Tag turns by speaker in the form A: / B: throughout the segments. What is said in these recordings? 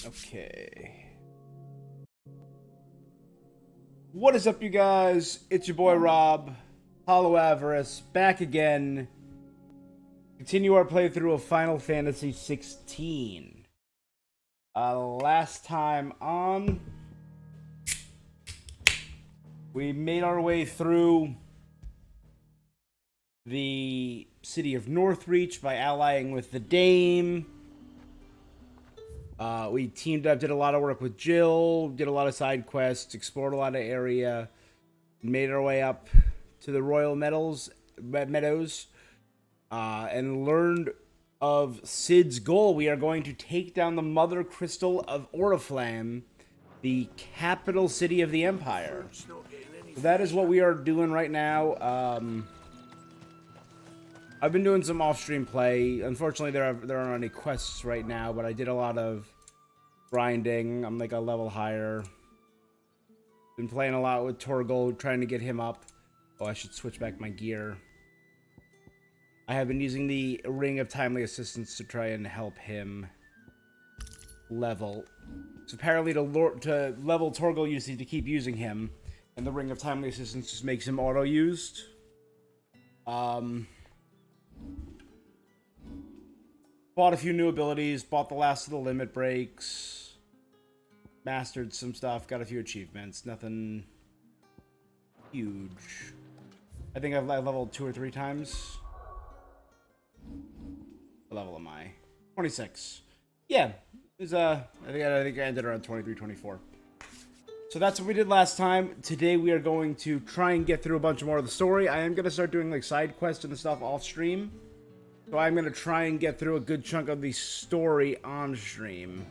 A: Okay. What is up, you guys? It's your boy Rob, Hollow Avarice, back again. Continue our playthrough of Final Fantasy 16. Last time on, we made our way through the city of Northreach by allying with the Dame. We teamed up, did a lot of work with Jill, did a lot of side quests, explored a lot of area, made our way up to the Royal Meadows, and learned of Cid's goal. We are going to take down the Mother Crystal of Oriflamme, the capital city of the Empire. So that is what we are doing right now. I've been doing some off-stream play. Unfortunately, there aren't any quests right now, but I did a lot of grinding. I'm like a level higher. Been playing a lot with Torgal, trying to get him up. Oh, I should switch back my gear. I have been using the Ring of Timely Assistance to try and help him level. So apparently to level Torgal, you just need to keep using him, and the Ring of Timely Assistance just makes him auto-used. Bought a few new abilities, bought the last of the limit breaks, mastered some stuff, got a few achievements, nothing huge. I think I've leveled 2 or 3 times. What level am I? 26. Yeah, it was, I think I ended around 23, 24. So that's what we did last time. Today we are going to try and get through a bunch more of the story. I am going to start doing like side quests and stuff off stream. So I'm going to try and get through a good chunk of the story on stream.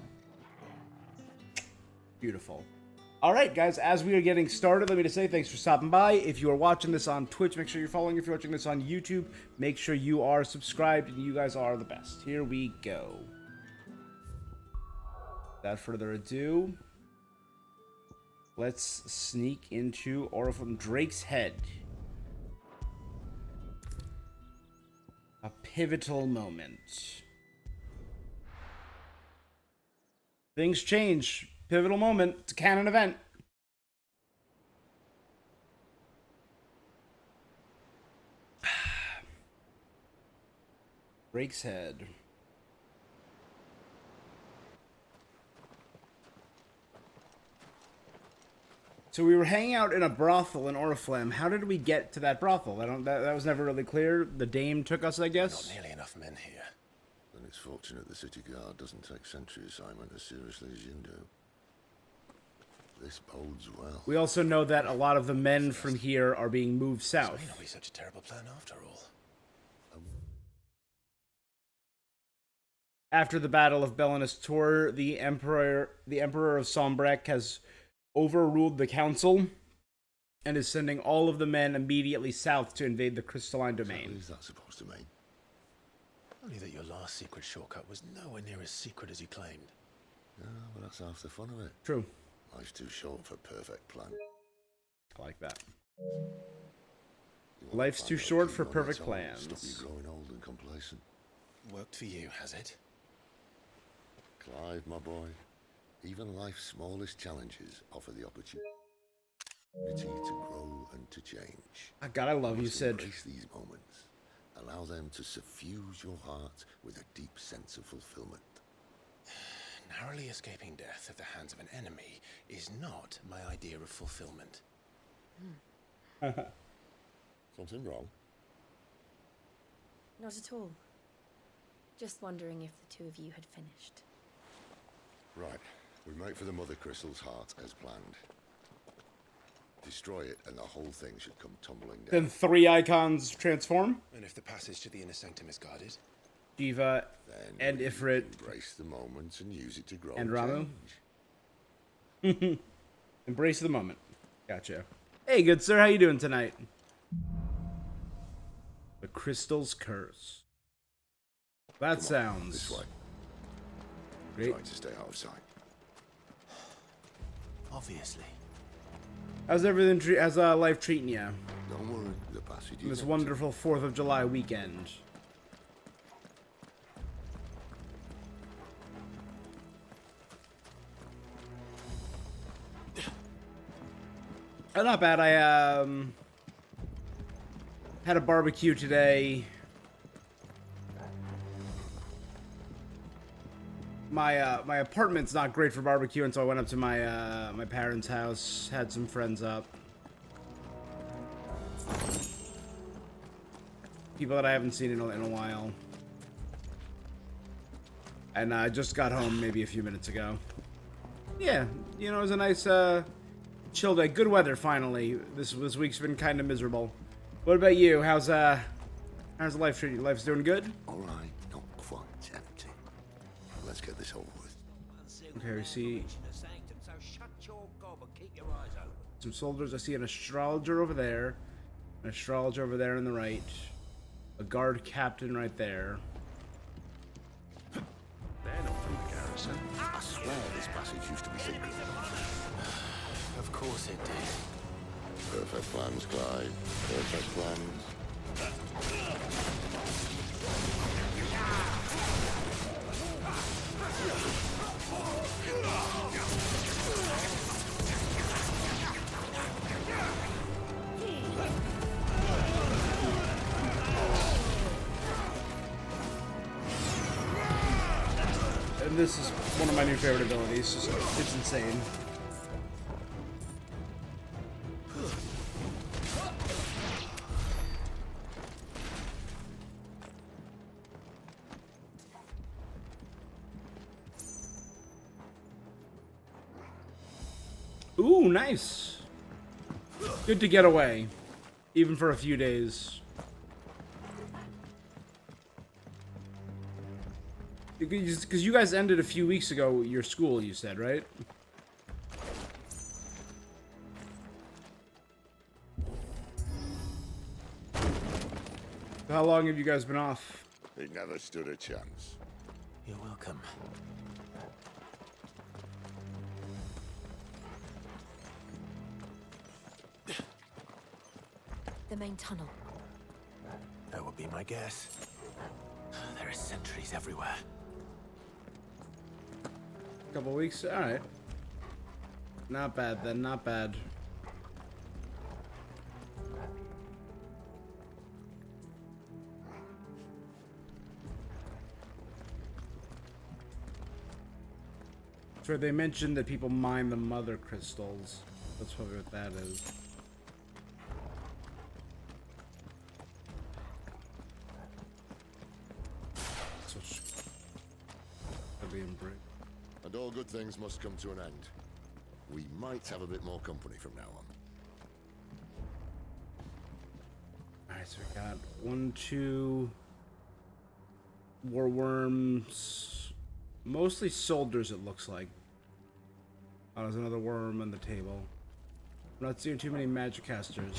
A: Beautiful. Alright guys, as we are getting started, let me just say thanks for stopping by. If you are watching this on Twitch, make sure you're following. If you're watching this on YouTube, make sure you are subscribed, and you guys are the best. Here we go. Without further ado, let's sneak into Oriflamme Drake's Head. A pivotal moment. Things change. Pivotal moment. It's a canon event. Drake's Head. So we were hanging out in a brothel in Oriflamme. How did we get to that brothel? That was never really clear. The Dame took us, I guess.
B: Not nearly enough men here.
C: Then it's fortunate the city guard doesn't take sentry assignment as seriously as you do. This bodes well.
A: We also know that a lot of the men from here are being moved south.
B: This may not be such a terrible plan after all.
A: After the Battle of Belinus Tor, the Emperor of Sombrek has overruled the council and is sending all of the men immediately south to invade the Crystalline Domain.
C: What is that supposed to mean?
B: Only that your last secret shortcut was nowhere near as secret as you claimed.
C: Yeah, well, that's half the fun of it.
A: True.
C: Life's too short for perfect plan.
A: I like that. Life's too short for perfect plans.
C: Stop you growing old and complacent.
B: Worked for you, has it?
C: Clive, my boy, even life's smallest challenges offer the opportunity to grow and to change.
A: God, I love you, Cid.
C: Embrace these moments. Allow them to suffuse your heart with a deep sense of fulfillment.
B: Narrowly escaping death at the hands of an enemy is not my idea of fulfillment.
C: Something wrong?
D: Not at all. Just wondering if the two of you had finished.
C: Right. We make for the Mother Crystal's heart as planned. Destroy it and the whole thing should come tumbling down.
A: Then 3 icons transform.
B: And if the passage to the Inner Sanctum is guarded?
A: Jiva and Ifrit.
C: Embrace the moment and use it to grow
A: And Ramu.
C: change.
A: Embrace the moment. Gotcha. Hey, good sir, how you doing tonight? The Crystal's Curse. That sounds
C: This way.
A: great.
C: Try to stay out of sight.
B: Obviously.
A: How's everything? How's life treating you?
C: Don't worry, the passage
A: on
C: is
A: this
C: empty.
A: wonderful 4th of July weekend. Not bad. I had a barbecue today. My apartment's not great for barbecue, and so I went up to my my parents' house, had some friends up. People that I haven't seen in a while. And I just got home maybe a few minutes ago. Yeah, you know, it was a nice chill day. Good weather finally. This week's been kind of miserable. What about you? How's life treating you? Life's doing good?
C: All right, not quite empty. Let's get this over with.
A: Okay, we see some soldiers. I see an astrologer over there. An astrologer over there on the right. A guard captain right there.
B: They're not from the garrison.
C: I swear this passage used to be secret.
B: Of course it did.
C: Perfect plans, Clive. Perfect plans.
A: And this is one of my new favorite abilities. It's insane. Ooh, nice. Good to get away, even for a few days. Because you guys ended a few weeks ago your school, you said, right? How long have you guys been off?
C: He never stood a chance.
B: You're welcome.
D: The main tunnel.
B: That would be my guess. There are sentries everywhere.
A: Couple weeks? Alright. Not bad then, not bad. So they mentioned that people mine the mother crystals. That's probably what that is. So in brick.
C: And all good things must come to an end. We might have a bit more company from now on.
A: Alright, so we got 1, 2 war worms. Mostly soldiers, it looks like. Oh, there's another worm on the table. I'm not seeing too many magic casters.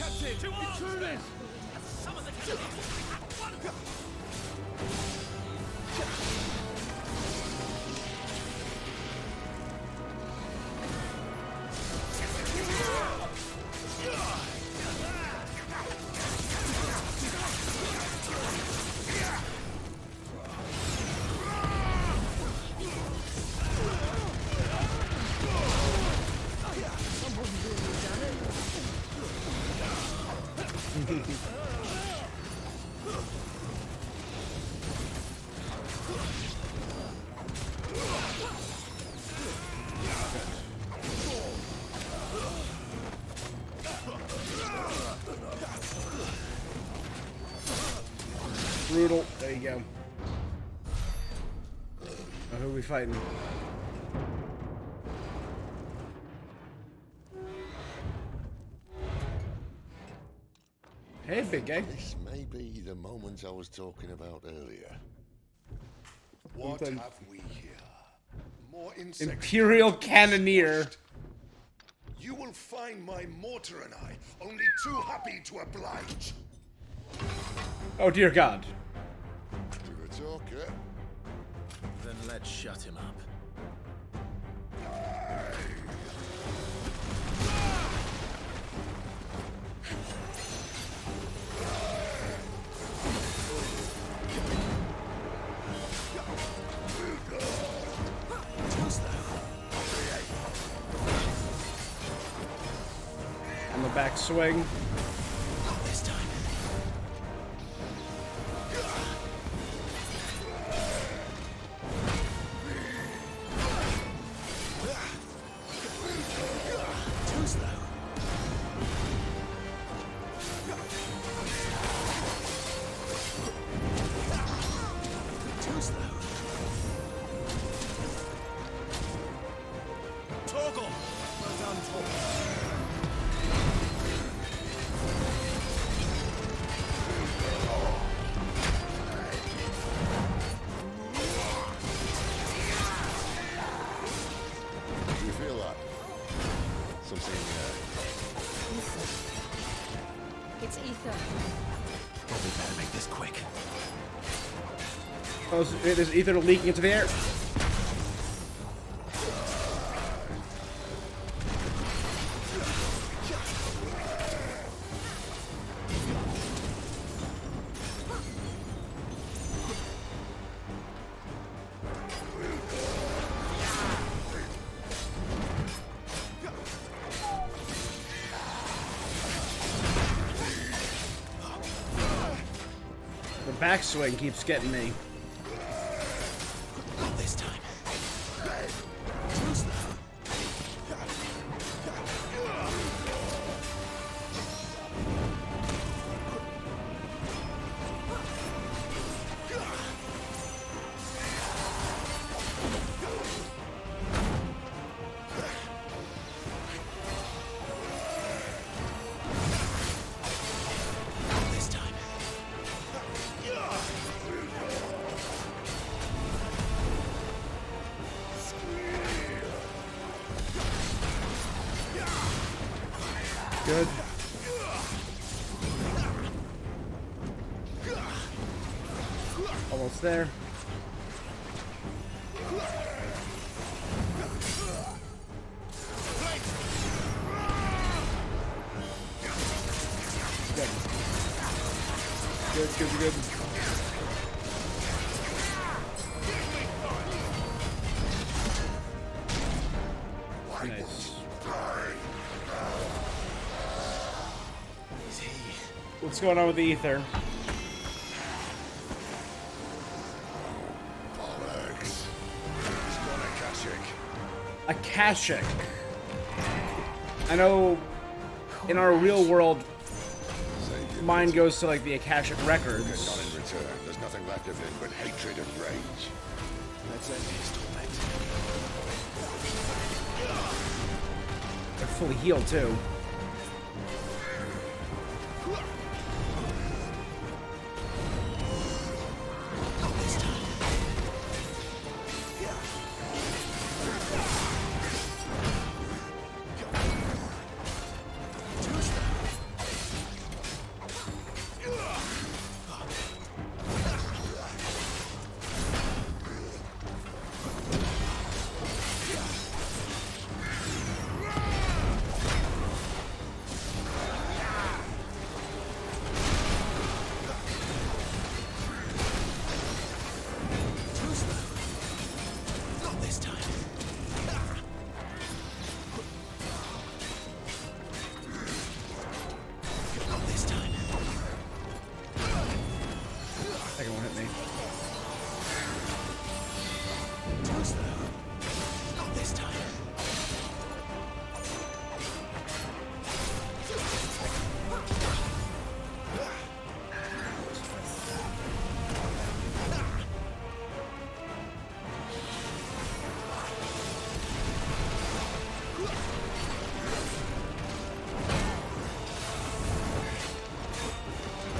A: Brutal. There you go. Now, who are we fighting? Hey, big guy.
C: This may be the moment I was talking about earlier.
E: What
A: Something.
E: have we here? More insects.
A: Imperial Cannoneer.
E: You will find my mortar and I only too happy to oblige.
A: Oh, dear God.
C: You're a talker.
B: Then let's shut him up.
A: back swing.
B: Not this time. Too slow. Too slow. Torgal! Well done, Torgal.
C: You feel that? Something,
D: Ether. It's ether.
B: Probably better make this quick.
A: Oh, there's ether leaking into the air. The backswing keeps getting me.
B: Not this time. Too slow. Not this time.
A: Good. Almost there. Good. Good. Nice.
B: Is he?
A: What's going on with the ether?
C: bollocks. It's not a Akashic.
A: Akashic. I know in our real world,
C: Savior
A: mine goes to like the Akashic
C: but
A: records.
C: not in return. There's nothing left of him but hatred and rage.
B: Let's end his torment.
A: They're fully healed too.
B: Not this time. Too slow. Too slow. Not this time. Not this time.
A: Second one hit me.
B: Too slow. Not this time.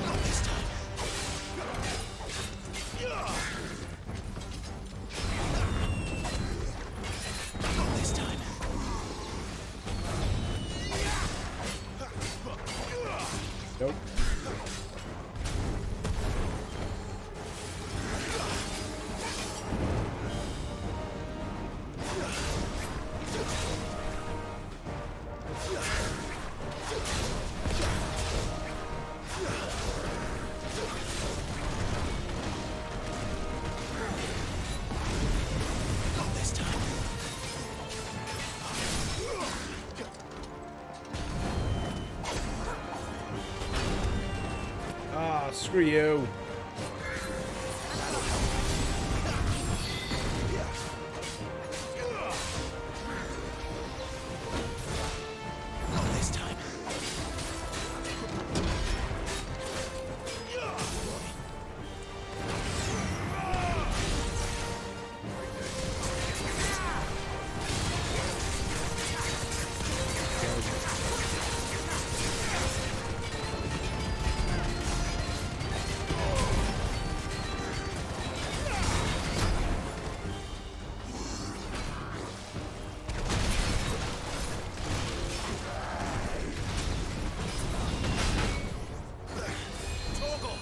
B: Not this time.
A: Ah, screw you.
B: Not this time. Torgal!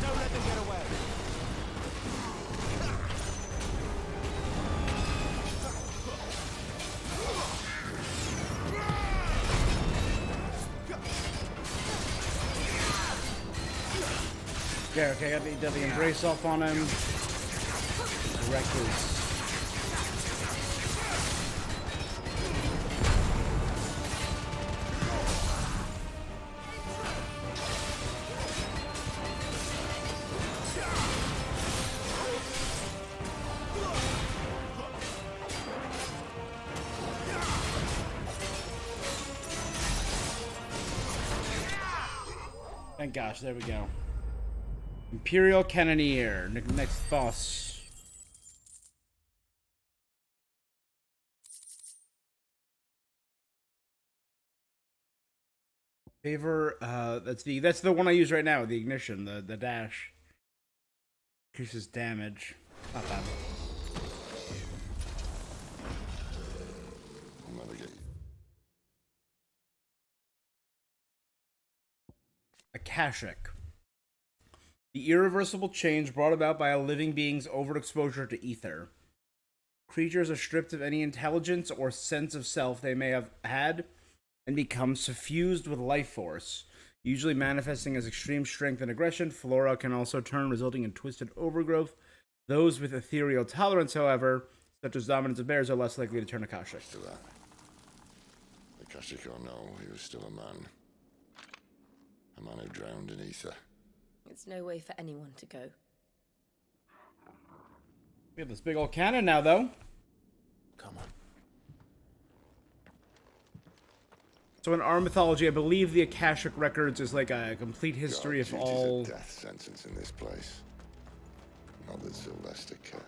B: Don't let them get away.
A: Yeah, okay, got the embrace off on him. Reckless. Thank gosh, there we go. Imperial Cannoneer, next boss. Favor, that's the one I use right now, the ignition, the dash. Increases damage. Not bad.
C: I'll never get you.
A: Akashic. The irreversible change brought about by a living being's overexposure to ether. Creatures are stripped of any intelligence or sense of self they may have had and become suffused with life force, usually manifesting as extreme strength and aggression. Flora can also turn, resulting in twisted overgrowth. Those with ethereal tolerance, however, such as dominance of bears, are less likely to turn Akashic.
C: To that. Akashic or no, he was still a man. A man who drowned in ether.
D: It's no way for anyone to go.
A: We have this big old cannon now, though.
B: Come on.
A: So in our mythology, I believe the Akashic Records is like a complete history of
C: God,
A: all...
C: duty's a death sentence in this place. Not that Sylvester cares.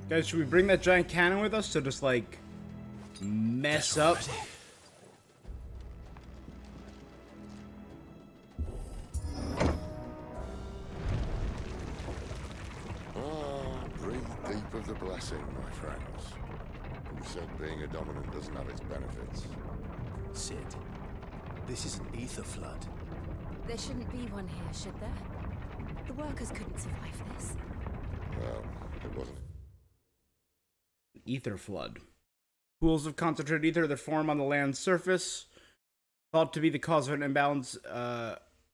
A: Guys, should we bring that giant cannon with us to just, like, mess up?
C: Breathe deep of the blessing, my friends. Who said being a dominant doesn't have its benefits?
B: Sid, this is an ether flood.
D: There shouldn't be one here, should there? The workers couldn't survive this.
C: Well, it wasn't.
A: Ether flood. Pools of concentrated ether that form on the land's surface, thought to be the cause of an imbalance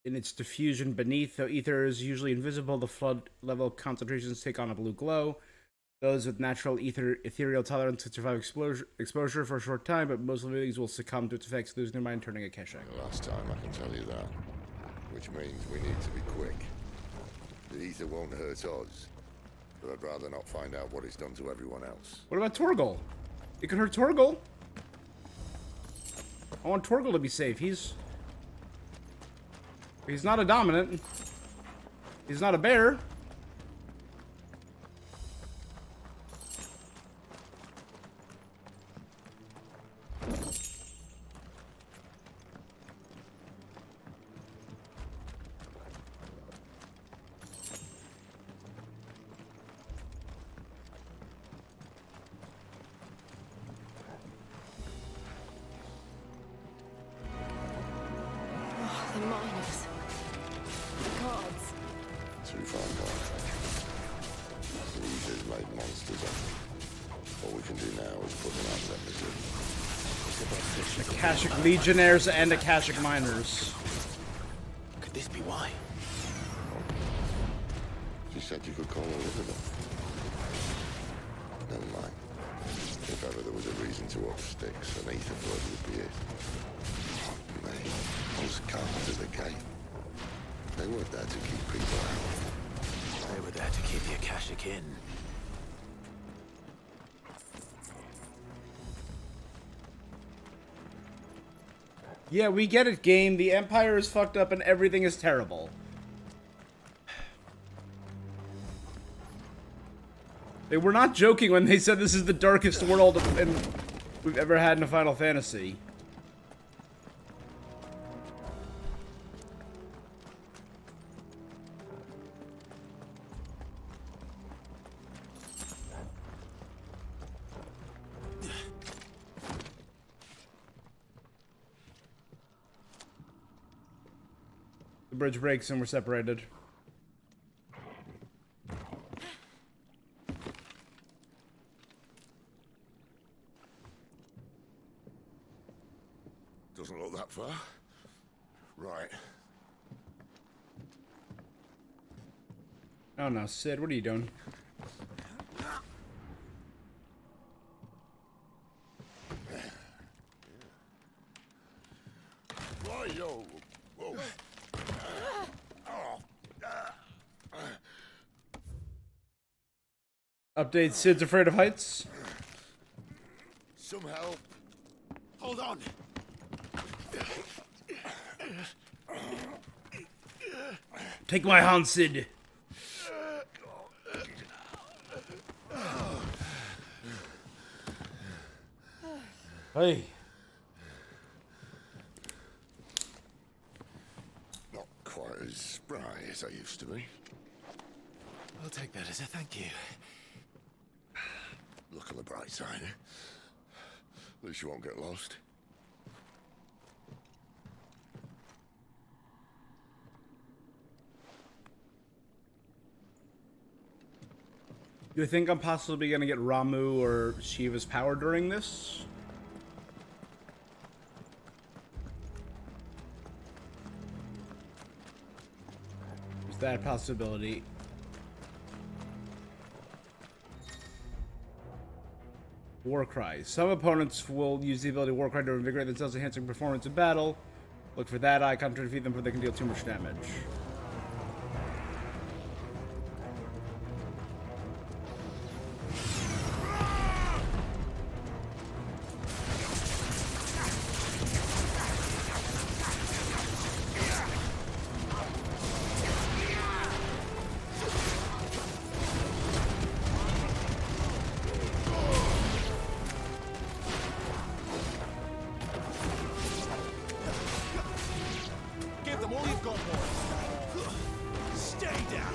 A: in its diffusion beneath. Though ether is usually invisible, the flood level concentrations take on a blue glow. Those with natural ethereal tolerance can survive exposure for a short time, but most living beings will succumb to its effects, losing their mind, turning Akashic.
C: The last time, I can tell you that. Which means we need to be quick. The ether won't hurt us, but I'd rather not find out what it's done to everyone else.
A: What about Torgal? It could hurt Torgal. I want Torgal to be safe. He's not a dominant. He's not a bear.
D: The miners. The guards.
C: Too far gone. The ether's made monsters of them. All we can do now is put them out of their misery.
A: Akashic Legionnaires and Akashic Miners.
B: Could this be why?
C: You said you could call her Isabel. Never mind. If ever there was a reason to up sticks, an Aetherflood would be it. Mate, those cards at the gate. They weren't there to keep people out.
B: They were there to keep the Akashic in.
A: Yeah, we get it, game. The Empire is fucked up and everything is terrible. They were not joking when they said this is the darkest world we've ever had in a Final Fantasy. The bridge breaks and we're separated.
C: Doesn't look that far. Right.
A: Oh no, Sid, what are you doing?
C: Right, yo. Whoa.
A: Update, Sid's afraid of heights.
C: Some help.
B: Hold on!
A: Take my hand, Sid. Hey.
C: Not quite as spry as I used to be.
B: I'll take that as a thank you.
C: Look on the bright side. At least you won't get lost.
A: Do you think I'm possibly gonna get Ramu or Shiva's power during this? Is that a possibility? Warcry. Some opponents will use the ability Warcry to invigorate themselves, enhancing performance in battle. Look for that icon to defeat them before they can deal too much damage.
B: Give them all you've got, boys! Stay down!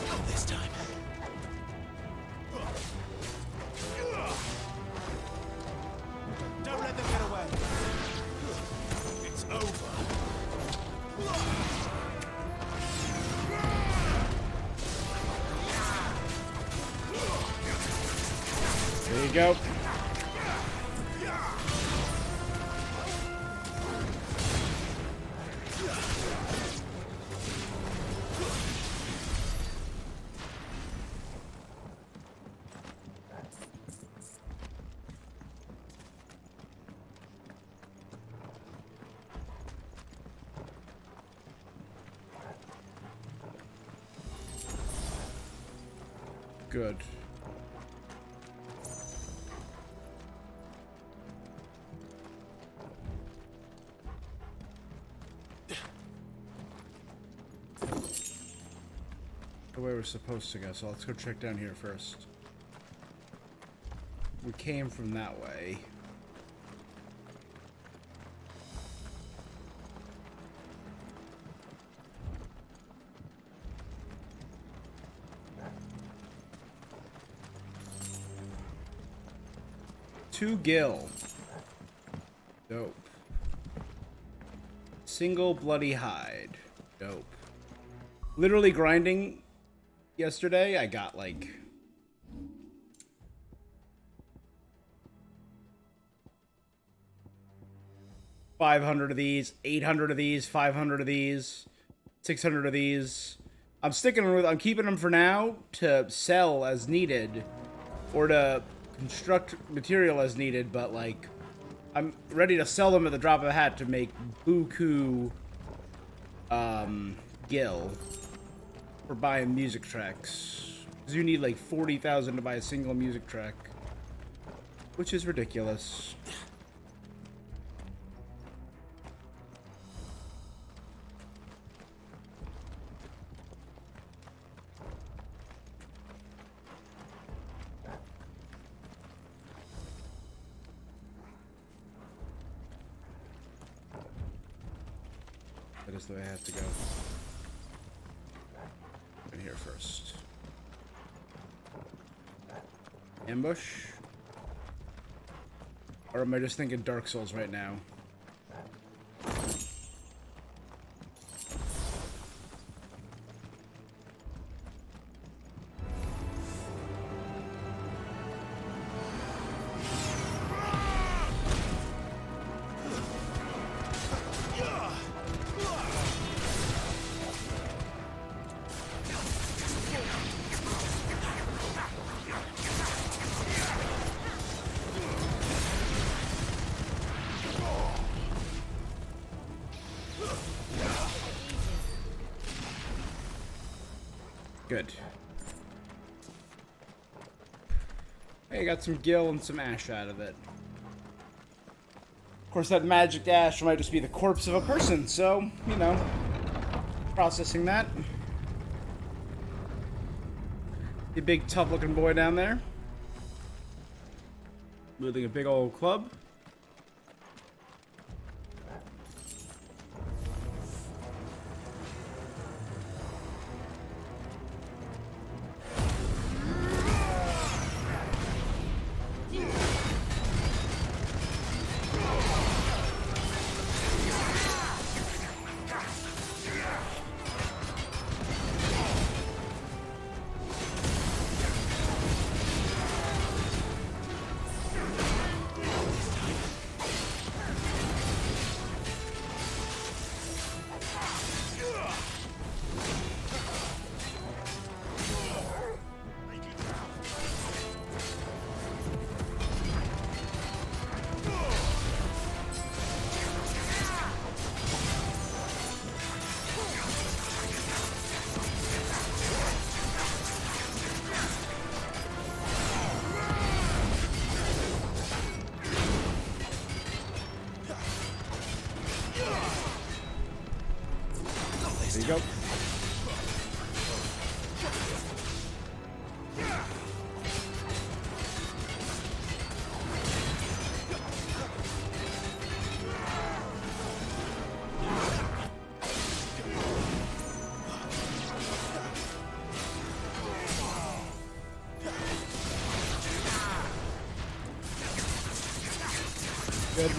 B: Not this time. Don't let them get away! It's over!
A: There you go. Good. The way we're supposed to go, so let's go check down here first. We came from that way. To Gil. Dope. Single bloody hide. Dope. Literally grinding yesterday, I got like 500 of these, 800 of these, 500 of these, 600 of these. I'm keeping them for now to sell as needed or to construct material as needed, but like I'm ready to sell them at the drop of a hat to make buku gil for buying music tracks. Because you need like 40,000 to buy a single music track, which is ridiculous. That is the way I have to go. In here first. Ambush? Or am I just thinking Dark Souls right now? Good. Hey, I got some gil and some ash out of it. Of course, that magic ash might just be the corpse of a person, so, you know, processing that. The big tough looking boy down there. Wielding a big old club. There you go. Good.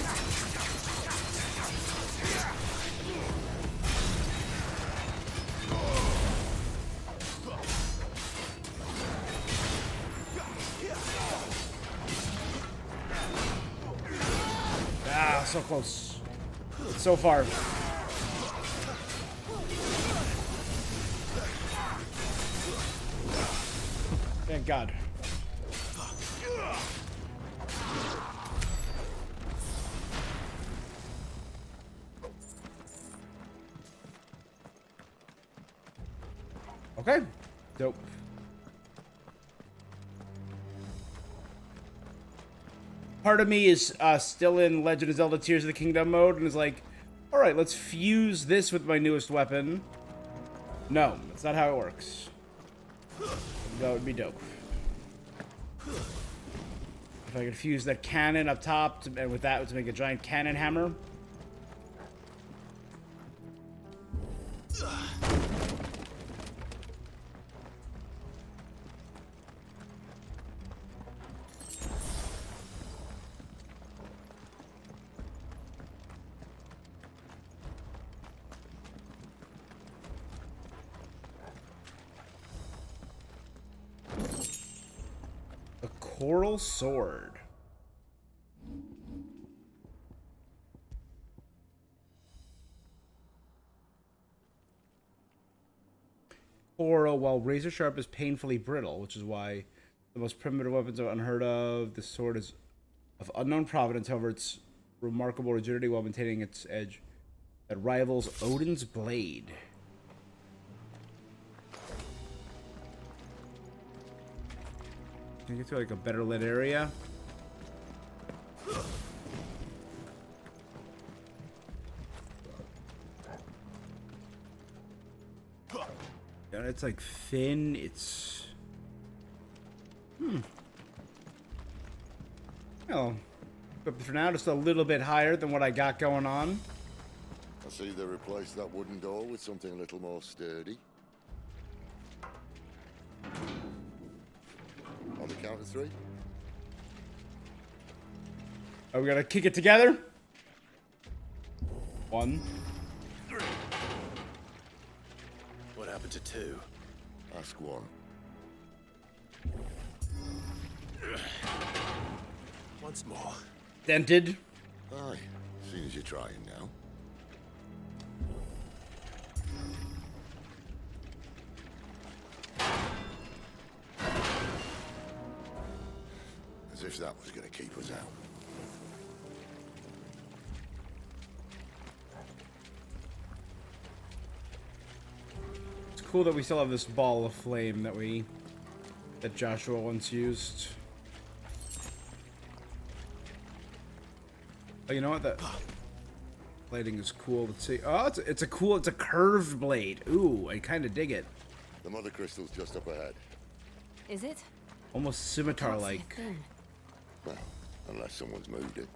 A: Ah, so close. So far. Thank God. Okay. Dope. Part of me is still in Legend of Zelda Tears of the Kingdom mode and is like, alright, let's fuse this with my newest weapon. No, that's not how it works. That would be dope. If I could fuse that cannon up top and with that to make a giant cannon hammer. Coral sword. coral, while razor sharp is painfully brittle, which is why the most primitive weapons are unheard of. The sword is of unknown provenance, however, its remarkable rigidity while maintaining its edge that rivals Odin's blade. Can you get to like a better lit area? Yeah, it's like thin. It's well, but for now, just a little bit higher than what I got going on.
C: I see they replaced that wooden door with something a little more sturdy. On the count of 3.
A: Are we gonna kick it together? 1.
B: What happened to 2?
C: Ask 1.
B: Once more.
A: Dented.
C: Aye, seeing as you're trying now. As if that was going to keep us out.
A: It's cool that we still have this ball of flame that Joshua once used. Oh, you know what? That blading is cool. Let's see. Oh, it's a curved blade. Ooh, I kind of dig it.
C: The mother crystal's just up ahead.
D: Is it?
A: Almost scimitar-like.
D: Thin.
C: Well, unless someone's moved it.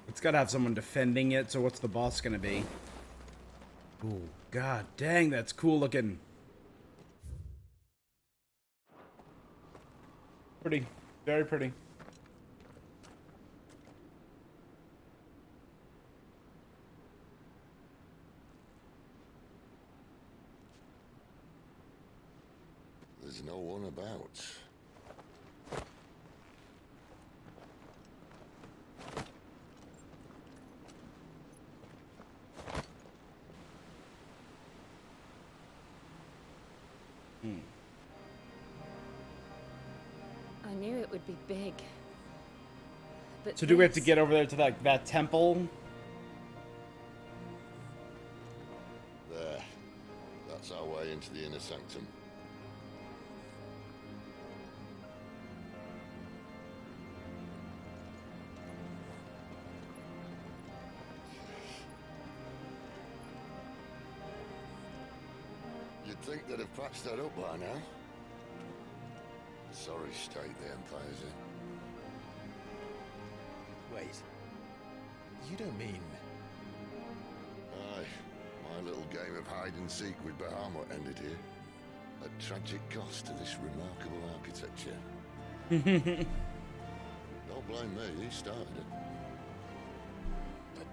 A: It's got to have someone defending it. So what's the boss gonna be? Ooh, god dang, that's cool looking. Pretty, very pretty.
C: There's no one about.
D: I knew it would be big. But
A: So do we have to
D: this-
A: get over there to that temple?
C: There. That's our way into the inner sanctum. You'd think they'd have patched that up by now. Sorry state the Empire's in.
B: Wait. You don't mean...
C: Aye. My little game of hide and seek with Bahamut ended here. At tragic cost to this remarkable architecture. Don't blame me, he started it.
B: But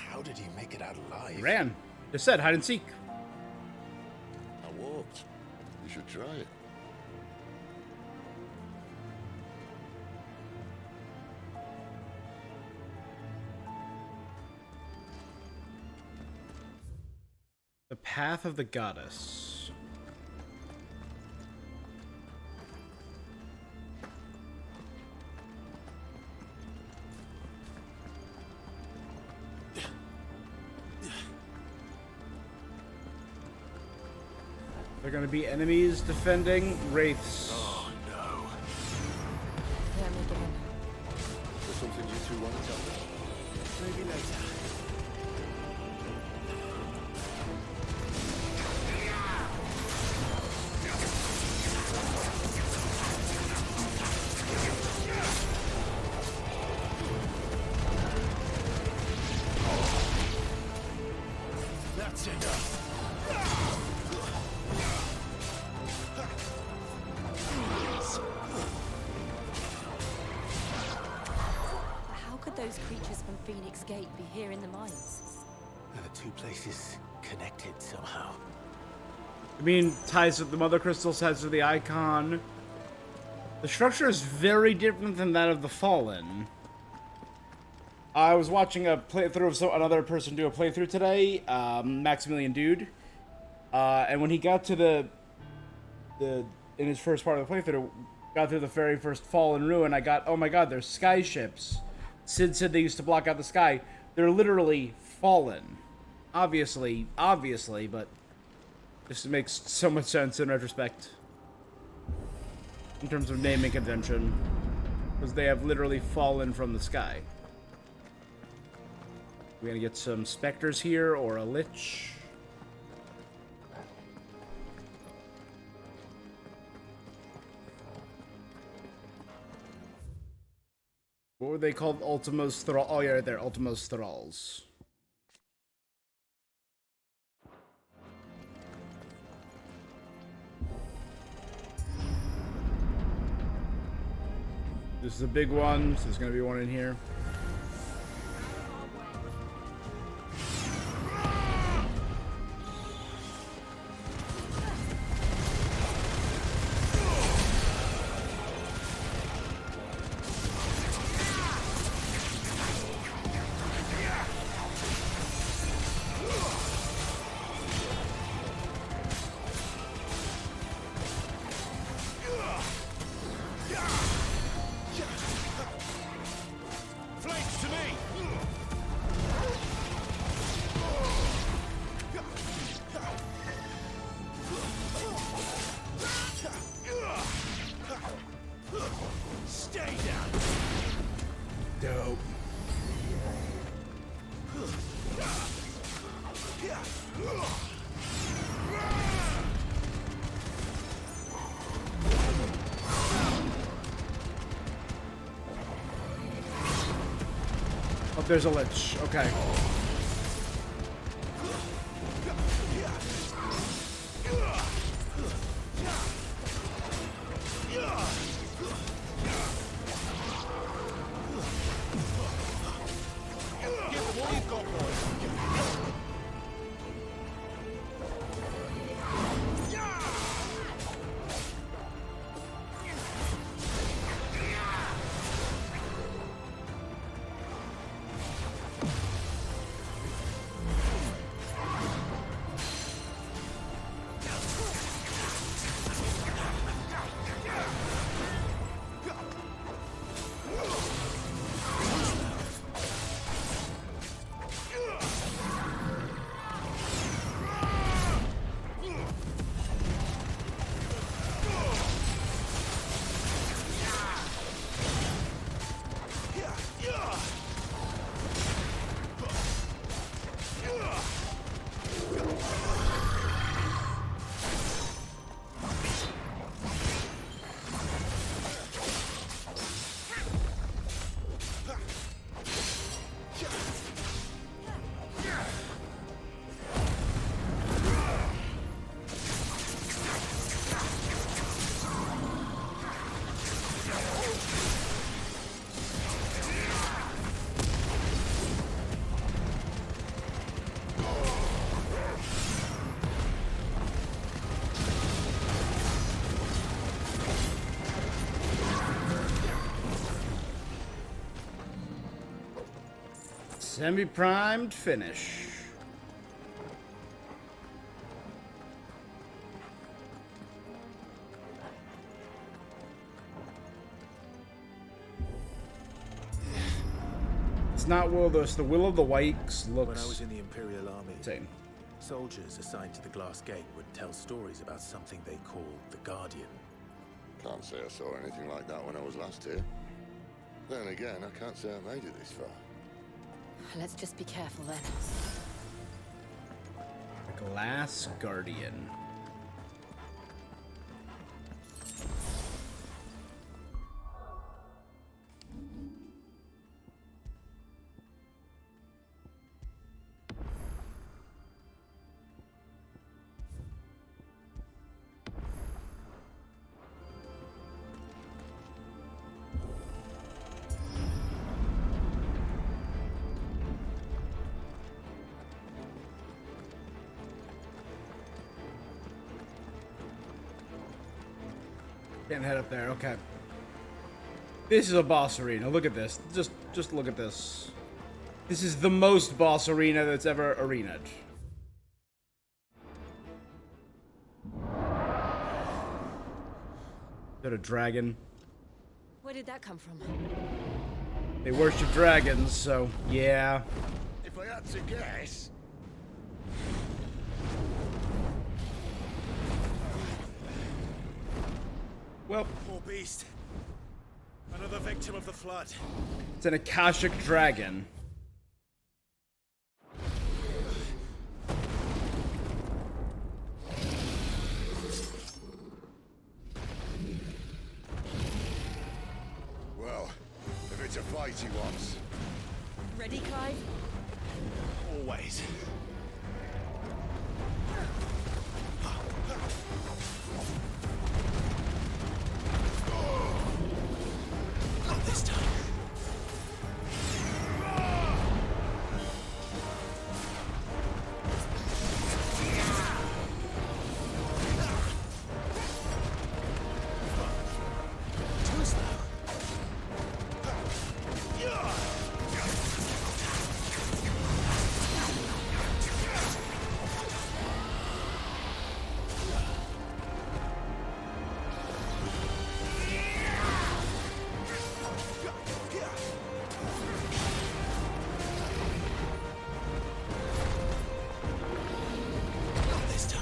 B: how did he make it out alive?
A: Ran. Just said hide and seek.
C: I walked. You should try it.
A: The Path of the Goddess. They're gonna be enemies defending wraiths.
B: Oh, no.
D: Them again.
C: There's something you two want to tell me?
B: Maybe later. That's enough.
D: How could those creatures from Phoenix Gate be here in the mines?
B: Are the two places connected somehow?
A: I mean, ties with the Mother Crystal, ties with the Icon. The structure is very different than that of the Fallen. I was watching a playthrough of another person do a playthrough today, Maximilian Dude, and when he got to the in his first part of the playthrough, got through the very first Fallen ruin, I got, oh my god, there's sky ships. Sid said they used to block out the sky. They're literally Fallen. Obviously, but this makes so much sense in retrospect. In terms of naming convention. Because they have literally fallen from the sky. We're gonna get some specters here, or a lich. What were they called? Ultimos Thrall. Oh yeah, right there. Ultimos Thralls. This is a big one, so there's gonna be one in here. Dope. Oh, there's a lich. Okay. Semi-primed finish. It's not Will-O-Wisp. The Will of the Wisps looks
B: When I was in the Imperial Army,
A: insane.
B: soldiers assigned to the Glass Gate would tell stories about something they called the Guardian.
C: Can't say I saw anything like that when I was last here. Then again, I can't say I made it this far.
D: Let's just be careful then.
A: The Glass Guardian. Can't head up there, okay. This is a boss arena. Look at this. Just look at this. This is the most boss arena that's ever arenaed. Is that a dragon?
D: Where did that come from?
A: They worship dragons, so yeah.
E: If I had to guess,
A: Well,
B: Poor beast. Another victim of the flood.
A: it's an Akashic dragon.
E: well, if it's a fight he wants,
D: Ready, Clive?
B: Always. Not this time. Too slow. Not this time.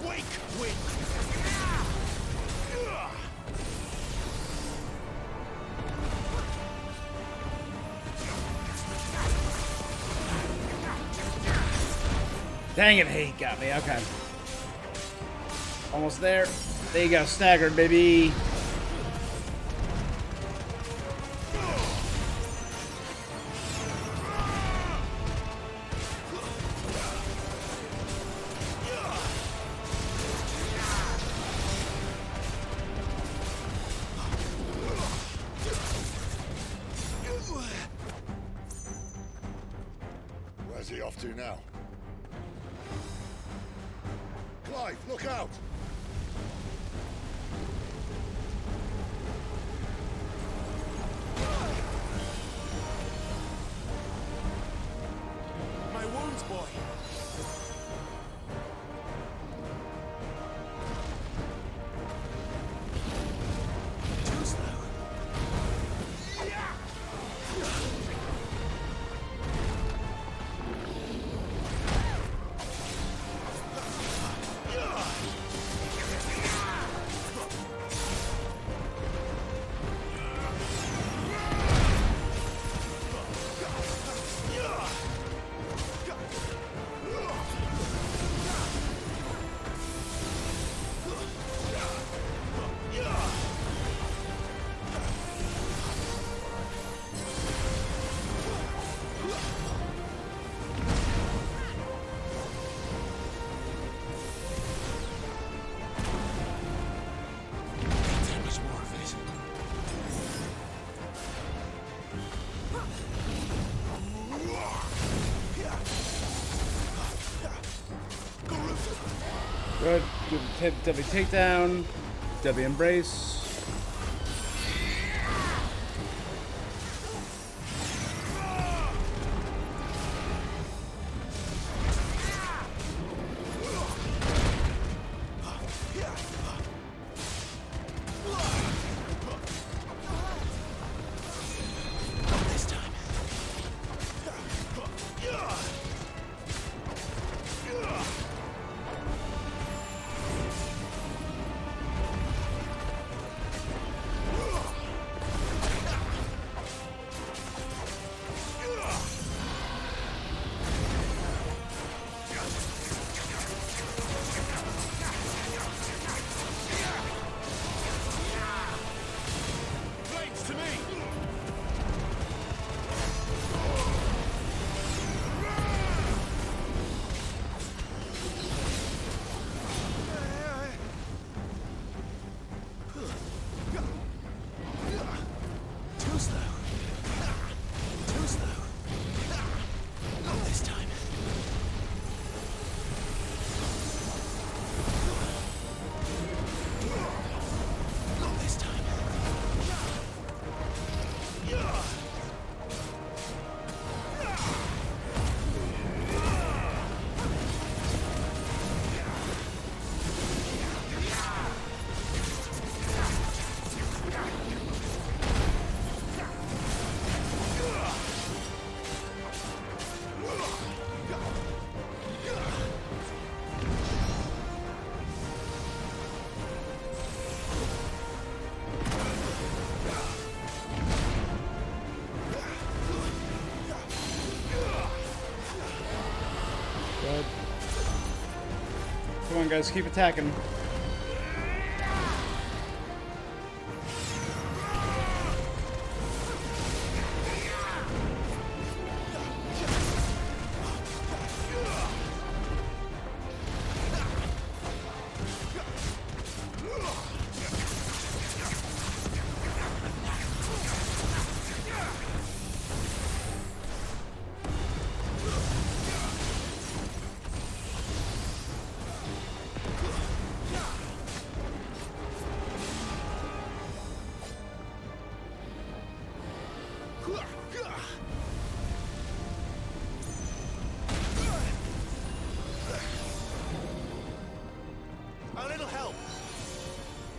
B: Wake, wake.
A: Dang it, he got me. Okay. Almost there. There you go. Staggered, baby.
E: where's he off to now? Clive, look out!
B: My wounds, boy. Too slow. That much more of it.
A: Good. Good. W takedown. W embrace.
B: Not this time.
A: on, guys. Keep attacking.
B: A little help.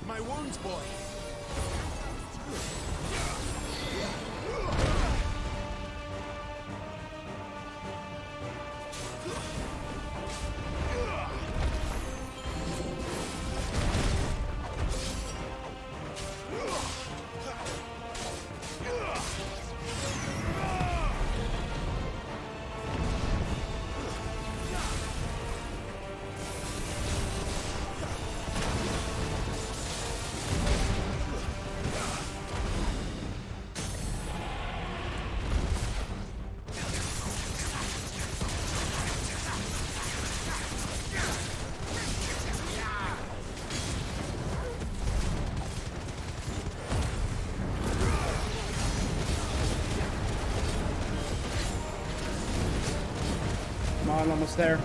B: My wounds, boy.
A: Come on, almost there.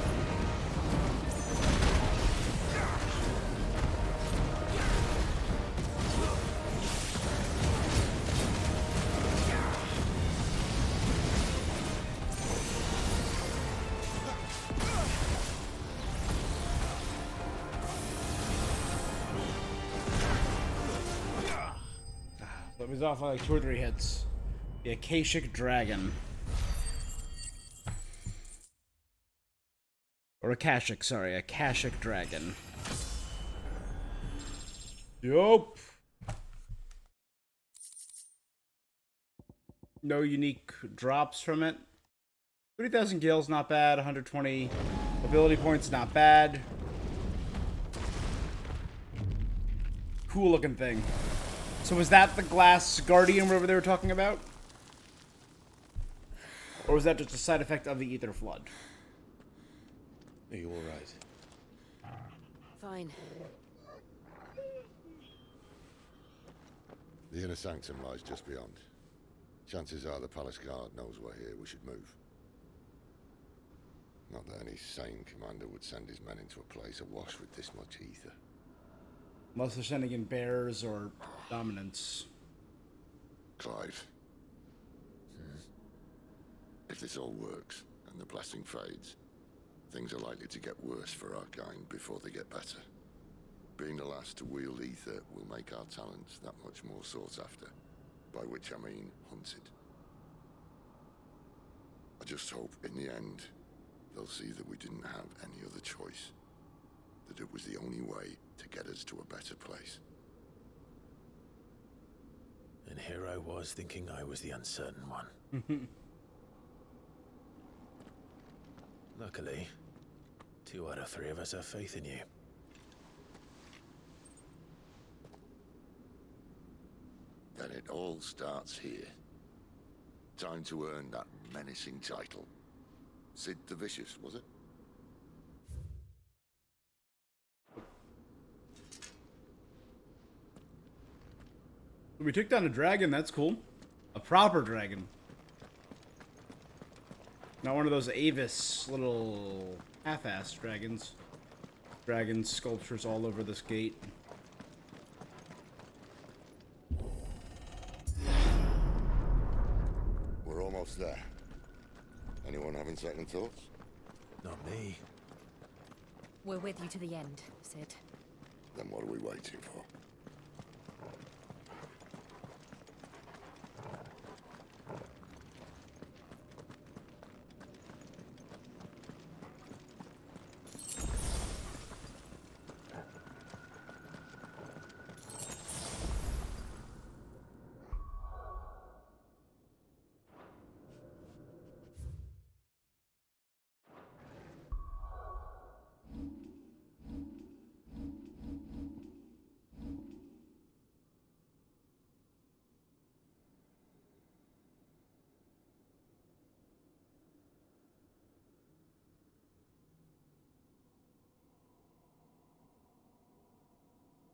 A: So he's off by like 2 or 3 hits. The Akashic Dragon. Or Akashic, sorry, Akashic Dragon. Yup. No unique drops from it. 30,000 gills, not bad. 120 ability points, not bad. Cool looking thing. So was that the Glass Guardian, whatever they were talking about? Or was that just a side effect of the Ether Flood?
B: Are you all right?
D: Fine.
C: The inner sanctum lies just beyond. Chances are the palace guard knows we're here. We should move. Not that any sane commander would send his men into a place awash with this much ether.
A: Unless they're sending in bears or dominants.
C: Clive. If this all works, and the blessing fades, things are likely to get worse for our kind before they get better. Being the last to wield ether will make our talents that much more sought after. By which I mean hunted. I just hope, in the end, they'll see that we didn't have any other choice. That it was the only way to get us to a better place.
B: And here I was thinking I was the uncertain one. Luckily, 2 out of 3 of us have faith in you.
C: Then it all starts here. Time to earn that menacing title. Sid the Vicious, was it?
A: We took down a dragon, that's cool. A proper dragon. Not one of those Avis little half-assed dragons. Dragon sculptures all over this gate.
C: We're almost there. Anyone having second thoughts?
B: Not me.
D: We're with you to the end, Sid.
C: Then what are we waiting for?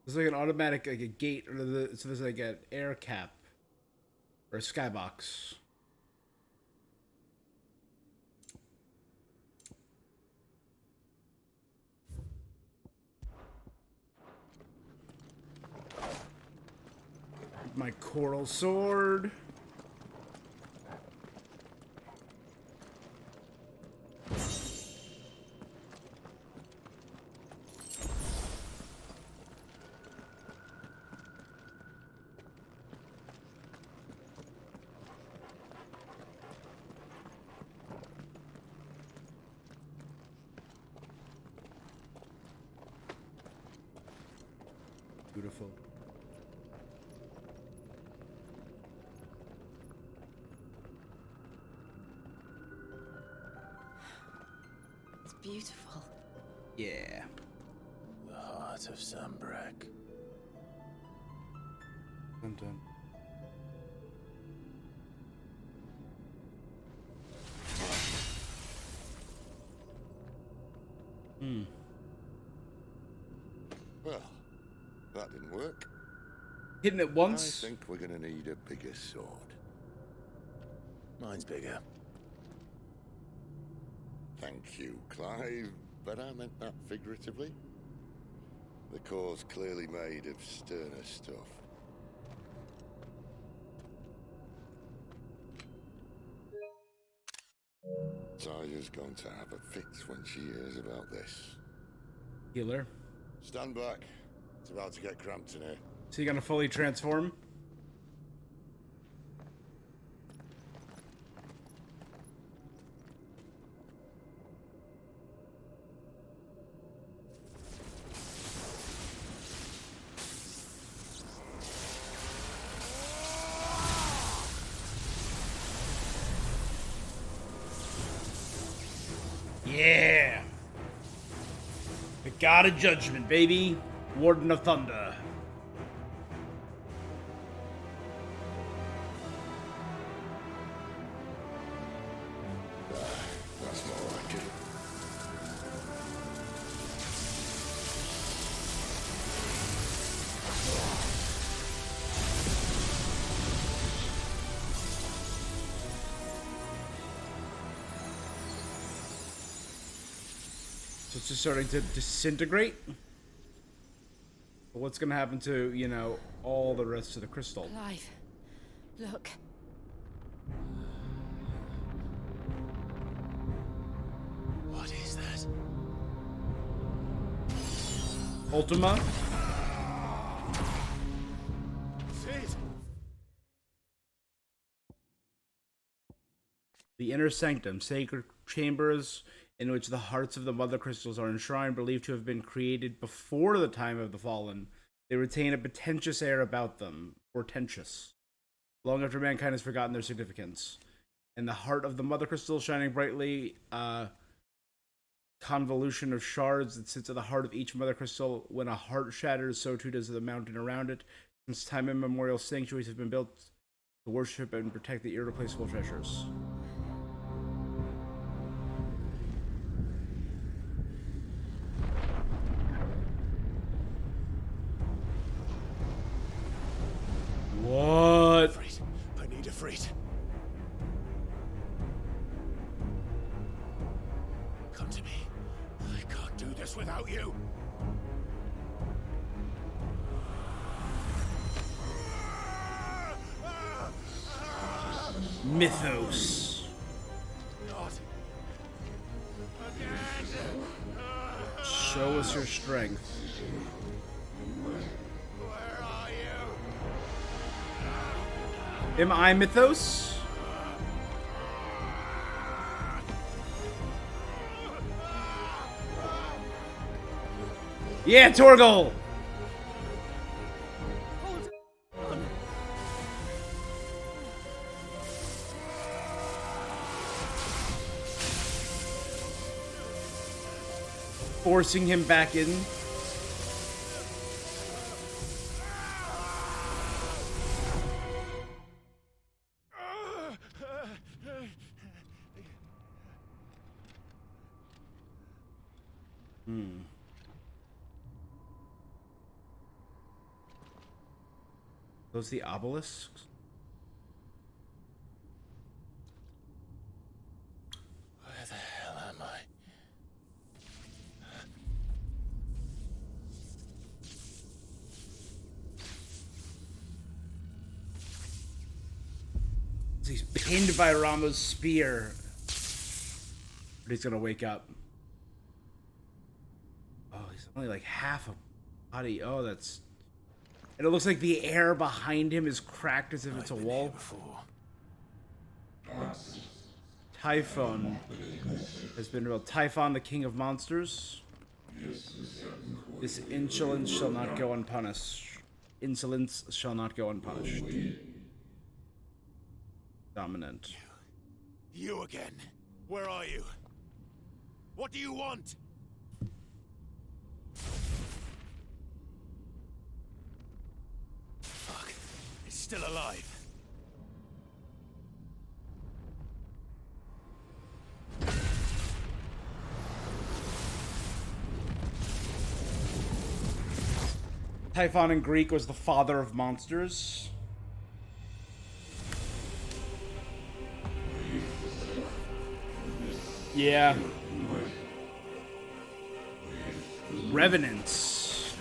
A: There's like an automatic, like a gate, or so there's like an air cap or a skybox. My coral sword. Beautiful.
D: It's beautiful.
A: Yeah.
B: The heart of Sambrak.
A: Dun dun.
C: Well, that didn't work.
A: Hitting it
C: I
A: once.
C: think we're gonna need a bigger sword.
B: Mine's bigger.
C: Thank you, Clive, but I meant that figuratively. The core's clearly made of sterner stuff. Taya's going to have a fit when she hears about this.
A: Healer.
C: Stand back. It's about to get cramped in here.
A: So you gonna fully transform? Yeah. The God of Judgment, baby. Warden of Thunder.
C: That's more like it.
A: So it's just starting to disintegrate. But what's gonna happen to, you know, all the rest of the crystal?
D: Clive, look.
B: What is that?
A: Ultima?
B: Sid!
A: The Inner Sanctum, sacred chambers in which the hearts of the Mother Crystals are enshrined, believed to have been created before the time of the Fallen. They retain a portentous air about them, portentous, long after mankind has forgotten their significance. And the heart of the Mother Crystal, shining brightly, convolution of shards that sits at the heart of each Mother Crystal. When a heart shatters, so too does the mountain around it. Since time immemorial, sanctuaries have been built to worship and protect the irreplaceable treasures. What?
B: Freight. I need a freight. Come to me. I can't do this without you.
A: Mythos.
B: Not again.
A: Show us your strength.
B: Where are you?
A: Am I Mythos? Yeah, Torgal! Forcing him back in. Those the obelisks?
B: Where the hell am I?
A: He's pinned by Rama's spear. But he's gonna wake up. Oh, he's only like half a body. Oh, that's... And it looks like the air behind him is cracked as if it's a
B: I've been
A: wall.
B: here before.
A: Typhon has been revealed. Typhon, the king of monsters. This insolence shall not go unpunished. Insolence shall not go unpunished. Dominant.
F: You again. Where are you? What do you want? Fuck. It's still alive.
A: Typhon in Greek was the father of monsters. Yeah. Revenants.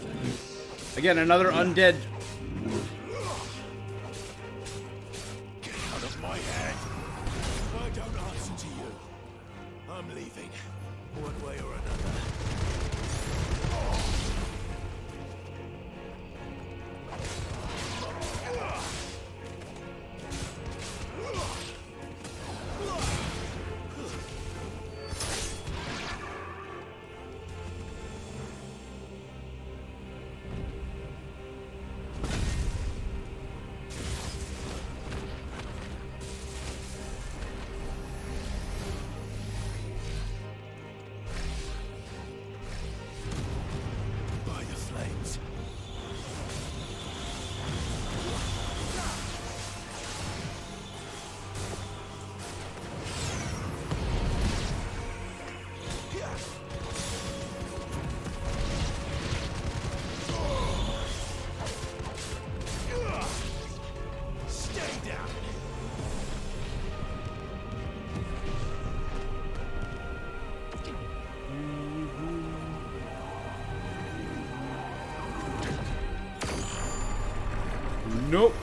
A: Again, another undead.
F: Get out of my head. I don't answer to you. I'm leaving. One way or another. By the flames. Stay down.
A: Nope.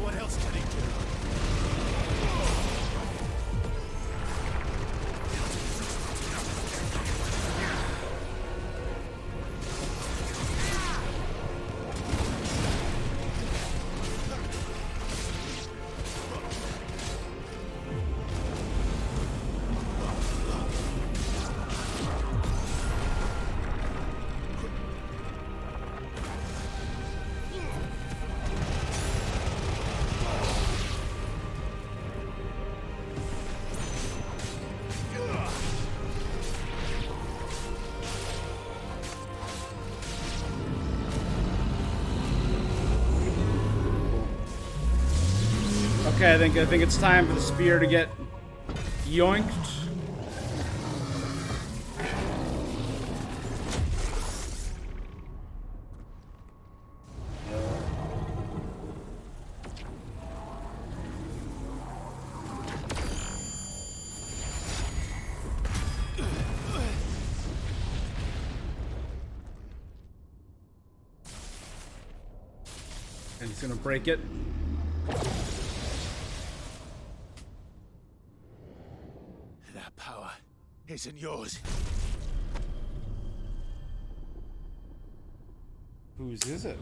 F: What else can he do?
A: Okay, I think it's time for the spear to get yoinked. And he's gonna break it.
F: That power isn't yours.
A: Whose is it?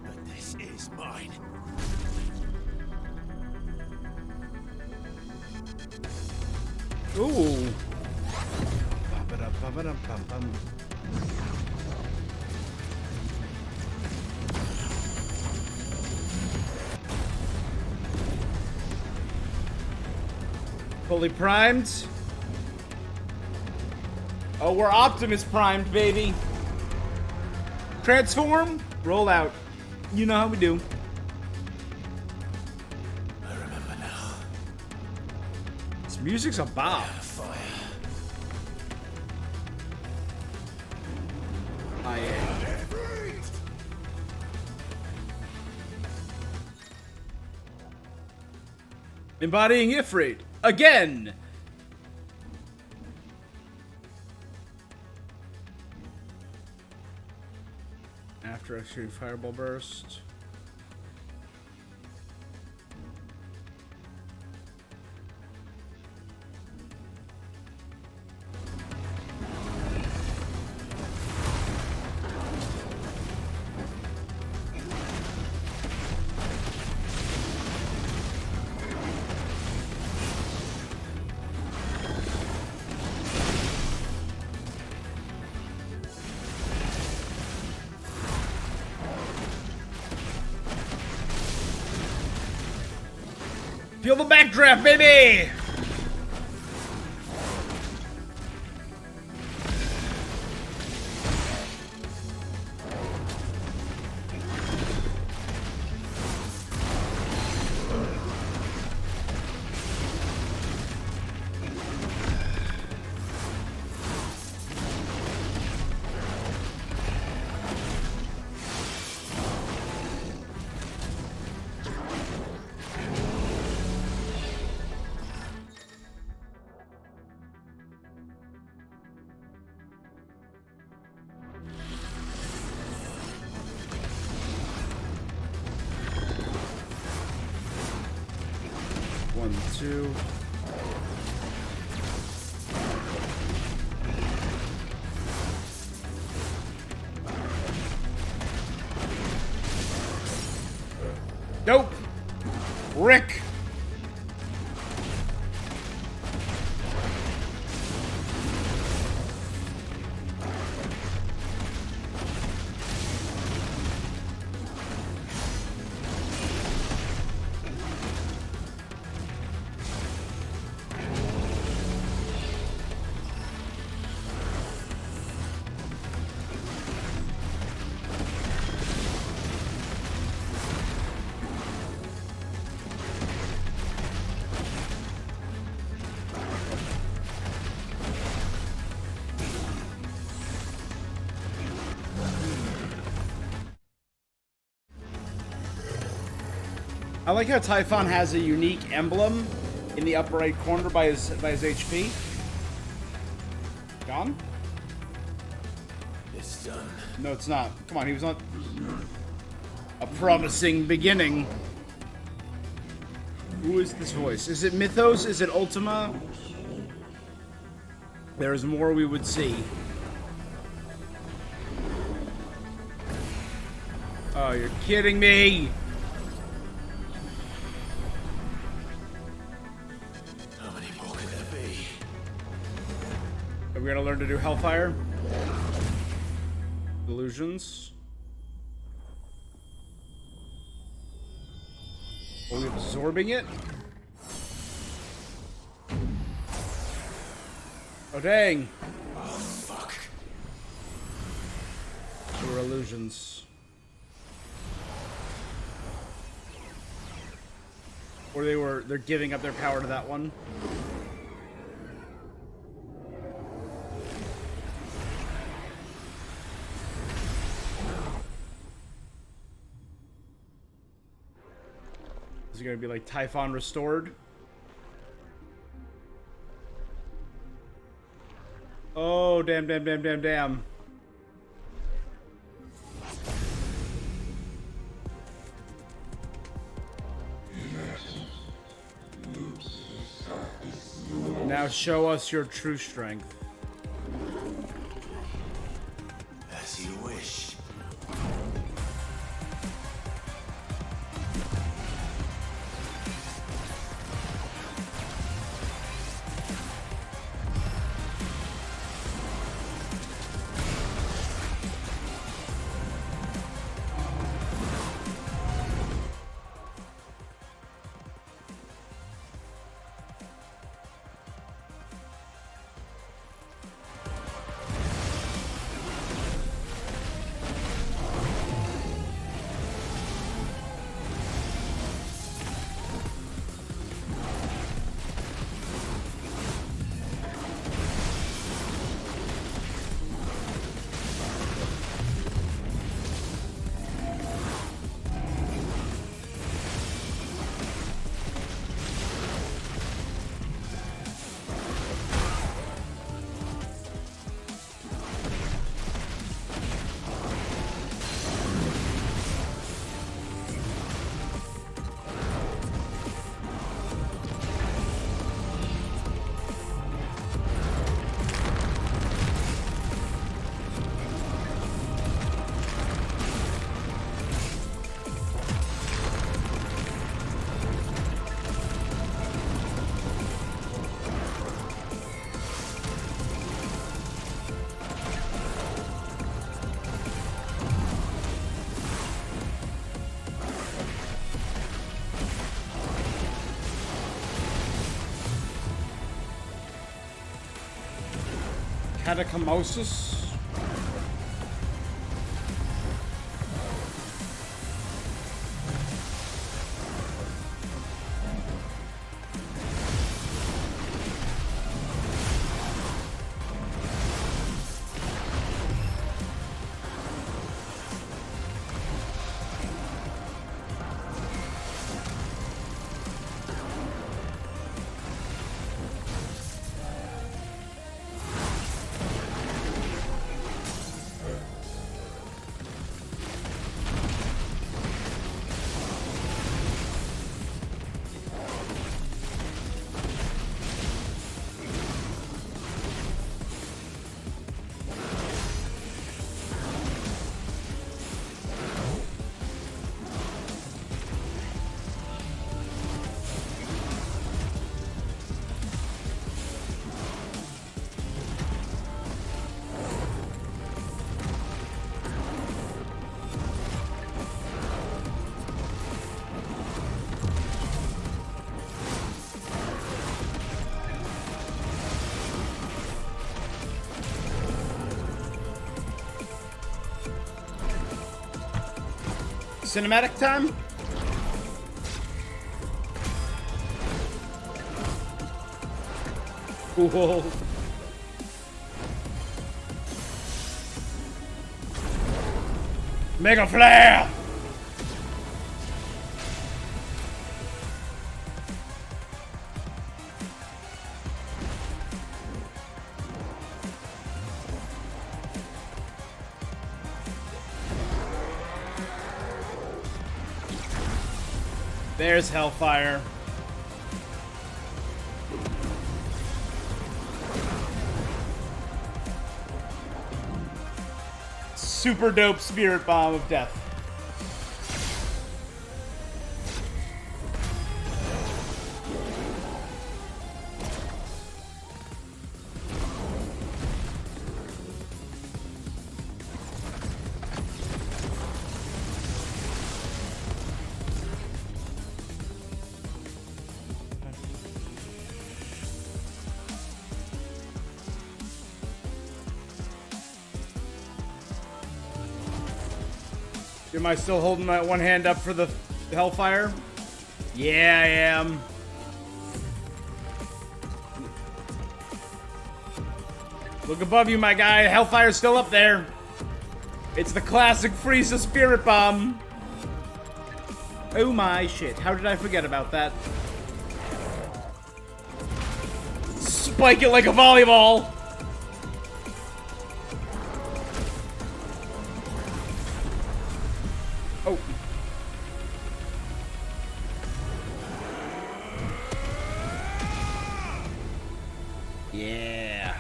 F: But this is mine.
A: Ooh. Ba-ba-da-ba-ba-dum-bum-bum. Fully primed. Oh, we're Optimus primed, baby. Transform, roll out. You know how we do.
F: I remember now.
A: This music's a bop.
F: Fire.
A: I am. Embodying Ifrit again. After executing Fireball Burst. Feel the backdraft, baby! One, two. Nope. Rick. I like how Typhon has a unique emblem in the upper right corner by his HP. Gone?
F: It's done.
A: No, it's not. Come on, he was on a promising beginning. Who is this voice? Is it Mythos? Is it Ultima? There is more we would see. Oh, you're kidding me!
F: How many more could there be?
A: Are we gonna learn to do Hellfire? Illusions. Are we absorbing it? Oh dang!
F: Oh, fuck.
A: They were illusions. Or they're giving up their power to that one. Is it gonna be like Typhon restored? Oh, damn, damn, damn, damn, damn. Now show us your true strength.
F: As you wish.
A: Catacomosis? Cinematic time? Whoa. Mega flare! There's Hellfire. Super dope Spirit Bomb of Death. Am I still holding my one hand up for the Hellfire? Yeah, I am. Look above you, my guy. Hellfire's still up there. It's the classic Frieza Spirit Bomb. Oh my shit. How did I forget about that? Spike it like a volleyball. Oh. Yeah.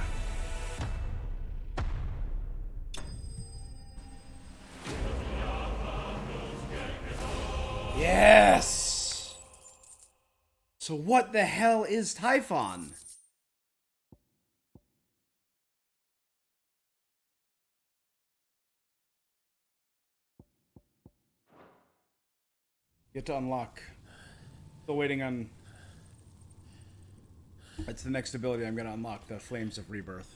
A: Yes. So what the hell is Typhon? Get to unlock. Still waiting on... That's the next ability I'm going to unlock, the Flames of Rebirth.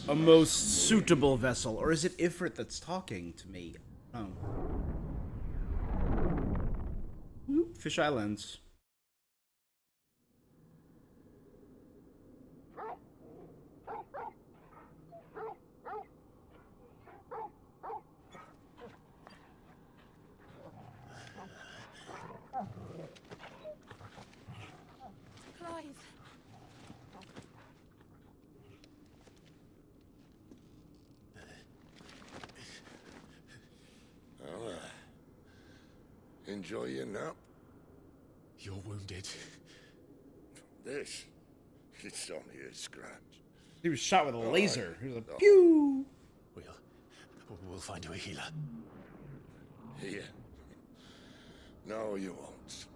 A: A most suitable vessel. Or is it Ifrit that's talking to me? Oh. Oop, Fish Islands.
D: Clive.
C: Well, enjoy your nap.
B: You're wounded.
C: This, it's only a scratch.
A: He was shot with a laser. He was like, pew!
B: We'll find you a healer.
C: Here. No, you won't.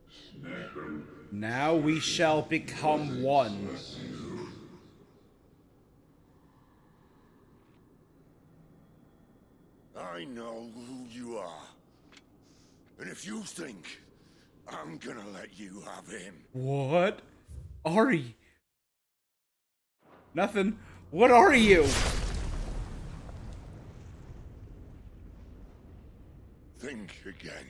G: Snapper.
A: Now we shall become one.
E: I know who you are. And if you think I'm gonna let you have him,
A: What? Ari? Nothing. What are you?
E: think again.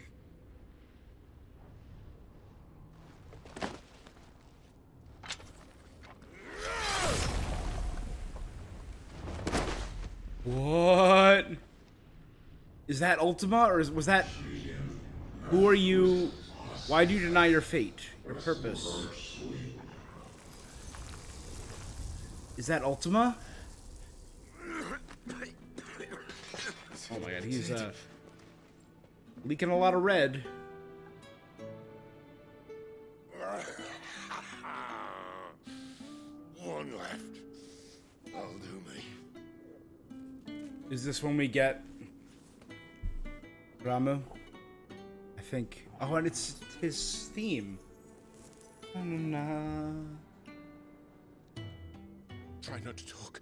A: What? Is that Ultima, or was that... Who are you? Why do you deny your fate? Your purpose? Is that Ultima? Oh my god, he's leaking a lot of red.
E: One left. That'll do me.
A: Is this when we get Ramu? I think. Oh, and it's his theme. Na-na-na.
B: Try not to talk.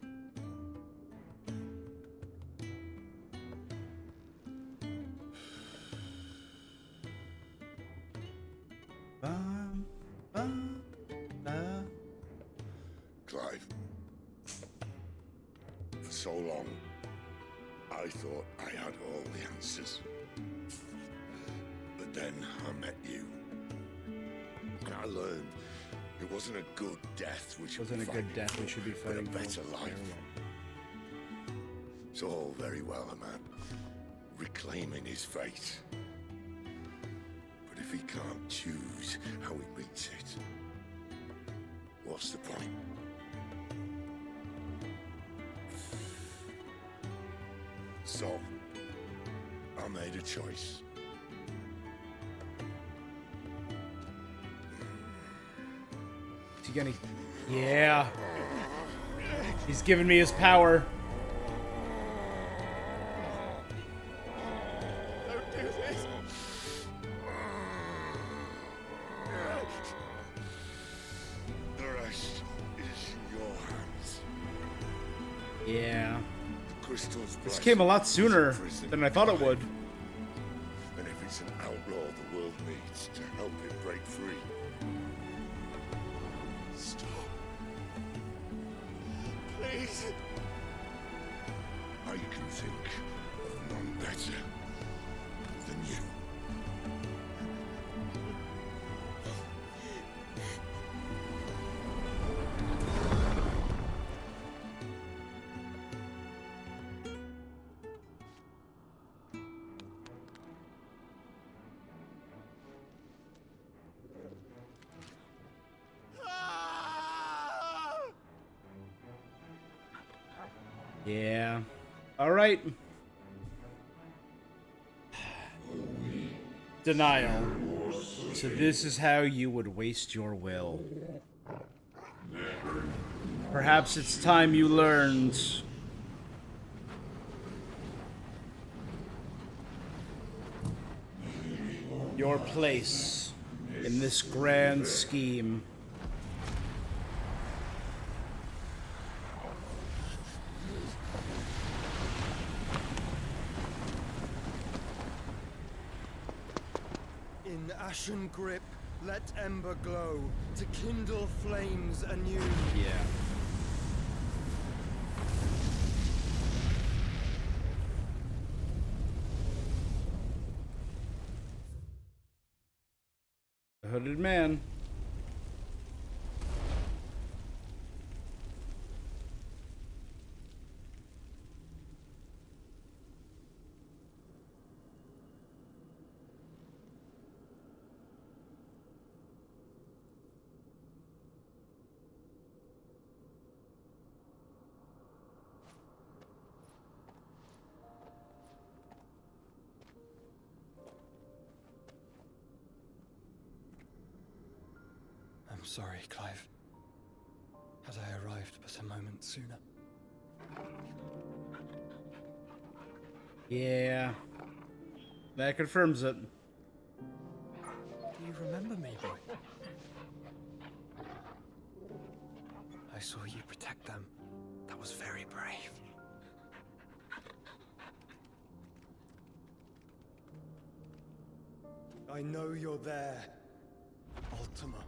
A: Bum, bum, ba.
E: Clive, for so long, I thought I had all the answers. But then I met you. And I learned it wasn't a good death we should
A: Wasn't
E: be
A: a good
E: fighting
A: death we
E: for,
A: should be
E: but
A: fighting
E: a
A: for.
E: better life. It's all very well, a man reclaiming his fate. But if he can't choose how he meets it, what's the point? So, I made a choice.
A: Is he gonna... Yeah. He's giving me his power.
E: Don't do this! The rest is in your hands.
A: Yeah.
E: The crystal's
A: This
E: blessing
A: came a lot
E: is
A: sooner
E: imprisoned
A: than I thought it would.
E: And if it's an outlaw the world needs to help it break free. Stop. Please. I can think of none better than you.
A: Yeah. All right. Denial. So this is how you would waste your will. Perhaps it's time you learned. Your place in this grand scheme.
G: In ashen grip, let ember glow, to kindle flames anew.
A: Yeah. The hooded man.
G: I'm sorry, Clive. Had I arrived but a moment sooner.
A: Yeah. That confirms it.
G: Do you remember me, boy? I saw you protect them. That was very brave. I know you're there, Ultima.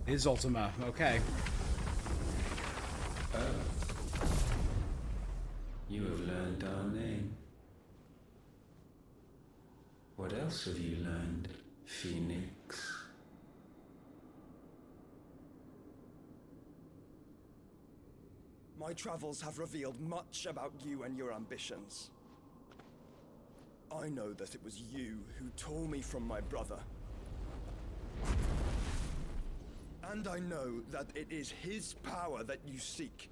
A: His Ultima, okay.
H: You have learned our name. What else have you learned, Phoenix?
G: My travels have revealed much about you and your ambitions. I know that it was you who tore me from my brother. And I know that it is his power that you seek.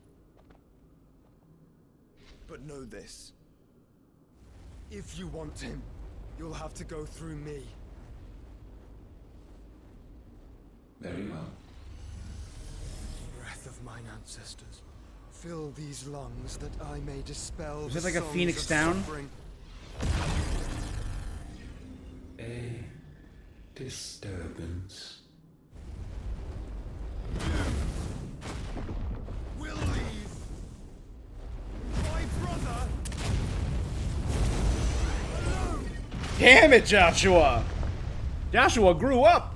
G: But know this. If you want him, you'll have to go through me.
H: Very well.
G: Breath of mine ancestors, fill these lungs that I may dispel
A: Is
G: the
A: it like a
G: songs
A: Phoenix
G: of
A: down?
G: suffering.
H: A disturbance.
G: We'll leave. My brother.
A: Damn it, Joshua! Joshua grew up!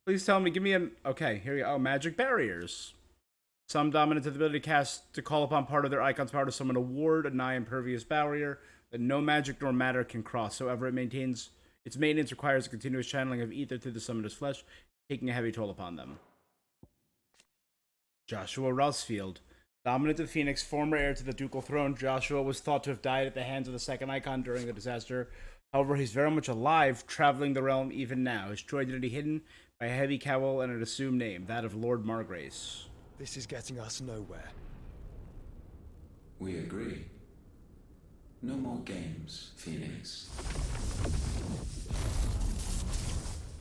A: Please tell me, give me an... Okay, here we go. Oh, magic barriers. Some dominant have the ability to call upon part of their icon's power to summon a ward, a nigh impervious barrier that no magic nor matter can cross. However, its maintenance requires a continuous channeling of ether through the summoner's flesh, taking a heavy toll upon them. Joshua Rusfield. Dominant of Phoenix, former heir to the ducal throne, Joshua was thought to have died at the hands of the second icon during the disaster. However, he's very much alive, traveling the realm even now, his true identity hidden by a heavy cowl and an assumed name, that of Lord Margrace.
G: This is getting us nowhere.
H: We agree. No more games, Phoenix.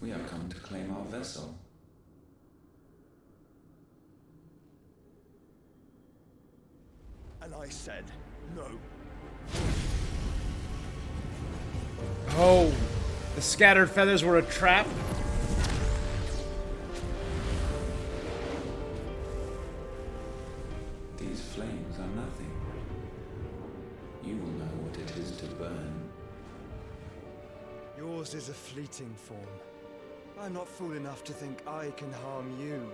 H: We have come to claim our vessel.
G: And I said no.
A: Oh, the scattered feathers were a trap?
H: These flames are nothing. You will know what it is to burn.
G: Yours is a fleeting form. I'm not fool enough to think I can harm you.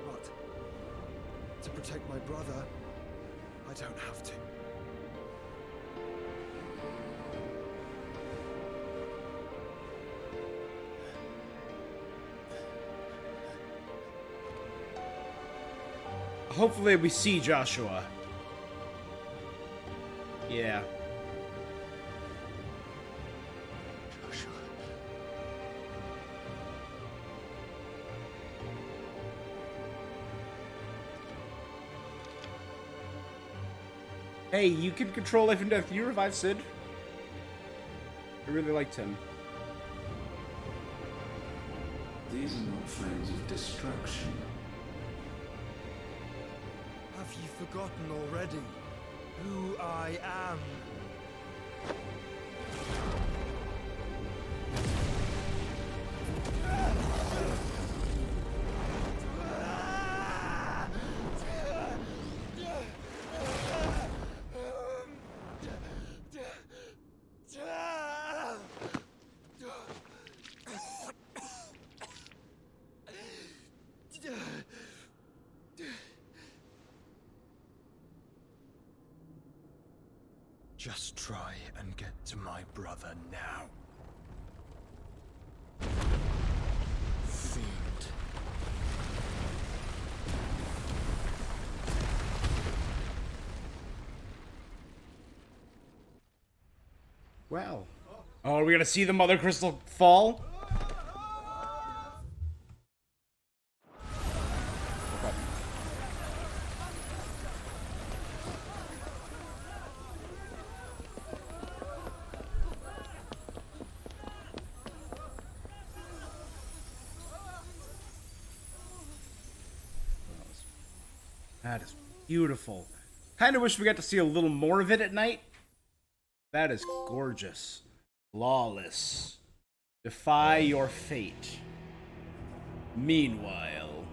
G: But to protect my brother, I don't have to.
A: Hopefully we see Joshua. Yeah.
C: Joshua.
A: Hey, you can control life and death. You revive Sid. I really liked him.
H: These are not flames of destruction.
G: Have you forgotten already who I am? Just try and get to my brother now. Fiend.
A: Well. Oh, are we gonna see the Mother Crystal fall? That is beautiful. Kind of wish we got to see a little more of it at night. That is gorgeous. Lawless. Defy your fate. Meanwhile.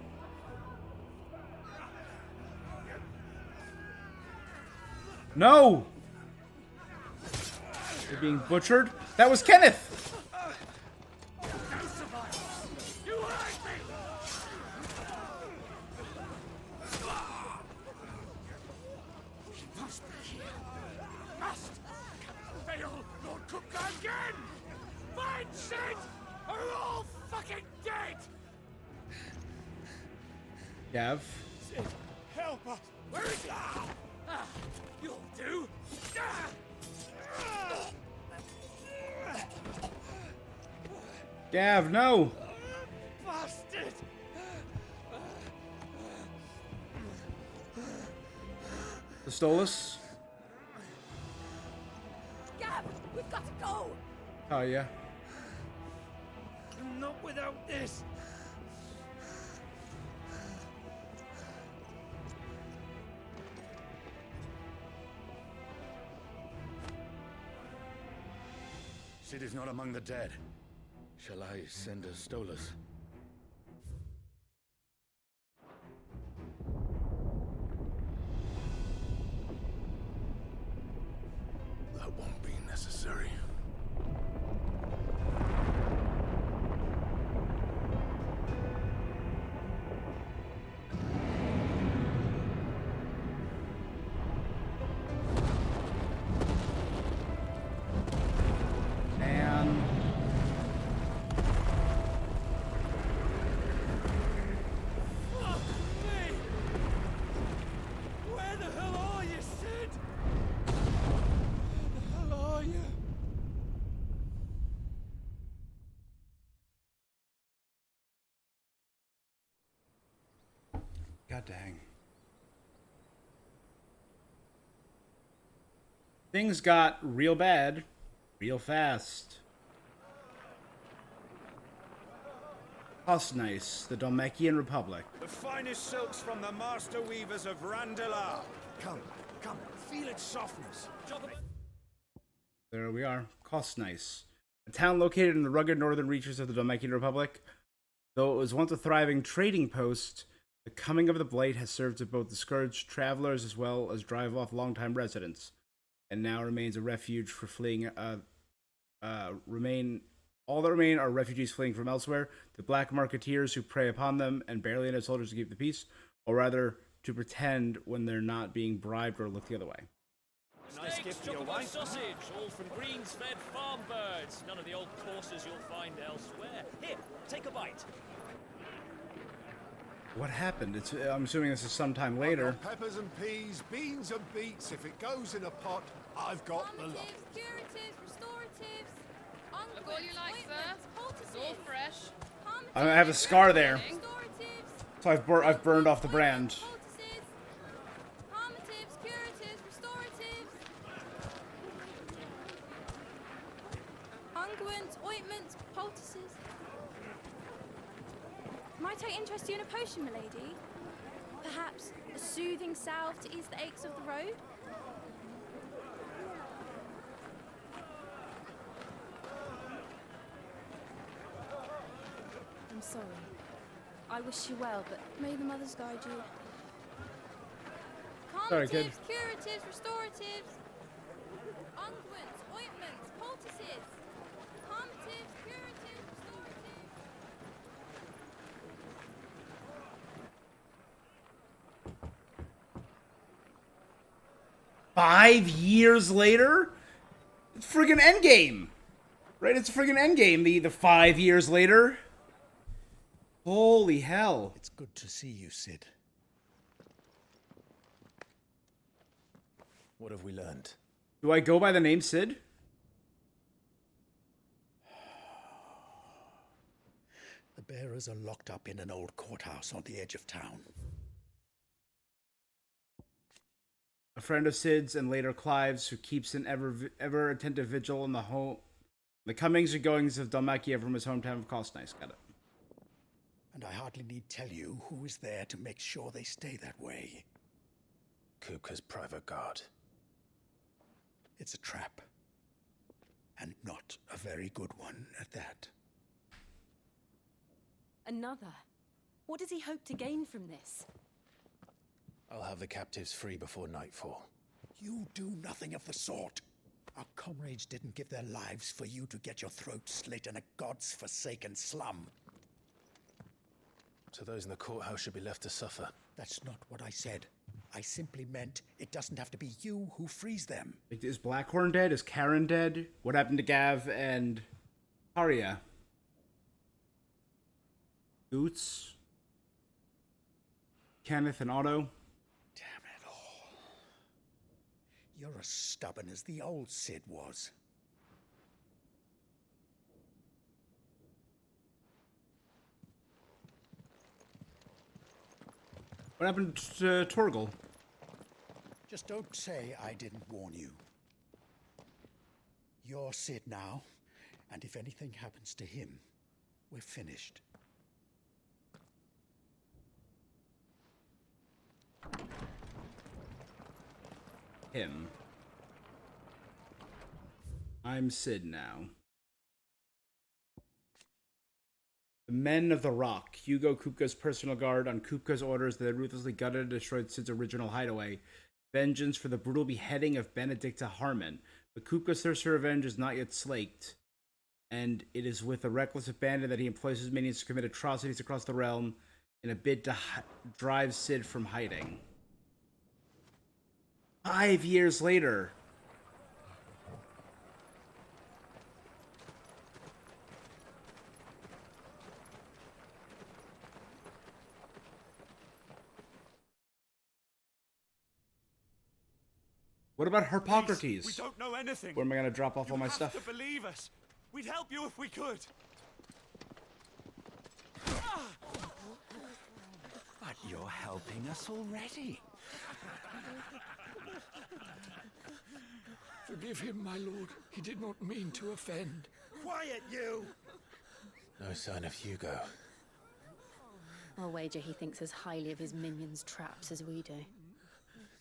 A: No! They're being butchered? That was Kenneth! Gav.
F: Sid, help us! Where is he? You'll do!
A: Gav, no!
F: Bastard!
A: The Stolas.
D: Gab, we've got to go!
A: Oh, yeah.
F: Not without this!
E: Sid is not among the dead. Shall I send a Stolas?
B: That won't be necessary.
A: Man.
F: Fuck me! Where the hell are you, Sid? Where the hell are you?
A: God dang. Things got real bad, real fast. Nice, the Dhalmekian Republic.
G: The finest silks from the master weavers of Randalar. Come, come, feel its softness.
A: There we are. Nice, a town located in the rugged northern reaches of the Dhalmekian Republic. Though it was once a thriving trading post, the coming of the Blight has served to both discourage travelers as well as drive off longtime residents, and now remains a refuge for fleeing. All that remain are refugees fleeing from elsewhere, the black marketeers who prey upon them, and barely enough soldiers to keep the peace, or rather, to pretend when they're not being bribed or looked the other way.
G: Nice gift for your
I: chocolate
G: wife.
I: sausage, all from greens-fed farm birds. None of the old courses you'll find elsewhere. Here, take a bite.
A: What happened? I'm assuming this is sometime later.
J: Peppers and peas, beans and beets. If it goes in a pot, I've got the lot.
D: Calmatives, curatives, restoratives,
K: Look all you like, sir. It's all fresh.
A: I have a scar there,
D: restoratives,
A: so I've burned off the brand.
D: poultices, calmatives, curatives, restoratives, unguents, ointments, poultices. Might I interest you in a potion, milady? Perhaps a soothing salve to ease the aches of the road? I'm sorry. I wish you well, but may the mothers guide you.
A: Sorry, kid.
D: Calmatives, curatives, restoratives, unguents, ointments, poultices. Calmatives, curatives, restoratives.
A: 5 years later? It's friggin' Endgame! Right? It's friggin' Endgame, the 5 years later. Holy hell.
B: It's good to see you, Sid. What have we learned?
A: Do I go by the name Sid?
B: The bearers are locked up in an old courthouse on the edge of town.
A: A friend of Sid's and later Clive's, who keeps an ever attentive vigil on the comings and goings of Dhalmekia from his hometown of Nice. Got it.
B: And I hardly need tell you who is there to make sure they stay that way. Kupka's private guard. It's a trap.
F: And not a very good one at that.
L: Another? What does he hope to gain from this?
B: I'll have the captives free before nightfall.
F: You do nothing of the sort. Our comrades didn't give their lives for you to get your throat slit in a god's forsaken slum.
B: So those in the courthouse should be left to suffer.
F: That's not what I said. I simply meant it doesn't have to be you who frees them.
A: Is Blackhorn dead? Is Karen dead? What happened to Gav and Arya? Goots? Kenneth and Otto?
F: Damn it all. You're as stubborn as the old Cid was.
A: What happened to Torgal?
F: Just don't say I didn't warn you. You're Cid now, and if anything happens to him, we're finished.
A: Him. I'm Cid now. The Men of the Rock. Hugo, Kupka's personal guard. On Kupka's orders, they ruthlessly gutted and destroyed Cid's original hideaway. Vengeance for the brutal beheading of Benedicta Harmon. But Kupka's thirst for revenge is not yet slaked, and it is with a reckless abandon that he employs his minions to commit atrocities across the realm in a bid to drive Cid from hiding. 5 years later. What about Harpocrates?
M: Please, we don't know anything.
A: Where am I going to drop off all my stuff?
M: You have to believe us. We'd help you if we could.
F: But you're helping us already.
J: Forgive him, my lord. He did not mean to offend.
M: Quiet, you!
B: No sign of Hugo.
L: I'll wager he thinks as highly of his minions' traps as we do.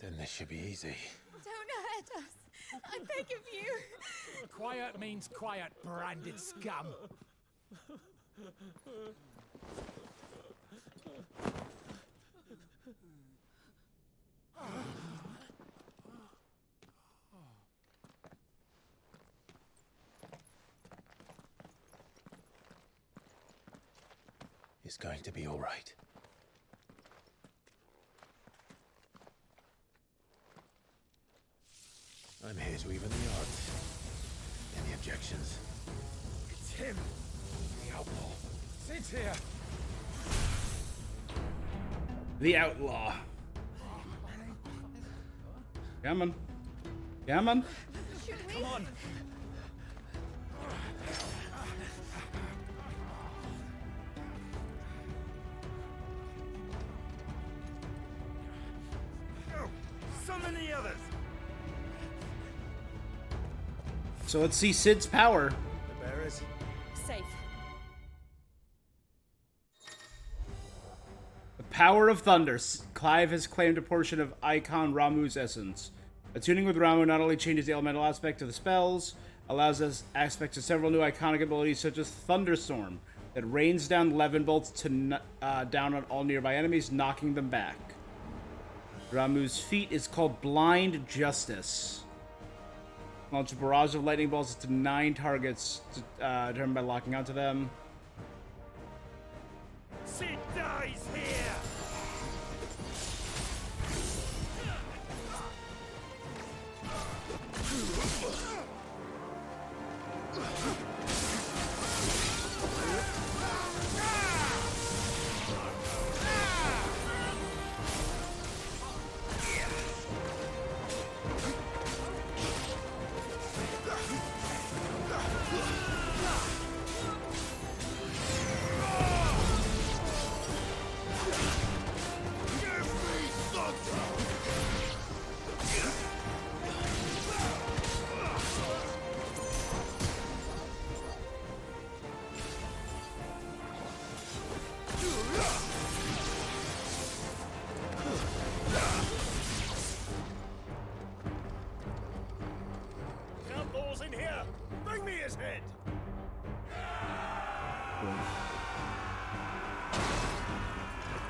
B: Then this should be easy.
D: Don't hurt us. I beg of you.
J: Quiet means quiet, branded scum.
B: It's going to be all right. I'm here to even the odds. Any objections?
M: It's him, the outlaw. Cid's here.
A: The outlaw. Come on. Come on.
M: Come on. Summon the others.
A: So let's see Cid's power.
M: The bearers.
L: Safe.
A: The power of thunder. Clive has claimed a portion of Icon Ramuh's essence. Attuning with Ramuh not only changes the elemental aspect of the spells, allows us access to several new iconic abilities such as Thunderstorm that rains down Levin bolts to down on all nearby enemies, knocking them back. Ramuh's feat is called Blind Justice. Launch a barrage of lightning bolts to 9 targets determined by locking onto them.
M: Cid dies here.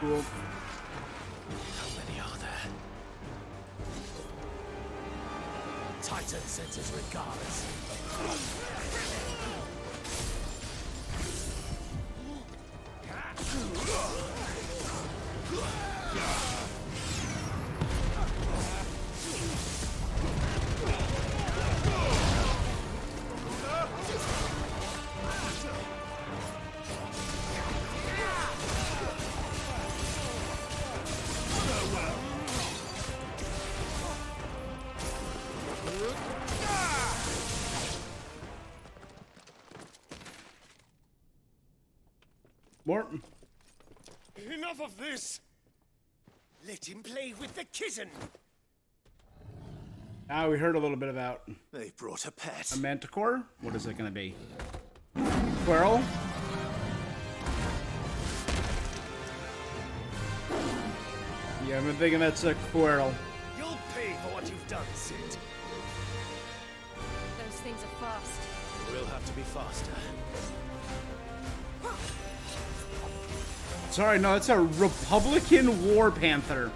A: Cool.
F: How many are there? Titan sends his regards.
A: Morton.
F: Enough of this! Let him play with the kitten!
A: Ah, we heard a little bit about
F: They brought a pet.
A: a manticore. What is it going to be? Squirrel? Yeah, I've been thinking that's a squirrel.
F: You'll pay for what you've done, Sid.
D: Those things are fast.
F: We'll have to be faster.
A: Sorry, no, it's a Republican War Panther.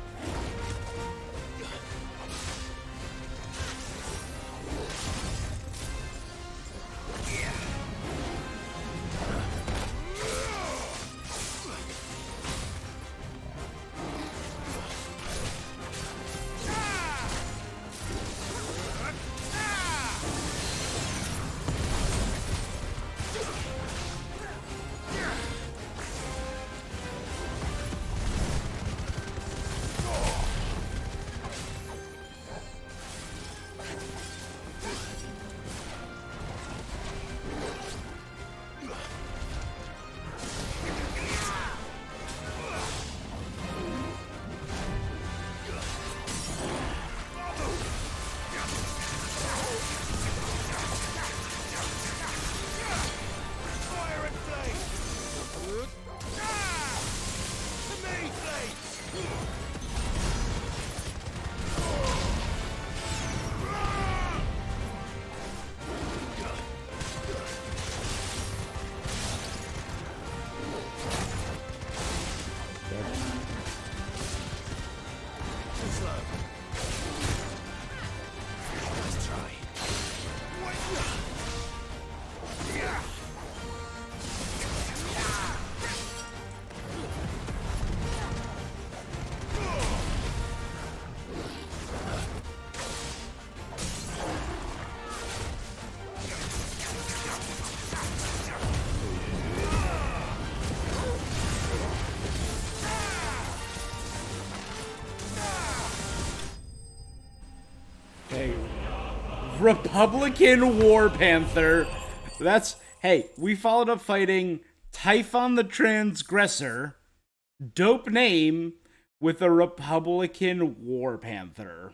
A: Republican War Panther. That's, hey, we followed up fighting Typhon the Transgressor, dope name, with a Republican War Panther.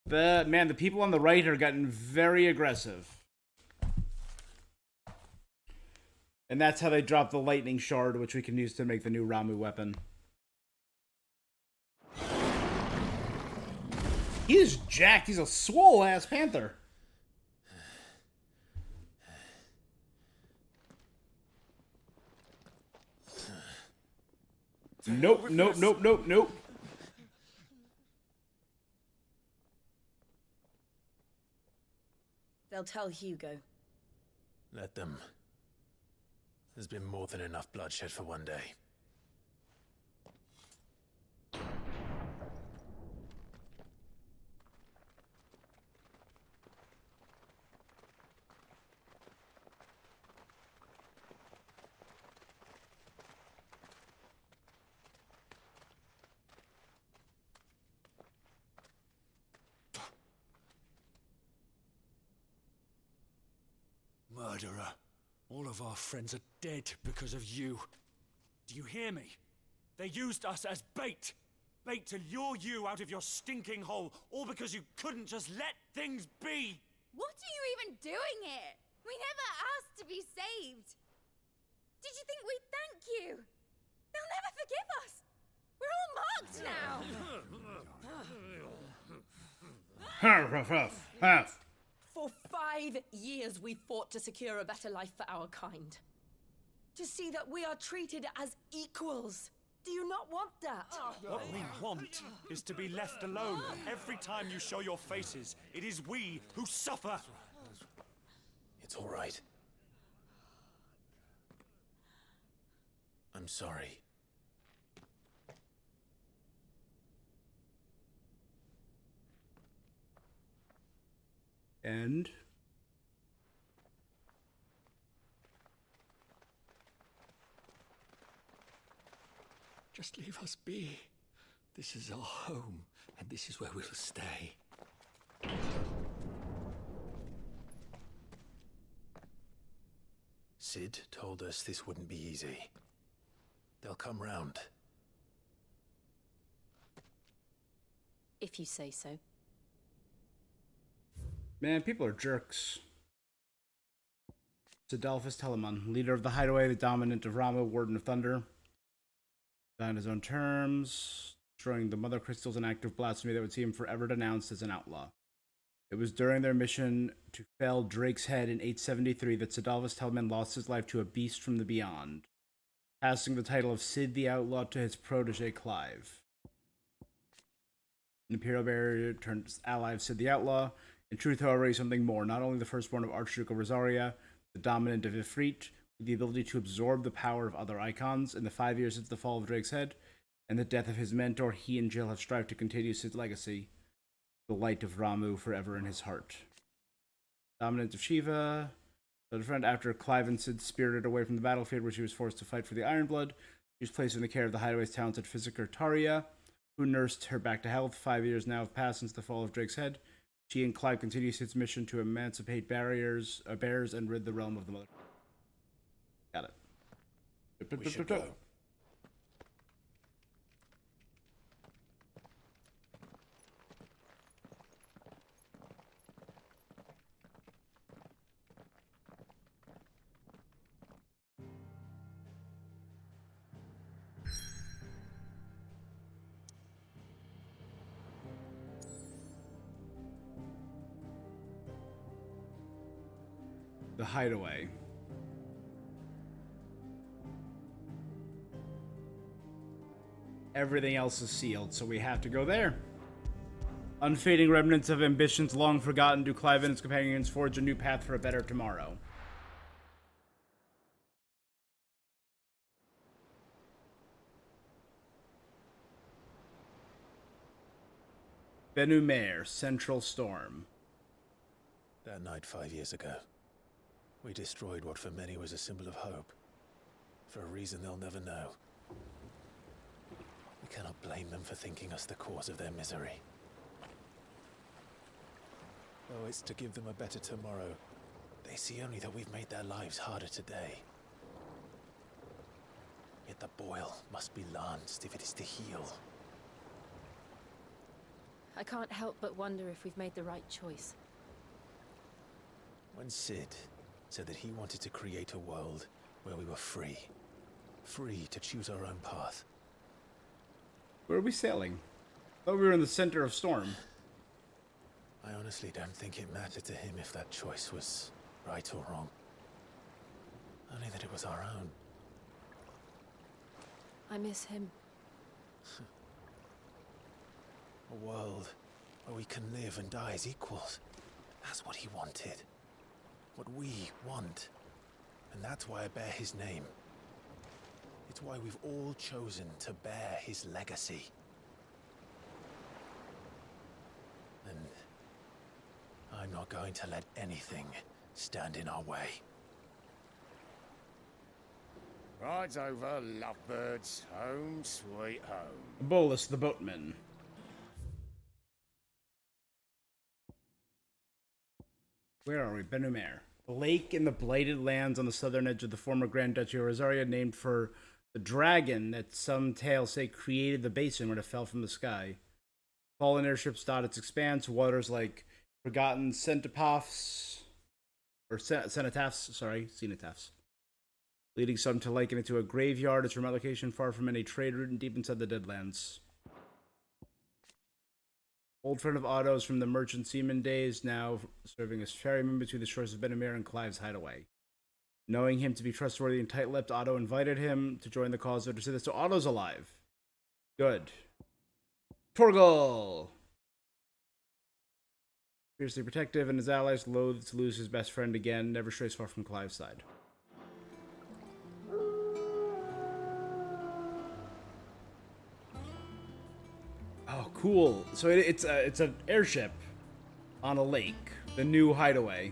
A: The people on the right are getting very aggressive. And that's how they drop the lightning shard, which we can use to make the new Ramu weapon. He is jacked. He's a swole ass panther. Nope, nope, nope, nope, nope.
N: They'll tell Hugo.
F: Let them. There's been more than enough bloodshed for one day.
M: Murderer. All of our friends are dead because of you. Do you hear me? They used us as bait. Bait to lure you out of your stinking hole, all because you couldn't just let things be.
D: What are you even doing here? We never asked to be saved. Did you think we'd thank you? They'll never forgive us. We're all marked now.
N: For 5 years we fought to secure a better life for our kind. To see that we are treated as equals. Do you not want that?
M: What we want is to be left alone. Every time you show your faces, it is we who suffer.
B: It's all right. I'm sorry.
A: And
F: Just leave us be. This is our home, and this is where we'll stay.
B: Sid told us this wouldn't be easy. They'll come round.
L: If you say so.
A: man, people are jerks. Adolphus Telamon, leader of the Hideaway, the dominant of Ramuh, Warden of Thunder. On his own terms, destroying the Mother Crystals, an act of blasphemy that would see him forever denounced as an outlaw. It was during their mission to fell Drake's Head in 873 that Adolphus Telamon lost his life to a beast from the beyond, passing the title of Sid the Outlaw to his protege Clive. An Imperial barrier turned ally of Sid the Outlaw. In truth, however, he's something more. Not only the firstborn of Archduke of Rosaria, the dominant of Ifrit, with the ability to absorb the power of other icons. In the 5 years since the fall of Drake's Head and the death of his mentor, he and Jill have strived to continue Sid's legacy, the light of Ramuh forever in his heart. Dominant of Shiva, the friend after Clive and Sid spirited away from the battlefield where she was forced to fight for the Ironblood, she was placed in the care of the Hideaway's talented Physiker Taria, who nursed her back to health. 5 years now have passed since the fall of Drake's Head. She and Clive continue Sid's mission to emancipate bears and rid the realm of the Mother. Got it.
B: We should go.
A: The Hideaway. Everything else is sealed, so we have to go there. Unfading remnants of ambitions long forgotten, do Clive and his companions forge a new path for a better tomorrow. Ben-Umair, Central Storm.
B: That night 5 years ago, we destroyed what for many was a symbol of hope. For a reason they'll never know. We cannot blame them for thinking us the cause of their misery. Though it's to give them a better tomorrow, they see only that we've made their lives harder today. Yet the boil must be lanced if it is to heal.
L: I can't help but wonder if we've made the right choice.
B: When Sid said that he wanted to create a world where we were free. Free to choose our own path.
A: Where are we sailing? I thought we were in the center of Storm.
B: I honestly don't think it mattered to him if that choice was right or wrong. Only that it was our own.
L: I miss him.
B: A world where we can live and die as equals. That's what he wanted. What we want. And that's why I bear his name. It's why we've all chosen to bear his legacy. And I'm not going to let anything stand in our way.
E: Rides over, lovebirds, home sweet home.
A: Bolus the Boatman. Where are we? Ben-Umair. The lake in the blighted lands on the southern edge of the former Grand Duchy of Rosaria, named for the dragon that some tales say created the basin when it fell from the sky. Fallen airships dot its expanse, waters like forgotten cenotaphs, leading some to liken it to a graveyard. Its remote location far from any trade route and deep inside the Deadlands. Old friend of Otto's from the merchant seaman days, now serving as ferryman between the shores of Ben-Umair and Clive's Hideaway. Knowing him to be trustworthy and tight-lipped, Otto invited him to join the cause of Drusidus. So Otto's alive. Good. Torgal! Fiercely protective, and his allies loath to lose his best friend again. Never strays far from Clive's side. Oh, cool. So it's an airship on a lake. The new hideaway.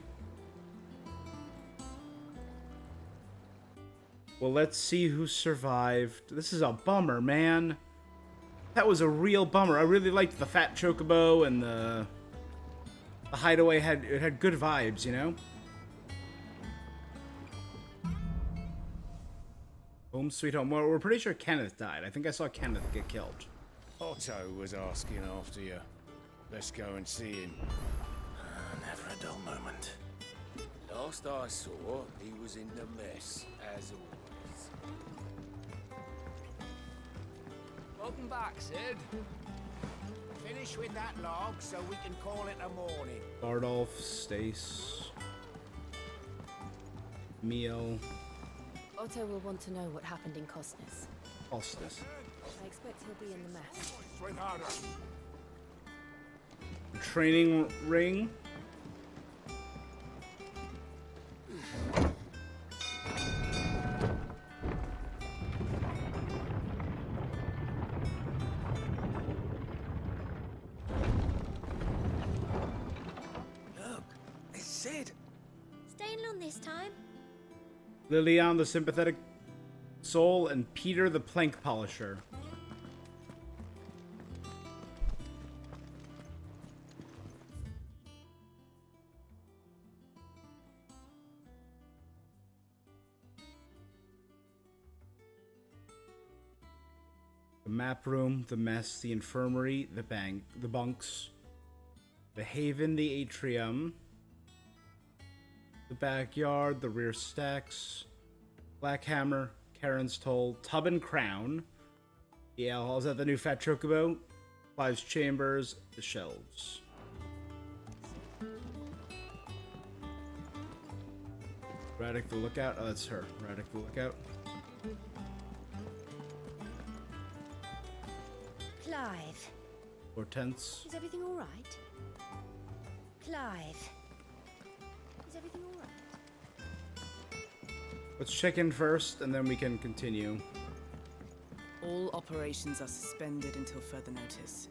A: Well, let's see who survived. This is a bummer, man. That was a real bummer. I really liked the fat chocobo and the hideaway had good vibes, you know? Home sweet home. Well, we're pretty sure Kenneth died. I think I saw Kenneth get killed.
F: Otto was asking after you. Let's go and see him.
B: Never a dull moment.
F: Last I saw, he was in the mess, as always.
O: Welcome back, Sid.
F: Finish with that log so we can call it a morning.
A: Bardolph, Stace, Meal.
L: Otto will want to know what happened in Cosnes.
A: Cosnes.
L: I expect he'll be in the mess.
J: Swing harder.
A: Training ring.
B: Look, it's Sid.
D: Staying long this time?
A: Lilian, the sympathetic soul, and Peter, the plank polisher. The map room, the mess, the infirmary, the bank, the bunks, the haven, the atrium, the backyard, the rear stacks, Black Hammer, Karen's Toll, Tub and Crown, the ale hall. Is that the new Fat Chocobo? Clive's Chambers, the shelves. Radek the Lookout. Oh, that's her. Radek the Lookout.
D: Clive.
A: Hortense.
D: Is everything all right? Clive. Is everything all right?
A: Let's check in first, and then we can continue.
P: All operations are suspended until further notice.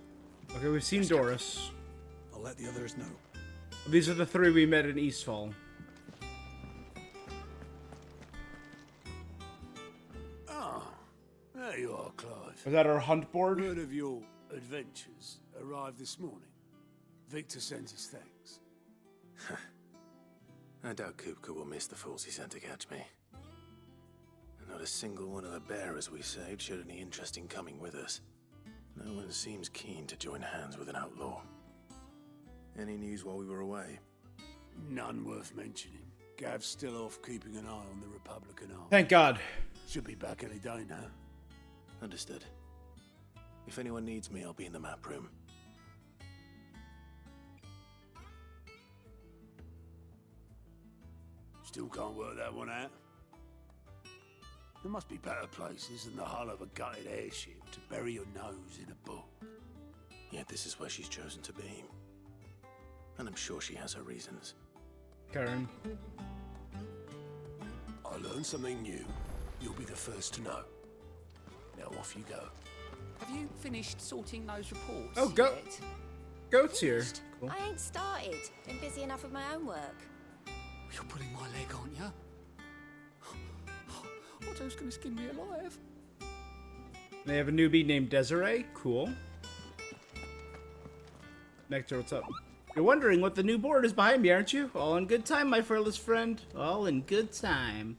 A: Okay, we've seen Doris.
J: I'll let the others know.
A: These are the three we met in Eastfall.
F: Ah, there you are, Clive.
A: Was that our hunt board?
F: Word of your adventures arrived this morning. Victor sends his thanks.
B: I doubt Kupka will miss the fools he sent to catch me. And not a single one of the bearers we saved showed any interest in coming with us. No one seems keen to join hands with an outlaw. Any news while we were away?
F: None worth mentioning. Gav's still off keeping an eye on the Republican army.
A: Thank God.
F: Should be back any day now.
B: Understood. If anyone needs me, I'll be in the map room.
F: Still can't work that one out. There must be better places than the hull of a gutted airship to bury your nose in a book.
B: Yet this is where she's chosen to be. And I'm sure she has her reasons.
A: Karen.
F: I learned something new. You'll be the first to know. Now off you go.
O: Have you finished sorting those reports?
A: Oh, go.
O: yet?
A: Goat's here. Cool.
D: I ain't started. Been busy enough with my own work.
O: You're pulling my leg, aren't you? Otto's gonna skin me alive.
A: They have a newbie named Desiree. Cool. Nectar, what's up? You're wondering what the new board is behind me, aren't you? All in good time, my fearless friend. All in good time.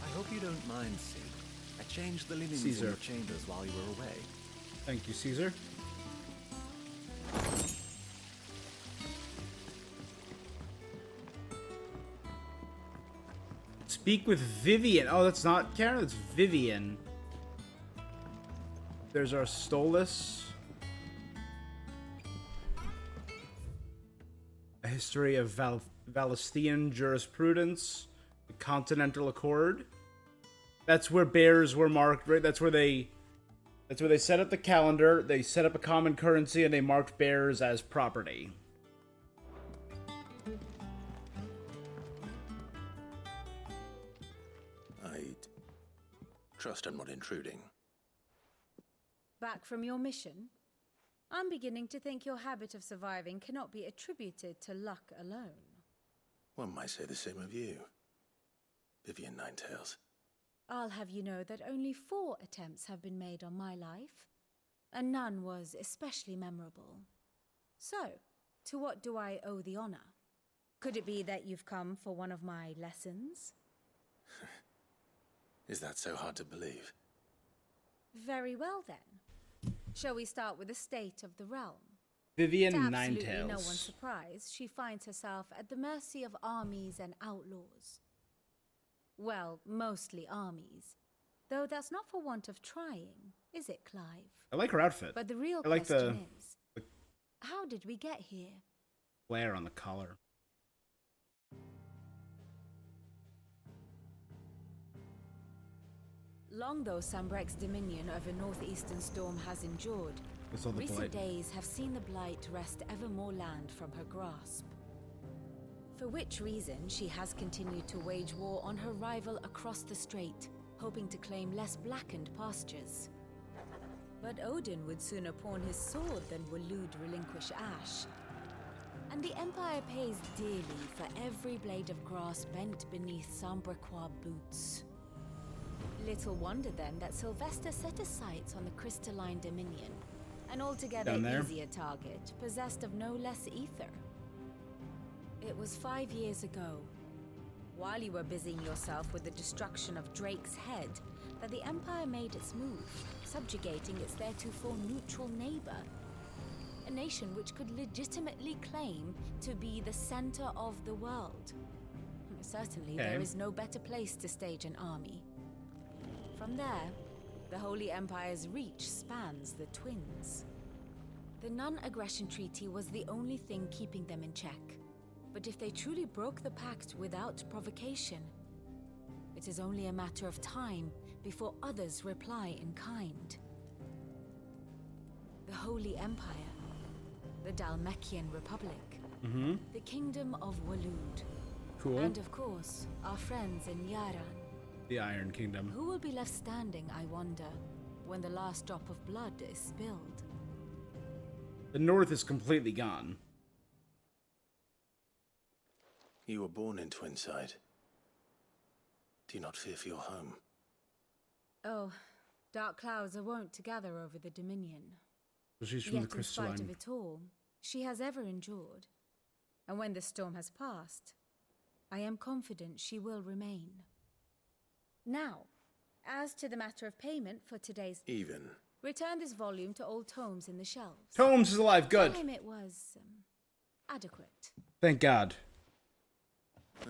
Q: I hope you don't mind, Sid. I changed the linens
A: Caesar.
Q: in your chambers while you were away.
A: Thank you, Caesar. Speak with Vivian. Oh, that's not Karen, that's Vivian. There's our Stolas. A history of Valestian jurisprudence. The Continental Accord. That's where bears were marked, right? That's where they set up the calendar, they set up a common currency, and they marked bears as property.
B: I trust I'm not intruding.
R: Back from your mission? I'm beginning to think your habit of surviving cannot be attributed to luck alone.
B: One might say the same of you, Vivian Ninetails.
R: I'll have you know that only 4 attempts have been made on my life, and none was especially memorable. So, to what do I owe the honor? Could it be that you've come for one of my lessons?
B: Is that so hard to believe?
R: Very well then. Shall we start with the state of the realm?
A: Vivian
R: To absolutely
A: Ninetails.
R: no one's surprise, she finds herself at the mercy of armies and outlaws. Well, mostly armies. Though that's not for want of trying, is it, Clive?
A: I like her outfit.
R: But the real
A: I like
R: question is, how did we get here?
A: flare on the collar.
R: Long though Sambrek's dominion over northeastern Storm has endured,
A: What's all the
R: recent
A: blight?
R: days have seen the Blight wrest ever more land from her grasp. For which reason she has continued to wage war on her rival across the strait, hoping to claim less blackened pastures. But Odin would sooner pawn his sword than Waloed relinquish Ash. And the Empire pays dearly for every blade of grass bent beneath Sambrequois boots. Little wonder then that Sylvester set his sights on the Crystalline Dominion, an altogether
A: Down there?
R: easier target, possessed of no less ether. It was 5 years ago, while you were busying yourself with the destruction of Drake's Head, that the Empire made its move, subjugating its theretofore neutral neighbor. A nation which could legitimately claim to be the center of the world. Certainly, there
A: Okay.
R: is no better place to stage an army. From there, the Holy Empire's reach spans the Twins. The non-aggression treaty was the only thing keeping them in check. But if they truly broke the pact without provocation, it is only a matter of time before others reply in kind. The Holy Empire, the Dhalmekian Republic,
A: Mm-hmm.
R: the Kingdom of Waloed,
A: Cool.
R: and of course, our friends in Yaran.
A: The Iron Kingdom.
R: Who will be left standing, I wonder, when the last drop of blood is spilled?
A: The North is completely gone.
B: You were born in Twinside. Do you not fear for your home?
R: Oh, dark clouds are wont to gather over the Dominion.
A: So she's from
R: Yet
A: the
R: in spite
A: Crystalline.
R: of it all, she has ever endured. And when the storm has passed, I am confident she will remain. Now, as to the matter of payment for today's...
B: Even.
R: Return this volume to old tomes in the shelves.
A: Tomes is alive, good.
R: Tell him it was, adequate.
A: Thank God.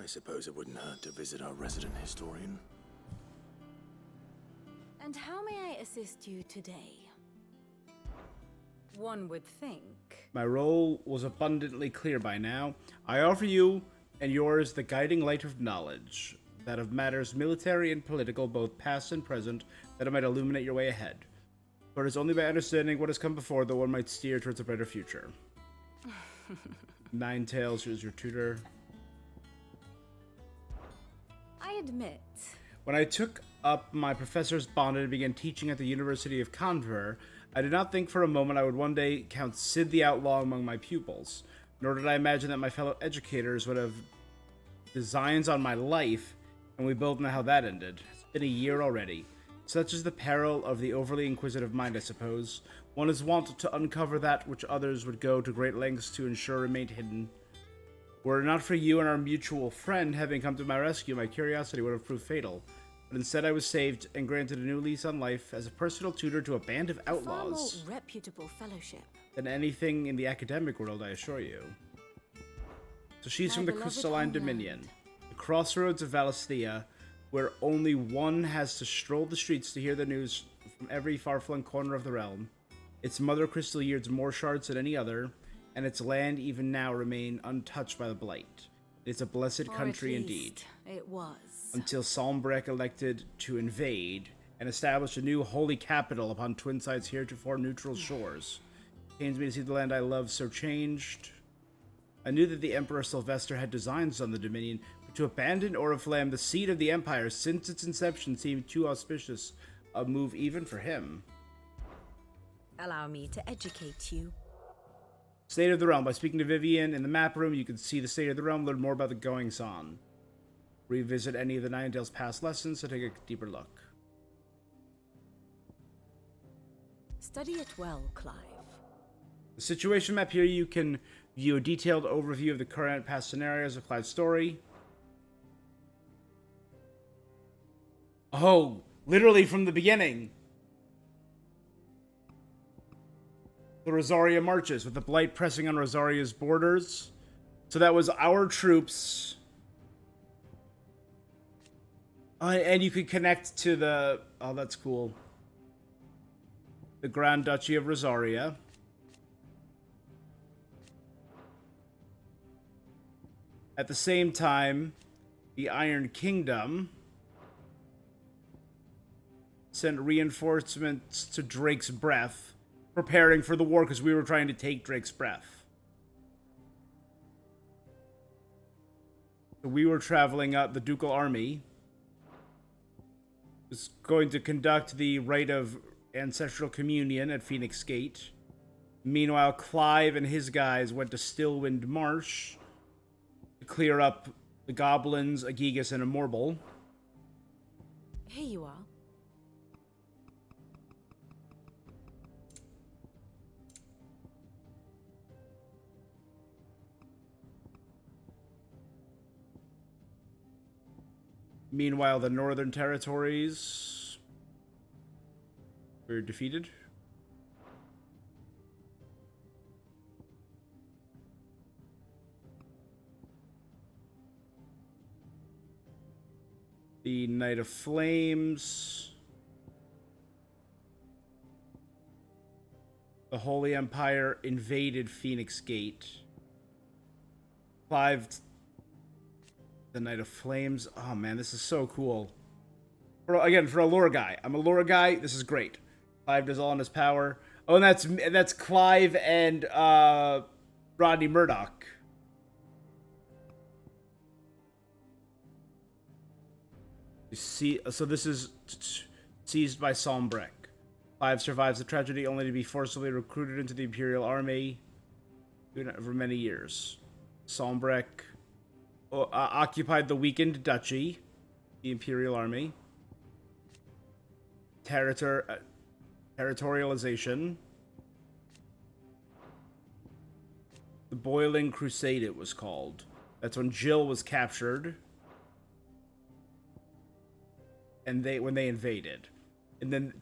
B: I suppose it wouldn't hurt to visit our resident historian.
R: And how may I assist you today? One would think.
A: My role was abundantly clear by now. I offer you and yours the guiding light of knowledge, that of matters military and political, both past and present, that it might illuminate your way ahead. For it is only by understanding what has come before that one might steer towards a brighter future. Ninetails is your tutor.
R: I admit.
A: When I took up my professor's bond and began teaching at the University of Conver, I did not think for a moment I would one day count Sid the Outlaw among my pupils, nor did I imagine that my fellow educators would have designs on my life, and we both know how that ended. It's been a year already. Such is the peril of the overly inquisitive mind, I suppose. One is wont to uncover that which others would go to great lengths to ensure remained hidden. Were it not for you and our mutual friend having come to my rescue, my curiosity would have proved fatal. But instead I was saved and granted a new lease on life as a personal tutor to a band of
R: Far more
A: outlaws
R: reputable fellowship.
A: than anything in the academic world, I assure you. So she's
R: My
A: from the
R: beloved
A: Crystalline
R: homeland.
A: Dominion, the crossroads of Valestia, where only one has to stroll the streets to hear the news from every far-flung corner of the realm. Its mother crystal yields more shards than any other, and its land even now remain untouched by the blight. It's a blessed
R: Or
A: country
R: at
A: indeed.
R: least it was.
A: Until Salmbrek elected to invade and establish a new holy capital upon Twinside's heretofore neutral shores. Pains me to see the land I love so changed. I knew that the Emperor Sylvester had designs on the Dominion, but to abandon Oriflamme, the seat of the Empire, since its inception seemed too auspicious a move even for him.
R: Allow me to educate you.
A: State of the Realm. By speaking to Vivian in the map room, you can see the state of the realm, learn more about the goings-on. Revisit any of the Ninetales' past lessons to take a deeper look.
R: Study it well, Clive.
A: The situation map here, you can view a detailed overview of the current and past scenarios of Clive's story. Oh, literally from the beginning. The Rosaria marches, with the Blight pressing on Rosaria's borders. So that was our troops. And you could connect to the... Oh, that's cool. The Grand Duchy of Rosaria. At the same time, the Iron Kingdom sent reinforcements to Drake's Breath, preparing for the war because we were trying to take Drake's Breath. So we were traveling up. The Ducal Army was going to conduct the rite of ancestral communion at Phoenix Gate. Meanwhile, Clive and his guys went to Stillwind Marsh to clear up the goblins, Agigas, and Immortal.
R: Here you are.
A: Meanwhile, the Northern Territories were defeated. The Knight of Flames. The Holy Empire invaded Phoenix Gate. Clive... The Knight of Flames. Oh man, this is so cool. Again, for a lore guy. I'm a lore guy. This is great. Clive does all in his power. Oh, and that's Clive and Rodney Murdoch. You see, so this is seized by Salmbrek. Clive survives the tragedy only to be forcibly recruited into the Imperial Army for many years. Salmbrek occupied the weakened duchy, the Imperial Army. Territorialization. The Boiling Crusade, it was called. That's when Jill was captured. And when they invaded. And then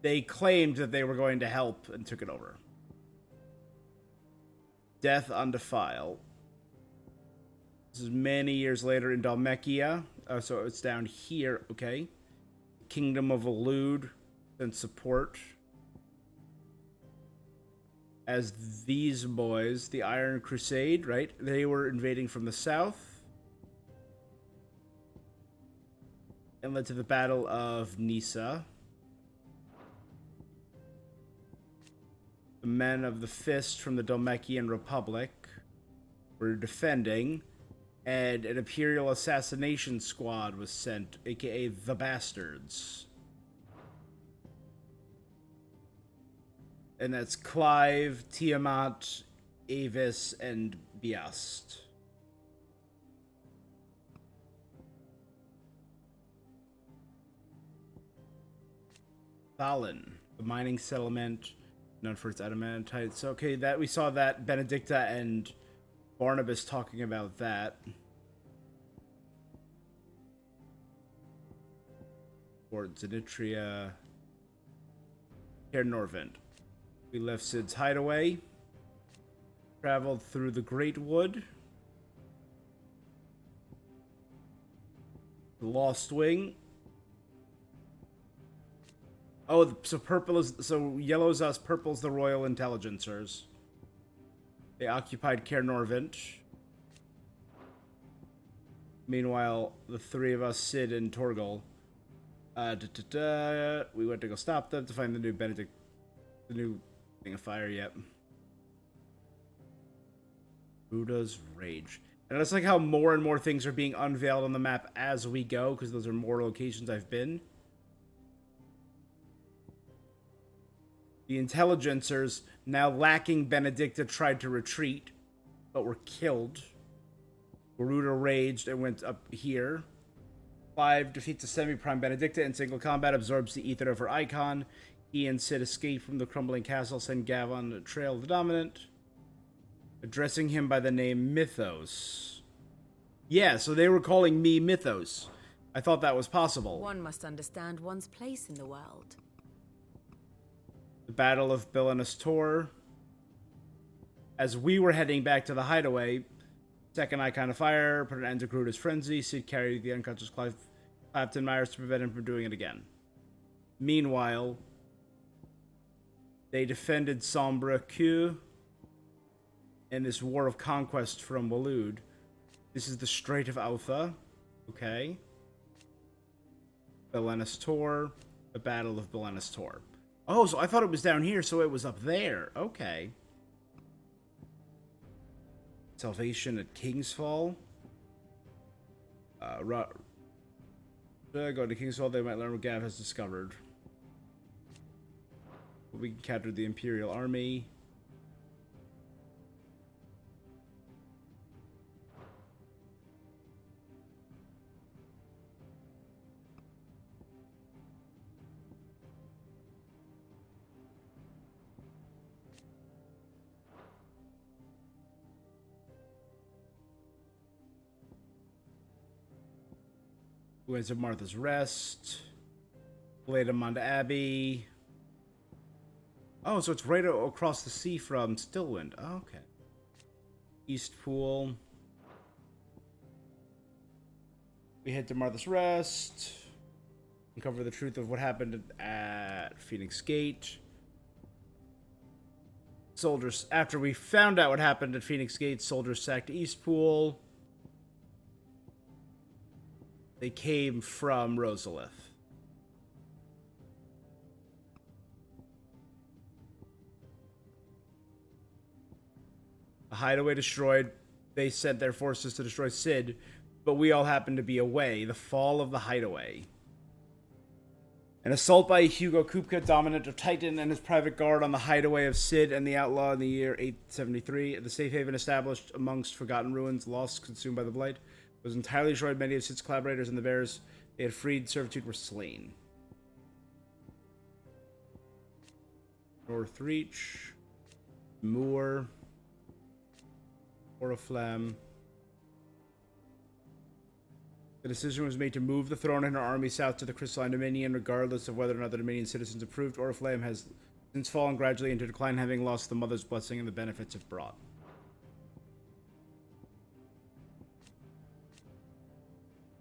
A: they claimed that they were going to help and took it over. Death on Defile. This is many years later in Dhalmekia. So it's down here, okay. Kingdom of Elude and support. As these boys, the Iron Crusade, right? They were invading from the south. And led to the Battle of Nissa. The men of the Fist from the Dhalmekian Republic were defending. And an Imperial assassination squad was sent, aka the Bastards. And that's Clive, Tiamat, Avis, and Biast. Thalin, the mining settlement, known for its adamantite. So, okay, that we saw that Benedicta and Barnabas talking about that. Fort Zenitria. Caer Norvent. We left Sid's hideaway. Traveled through the Great Wood. The Lost Wing. Oh, so yellow's us, purple's the Royal Intelligencers. They occupied Caer Norvent. Meanwhile, the three of us, Cid and Torgal, we went to go stop them to find the new Benedict, the new Thing of Fire. Yep. Buddha's Rage. And it's like how more and more things are being unveiled on the map as we go, because those are more locations I've been. The Intelligencers, now lacking Benedicta, tried to retreat, but were killed. Garuda raged and went up here. Clive defeats a semi-prime Benedicta in single combat, absorbs the ether of her icon. He and Cid escape from the crumbling castle, send Gav on the trail of the Dominant, addressing him by the name Mythos. Yeah, so they were calling me Mythos. I thought that was possible.
R: One must understand one's place in the world.
A: The Battle of Belenus Tor. As we were heading back to the hideaway, second Icon of Fire put an end to Garuda's frenzy. Cid carried the unconscious Clapton Myers to prevent him from doing it again. Meanwhile, they defended Sombre Queue in this war of conquest from Waloed. This is the Strait of Autha. Okay. Belenus Tor. The Battle of Belenus Tor. Oh, so I thought it was down here, so it was up there. Okay. Salvation at Kingsfall. Go to Kingsfall, they might learn what Gav has discovered. We captured the Imperial Army. We went to Martha's Rest. Blademond Abbey. Oh, so it's right across the sea from Stillwind. Oh, okay. Eastpool. We head to Martha's Rest. Uncover the truth of what happened at Phoenix Gate. Soldiers. After we found out what happened at Phoenix Gate, soldiers sacked Eastpool. They came from Rosalith. A hideaway destroyed. They sent their forces to destroy Cid, but we all happened to be away. The fall of the hideaway. An assault by Hugo Kupka, dominant of Titan, and his private guard on the hideaway of Cid and the outlaw in the year 873. The safe haven established amongst forgotten ruins, lost, consumed by the blight, was entirely destroyed. Many of Cid's collaborators and the bears they had freed servitude were slain. Northreach, Moor, Oriflamme. The decision was made to move the throne and her army south to the Crystalline Dominion, regardless of whether or not the Dominion citizens approved. Oriflamme has since fallen gradually into decline, having lost the Mother's blessing and the benefits it brought.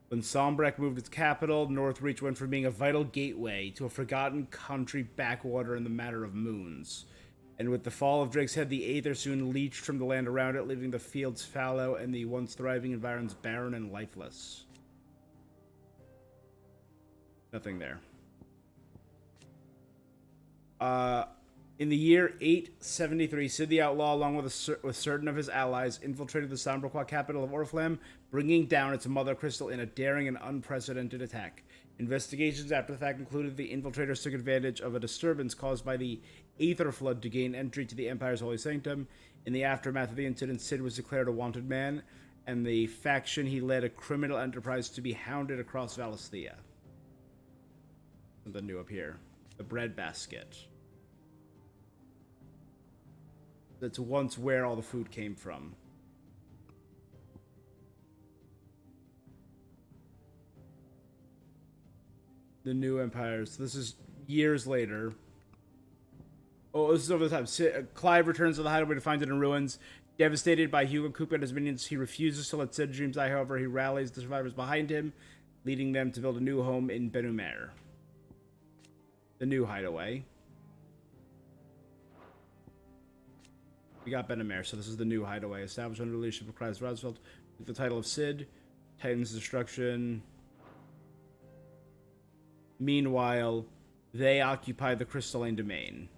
A: When Sombrek moved its capital, Northreach went from being a vital gateway to a forgotten country backwater in the matter of moons. And with the fall of Drake's Head, the Aether soon leached from the land around it, leaving the fields fallow and the once thriving environs barren and lifeless. Nothing there. In the year 873, Cid the Outlaw, along with certain of his allies, infiltrated the Sombrequois capital of Oriflamme, bringing down its mother crystal in a daring and unprecedented attack. Investigations after the fact concluded the infiltrators took advantage of a disturbance caused by the Aether Flood to gain entry to the Empire's holy sanctum. In the aftermath of the incident, Cid was declared a wanted man, and the faction he led a criminal enterprise to be hounded across Valisthea. Something new up here. The breadbasket. That's once where all the food came from. The new empires. This is years later. Oh, this is over the time. Clive returns to the hideaway to find it in ruins. Devastated by Hugo Kupka and his minions, he refuses to let Cid dreams die. However, he rallies the survivors behind him. leading them to build a new home in Benumer. The new hideaway. We got Benumer, so this is the new hideaway. Established under the leadership of Kreis Roosevelt with the title of Cid. Titan's destruction. Meanwhile, they occupy the Crystalline Domain,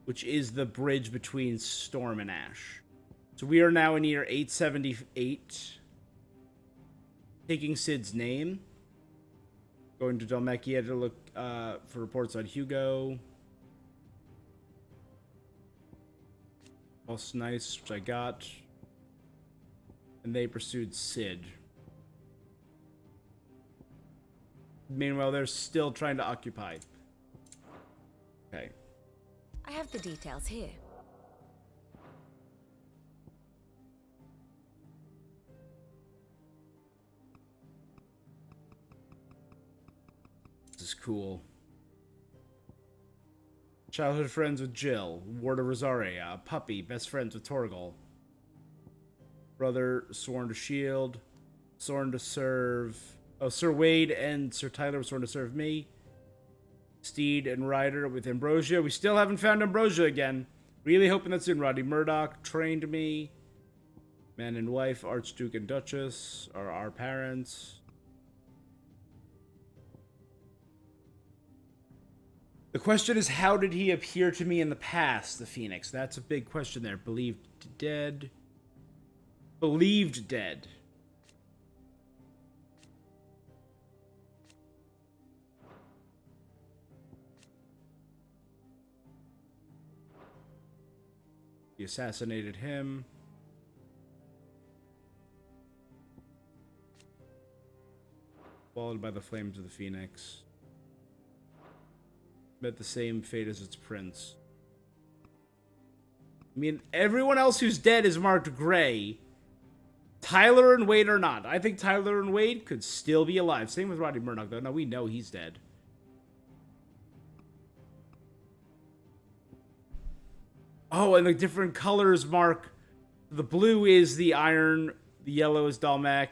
A: which is the bridge between Storm and Ash. So we are now in year 878. Taking Cid's name. Going to Dhalmekia to look for reports on Hugo. False Nice, which I got. And they pursued Cid. Meanwhile, they're still trying to occupy. Okay.
R: I have the details here.
A: This is cool. Childhood friends with Jill. Ward of Rosaria. Puppy. Best friends with Torgal. Brother sworn to shield. Sworn to serve... Oh, Sir Wade and Sir Tyler were sworn to serve me. Steed and Ryder with Ambrosia. We still haven't found Ambrosia again. Really hoping that's soon. Roddy Murdoch trained me. Man and wife, Archduke and Duchess are our parents. The question is, how did he appear to me in the past, the Phoenix? That's a big question there. Believed dead. Believed dead. He assassinated him. Swallowed by the flames of the Phoenix. Met the same fate as its prince. I mean, everyone else who's dead is marked gray. Tyler and Wade are not. I think Tyler and Wade could still be alive. Same with Roddy Murdoch, though. No, we know he's dead. Oh, and the different colors mark... The blue is the Iron, the yellow is Dalmak,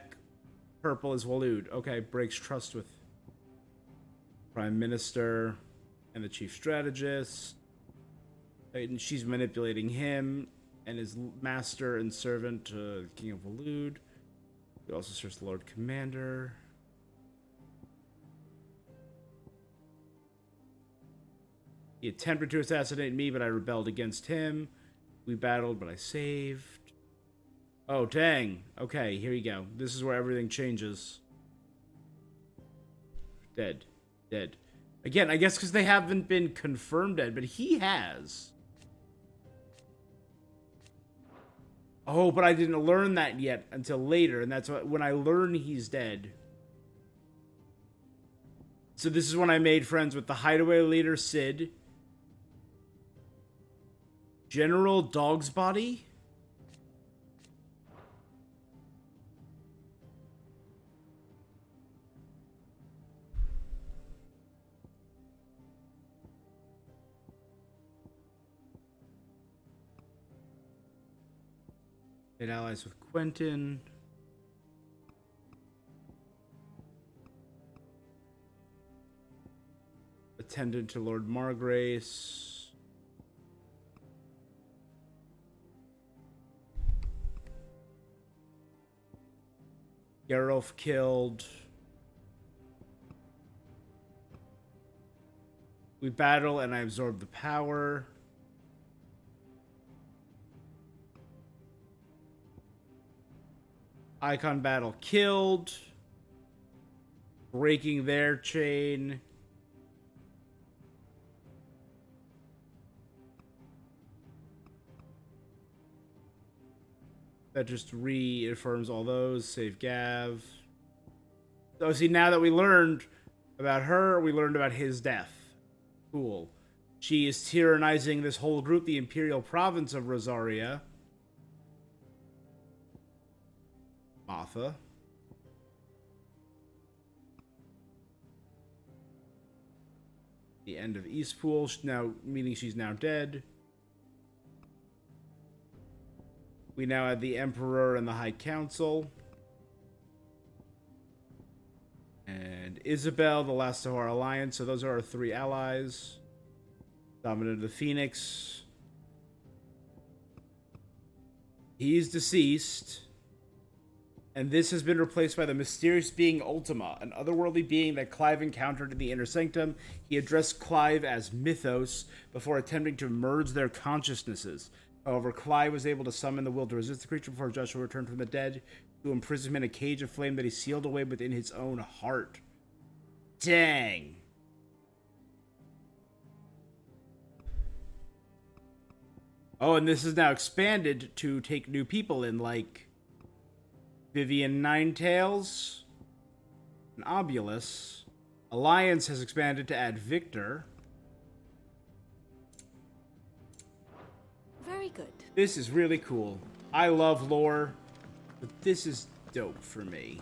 A: purple is Waloed. Okay, breaks trust with Prime Minister and the Chief Strategist. And she's manipulating him and his master and servant to the King of Waloed. He also serves the Lord Commander. He attempted to assassinate me, but I rebelled against him. We battled, but I saved. Oh, dang. Okay, here you go. This is where everything changes. Dead. Dead. Again, I guess because they haven't been confirmed dead, but he has. Oh, but I didn't learn that yet until later, and that's when I learn he's dead. So this is when I made friends with the hideaway leader, Cid. General Dogsbody? Made allies with Quentin. Attendant to Lord Margrace. Geralf killed. We battle and I absorb the power. Icon battle killed. Breaking their chain. That just reaffirms all those. Save Gav. So see, now that we learned about her, we learned about his death. Cool. She is tyrannizing this whole group, the Imperial Province of Rosaria. Martha. The end of Eastpool, now meaning she's now dead. We now have the Emperor and the High Council. Isabel, the last of our alliance. So those are our 3 allies. Dominant of the Phoenix. He's deceased. And this has been replaced by the mysterious being Ultima, an otherworldly being that Clive encountered in the Inner Sanctum. He addressed Clive as Mythos before attempting to merge their consciousnesses. However, Clive was able to summon the will to resist the creature before Joshua returned from the dead, to imprison him in a cage of flame that he sealed away within his own heart. Dang. Oh, and this is now expanded to take new people in, like Vivian Ninetails and Obulus. Alliance has expanded to add Victor.
R: Very good.
A: This is really cool. I love lore, but this is dope for me.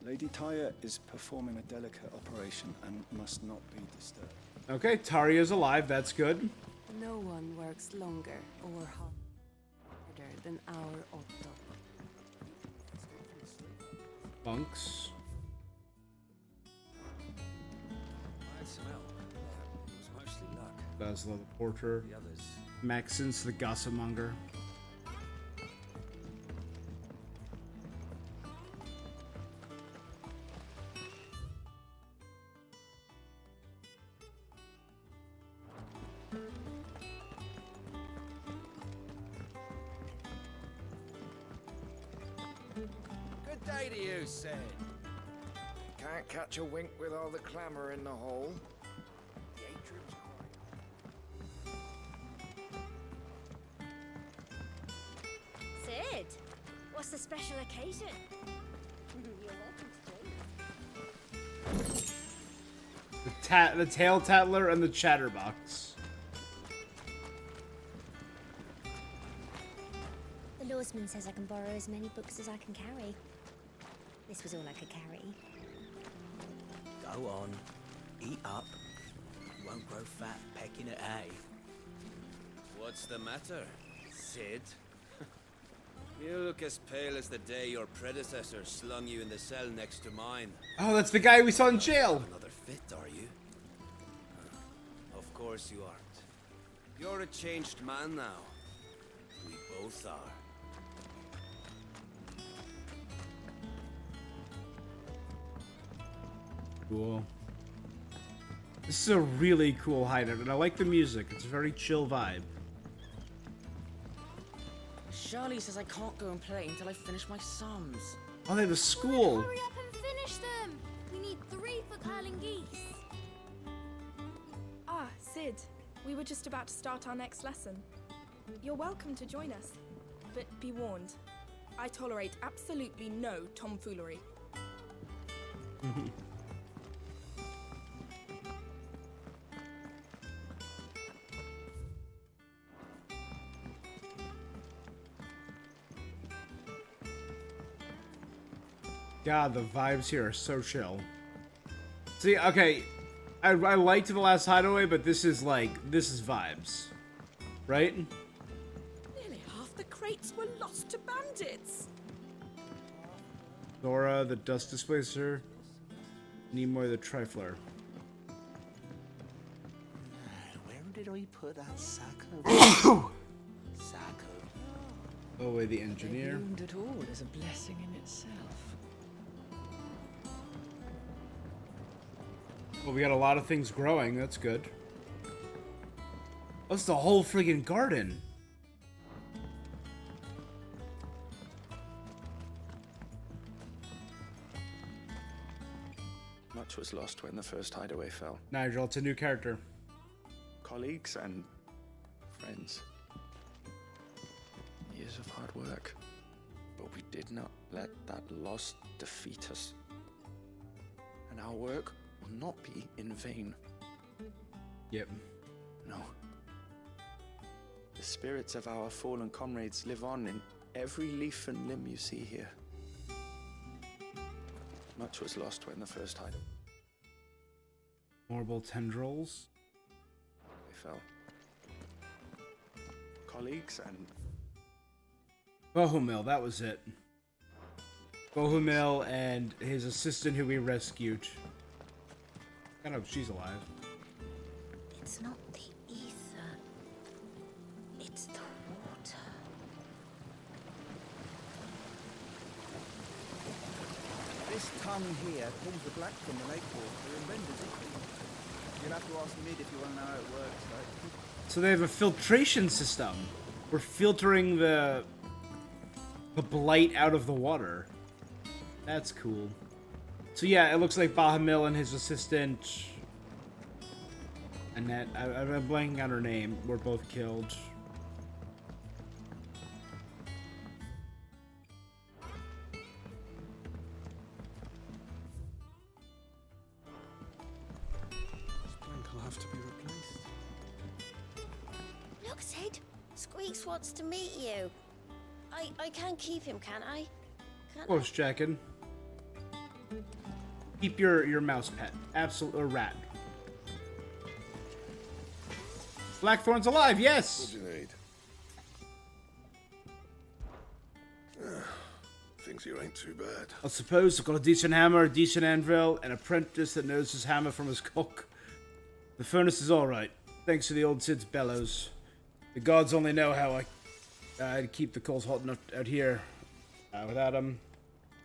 S: Lady Tyre is performing a delicate operation and must not be disturbed.
A: Okay, Taria's alive. That's good.
N: No one works longer or harder than our Otto.
A: Bunks.
Q: I'd smell. It was mostly luck.
A: Basil the Porter.
Q: The others.
A: Maxence the Gossipmonger.
T: Good day to you, Sid. Can't catch a wink with all the clamour in the hall. The atrium's quiet.
D: Sid, what's the special occasion? You're welcome to join us.
A: The Tail Tattler and the Chatterbox.
U: The Lawsman says I can borrow as many books as I can carry. This was all I could carry.
Q: Go on. Eat up. You won't grow fat pecking at hay.
V: What's the matter, Sid? You look as pale as the day your predecessor slung you in the cell next to mine.
A: Oh, that's the guy we saw in jail.
V: Another fit, are you? Of course you aren't. You're a changed man now. We both are.
A: Cool. This is a really cool hideout, and I like the music. It's a very chill vibe.
P: Charlie says I can't go and play until I finish my sums.
A: Oh, they have a school.
D: Hurry up and finish them! We need 3 for curling geese.
W: Ah, Sid. We were just about to start our next lesson. You're welcome to join us, but be warned. I tolerate absolutely no tomfoolery.
A: God, the vibes here are so chill. See, okay, I liked the last hideaway, but this is vibes, right?
N: Nearly half the crates were lost to bandits.
A: Dora, the Dust Displacer, Nimoy, the Trifler.
Q: Where did I put that Sacco? Sacco.
A: Owe the Engineer.
X: Bloomed at all is a blessing in itself.
A: Well, we got a lot of things growing. That's good. That's the whole friggin' garden.
S: Much was lost when the first hideaway fell.
A: Nigel, it's a new character.
S: Colleagues and friends. Years of hard work. But we did not let that loss defeat us. And our work will not be in vain.
A: Yep.
S: No. The spirits of our fallen comrades live on in every leaf and limb you see here. Much was lost when the first hideaway
A: Marble tendrils.
S: fell. Colleagues and
A: Bohumil, that was it. Bohumil and his assistant who we rescued. I hope she's alive.
U: It's not the ether. It's the water.
C: This tongue here pulls the black from the lake water and renders it clean. You'll have to ask Mid if you want to know how it works, though.
A: So they have a filtration system. We're filtering the blight out of the water. That's cool. So yeah, it looks like Bahamil and his assistant Annette, I'm blanking on her name, were both killed.
O: This plank will have to be replaced.
U: Look, Sid. Squeaks wants to meet you. I can keep him, can't I? Can't
A: Close checking. Keep your mouse pet. Absolute or rat. Blackthorn's alive, yes!
E: What do you need? Things here ain't too bad.
A: I suppose I've got a decent hammer, a decent anvil, an apprentice that knows his hammer from his cock. The furnace is alright, thanks to the old Sid's bellows. The gods only know how I keep the coals hot enough out here. Without them,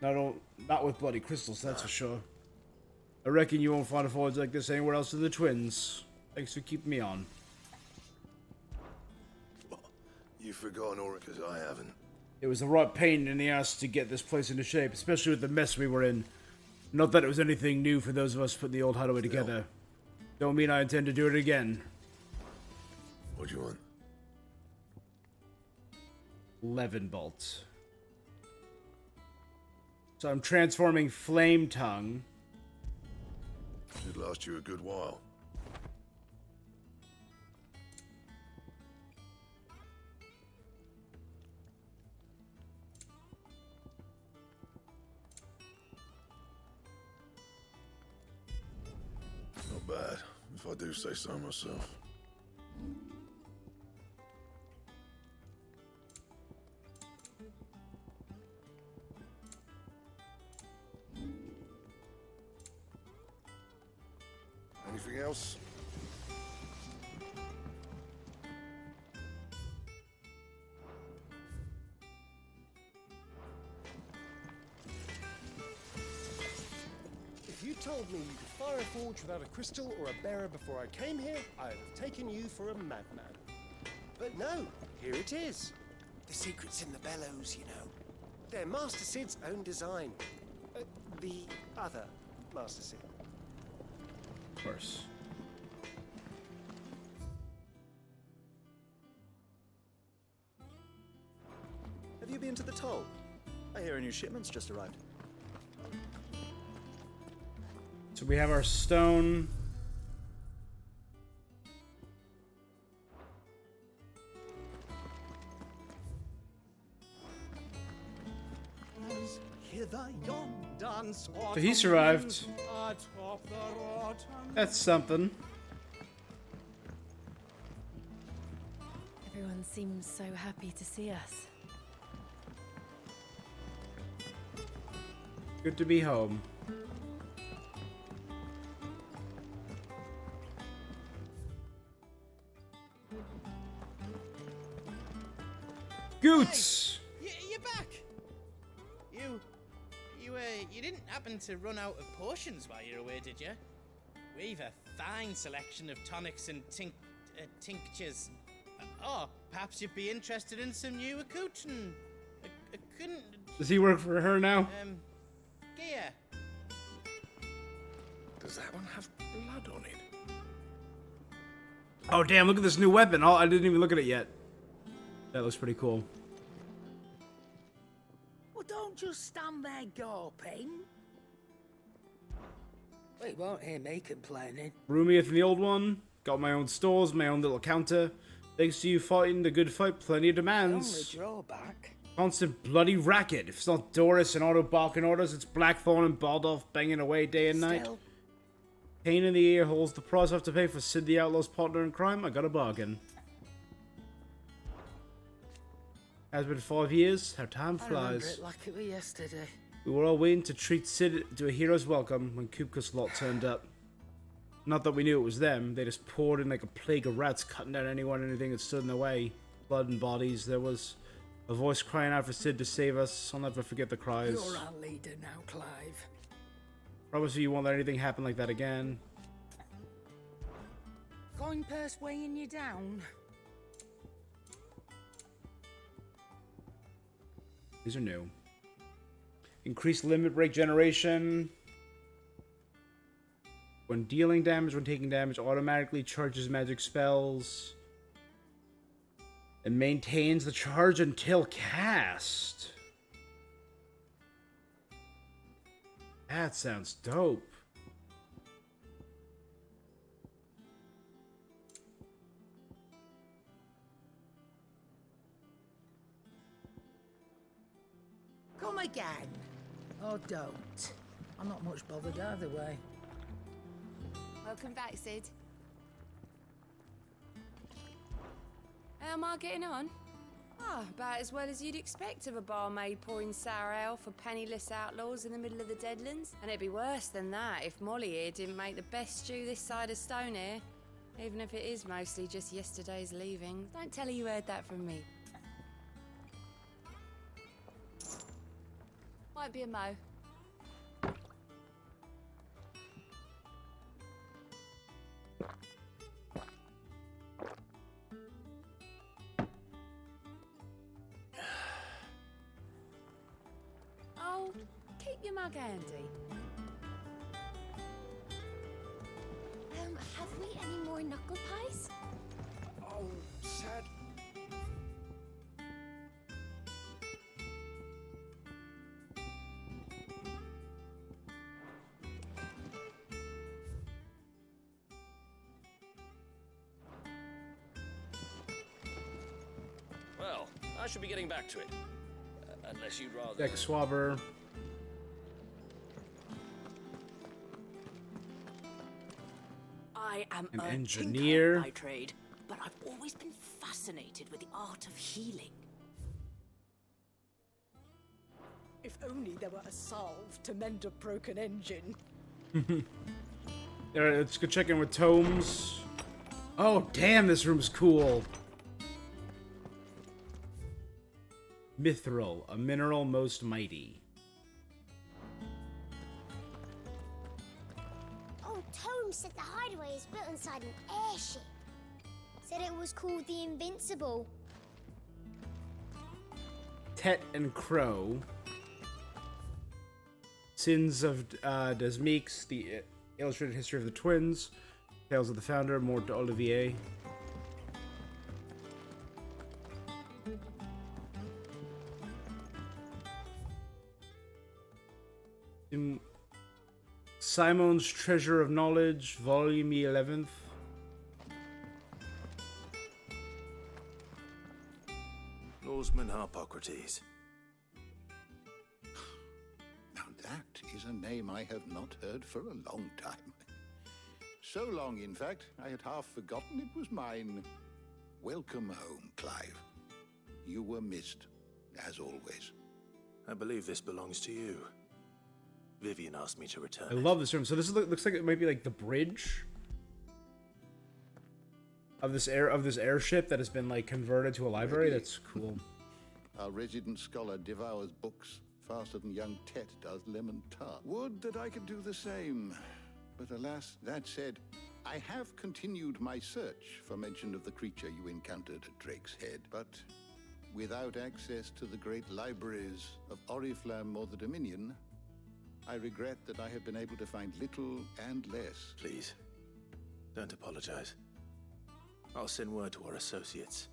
A: not with bloody crystals, that's for sure. I reckon you won't find a forge like this anywhere else in the Twins. Thanks for keeping me on.
E: You've forgotten Orica's, I haven't.
A: It was a right pain in the ass to get this place into shape, especially with the mess we were in. Not that it was anything new for those of us putting the old hideaway together. Don't mean I intend to do it again.
E: What do you want?
A: Levin bolts. So I'm transforming Flame Tongue.
E: Should last you a good while. Not bad, if I do say so myself. Anything else?
J: If you told me you could fire a forge without a crystal or a bearer before I came here, I'd have taken you for a madman. But no, here it is. The secret's in the bellows, you know. They're Master Sid's own design. The other Master Sid.
A: Of course.
C: Have you been to the toll? I hear a new shipment's just arrived.
A: So we have our stone. So he survived. That's something.
L: Everyone seems so happy to see us.
A: Good to be home. Goots!
G: Hey, you're back! You didn't happen to run out of potions while you're away, did you? We've a fine selection of tonics and tinctures. Perhaps you'd be interested in some new accoutrement.
A: Does he work for her now?
G: Gear.
E: Does that one have blood on it?
A: Oh damn, look at this new weapon. Oh, I didn't even look at it yet. That looks pretty cool.
Q: Well, don't just stand there gawping. Well, you won't hear me complaining.
A: Roomier than the old one. Got my own stores, my own little counter. Thanks to you fighting the good fight, plenty of demands.
Q: The only drawback.
A: Constant bloody racket. If it's not Doris and Otto barking orders, it's Blackthorn and Baldolf banging away day and night. Pain in the ear holes, the price I have to pay for Sid the Outlaw's partner in crime. I got a bargain. Has been 5 years. How time
X: I remember
A: flies.
X: it like it was yesterday.
A: We were all waiting to treat Sid to a hero's welcome when Kupka's lot turned up. Not that we knew it was them. They just poured in like a plague of rats, cutting down anyone and anything that stood in their way. Blood and bodies. There was a voice crying out for Sid to save us. I'll never forget the cries.
X: You're our leader now, Clive.
A: Promise you won't let anything happen like that again.
X: Coin purse weighing you down.
A: These are new. Increased limit break generation. When dealing damage, when taking damage, automatically charges magic spells. And maintains the charge until cast. That sounds dope.
X: Come again. Or don't. I'm not much bothered either way.
N: Welcome back, Sid. How am I getting on? Ah, about as well as you'd expect of a barmaid pouring sour ale for penniless outlaws in the middle of the Deadlands. And it'd be worse than that if Molly here didn't make the best stew this side of Stonehere. Even if it is mostly just yesterday's leaving. Don't tell her you heard that from me. Might be a mo. Oh, keep your mug handy.
U: Have we any more knuckle pies?
T: Oh, sad.
H: Well, I should be getting back to it. Unless you'd rather...
A: Deck Swabber.
Q: I am
A: An
Q: a
A: engineer.
Q: tinker by trade, but I've always been fascinated with the art of healing.
X: If only there were a salve to mend a broken engine.
A: Alright, let's go check in with Tomes. Oh, damn, this room's cool. Mithril, a mineral most mighty.
U: Oh, Tome said the hideaway is built inside an airship. Said it was called the Invincible.
A: Tet and Crow. Sins of Desmeeks, the illustrated history of the twins. Tales of the Founder, Mort d'Olivier. Simon's Treasure of Knowledge, Volume 11th.
B: Norseman Harpocrates.
I: Now that is a name I have not heard for a long time. So long, in fact, I had half forgotten it was mine. Welcome home, Clive. You were missed, as always.
B: I believe this belongs to you. Vivian asked me to return.
A: I love this room. So this looks like it might be like the bridge of this airship that has been like converted to a library. That's cool.
I: Our resident scholar devours books faster than young Tet does lemon tart. Would that I could do the same. But alas, that said, I have continued my search for mention of the creature you encountered at Drake's Head, but without access to the great libraries of Oriflamme or the Dominion, I regret that I have been able to find little and less.
B: Please, don't apologize. I'll send word to our associates.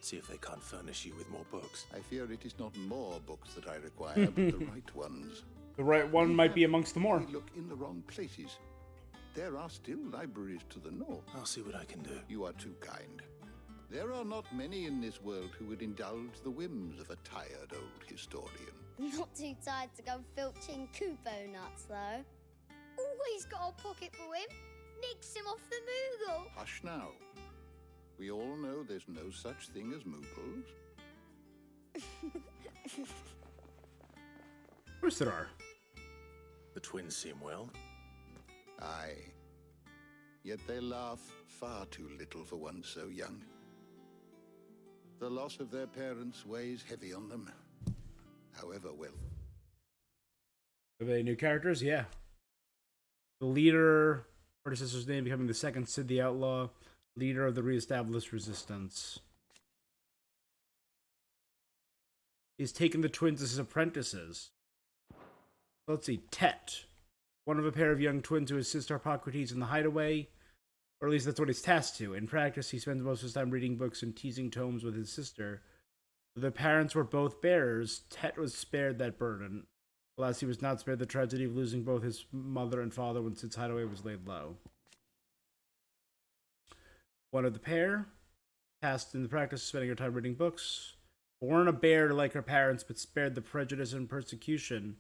B: See if they can't furnish you with more books.
I: I fear it is not more books that I require, but the right ones.
A: The right one might be amongst the more.
I: We look in the wrong places. There are still libraries to the north.
B: I'll see what I can do.
I: You are too kind. There are not many in this world who would indulge the whims of a tired old historian.
U: Not too tired to go filching Kupo nuts, though. Always got a pocket for him. Nicks him off the Moogle.
I: Hush now. We all know there's no such thing as Moogles.
A: Of course there are.
B: The twins seem well.
I: Aye. Yet they laugh far too little for one so young. The loss of their parents weighs heavy on them. However, well.
A: Are they new characters? Yeah. The leader, predecessor's name becoming the second Sid the Outlaw, leader of the reestablished resistance. He's taken the twins as his apprentices. Let's see, Tet. One of a pair of young twins who assist Harpocrates in the hideaway. Or at least that's what he's tasked to. In practice, he spends most of his time reading books and teasing tomes with his sister. Though their parents were both bearers, Tet was spared that burden. Alas, he was not spared the tragedy of losing both his mother and father when Sid's hideaway was laid low. One of the pair, tasked in the practice of spending her time reading books, born a bear like her parents, but spared the prejudice and persecution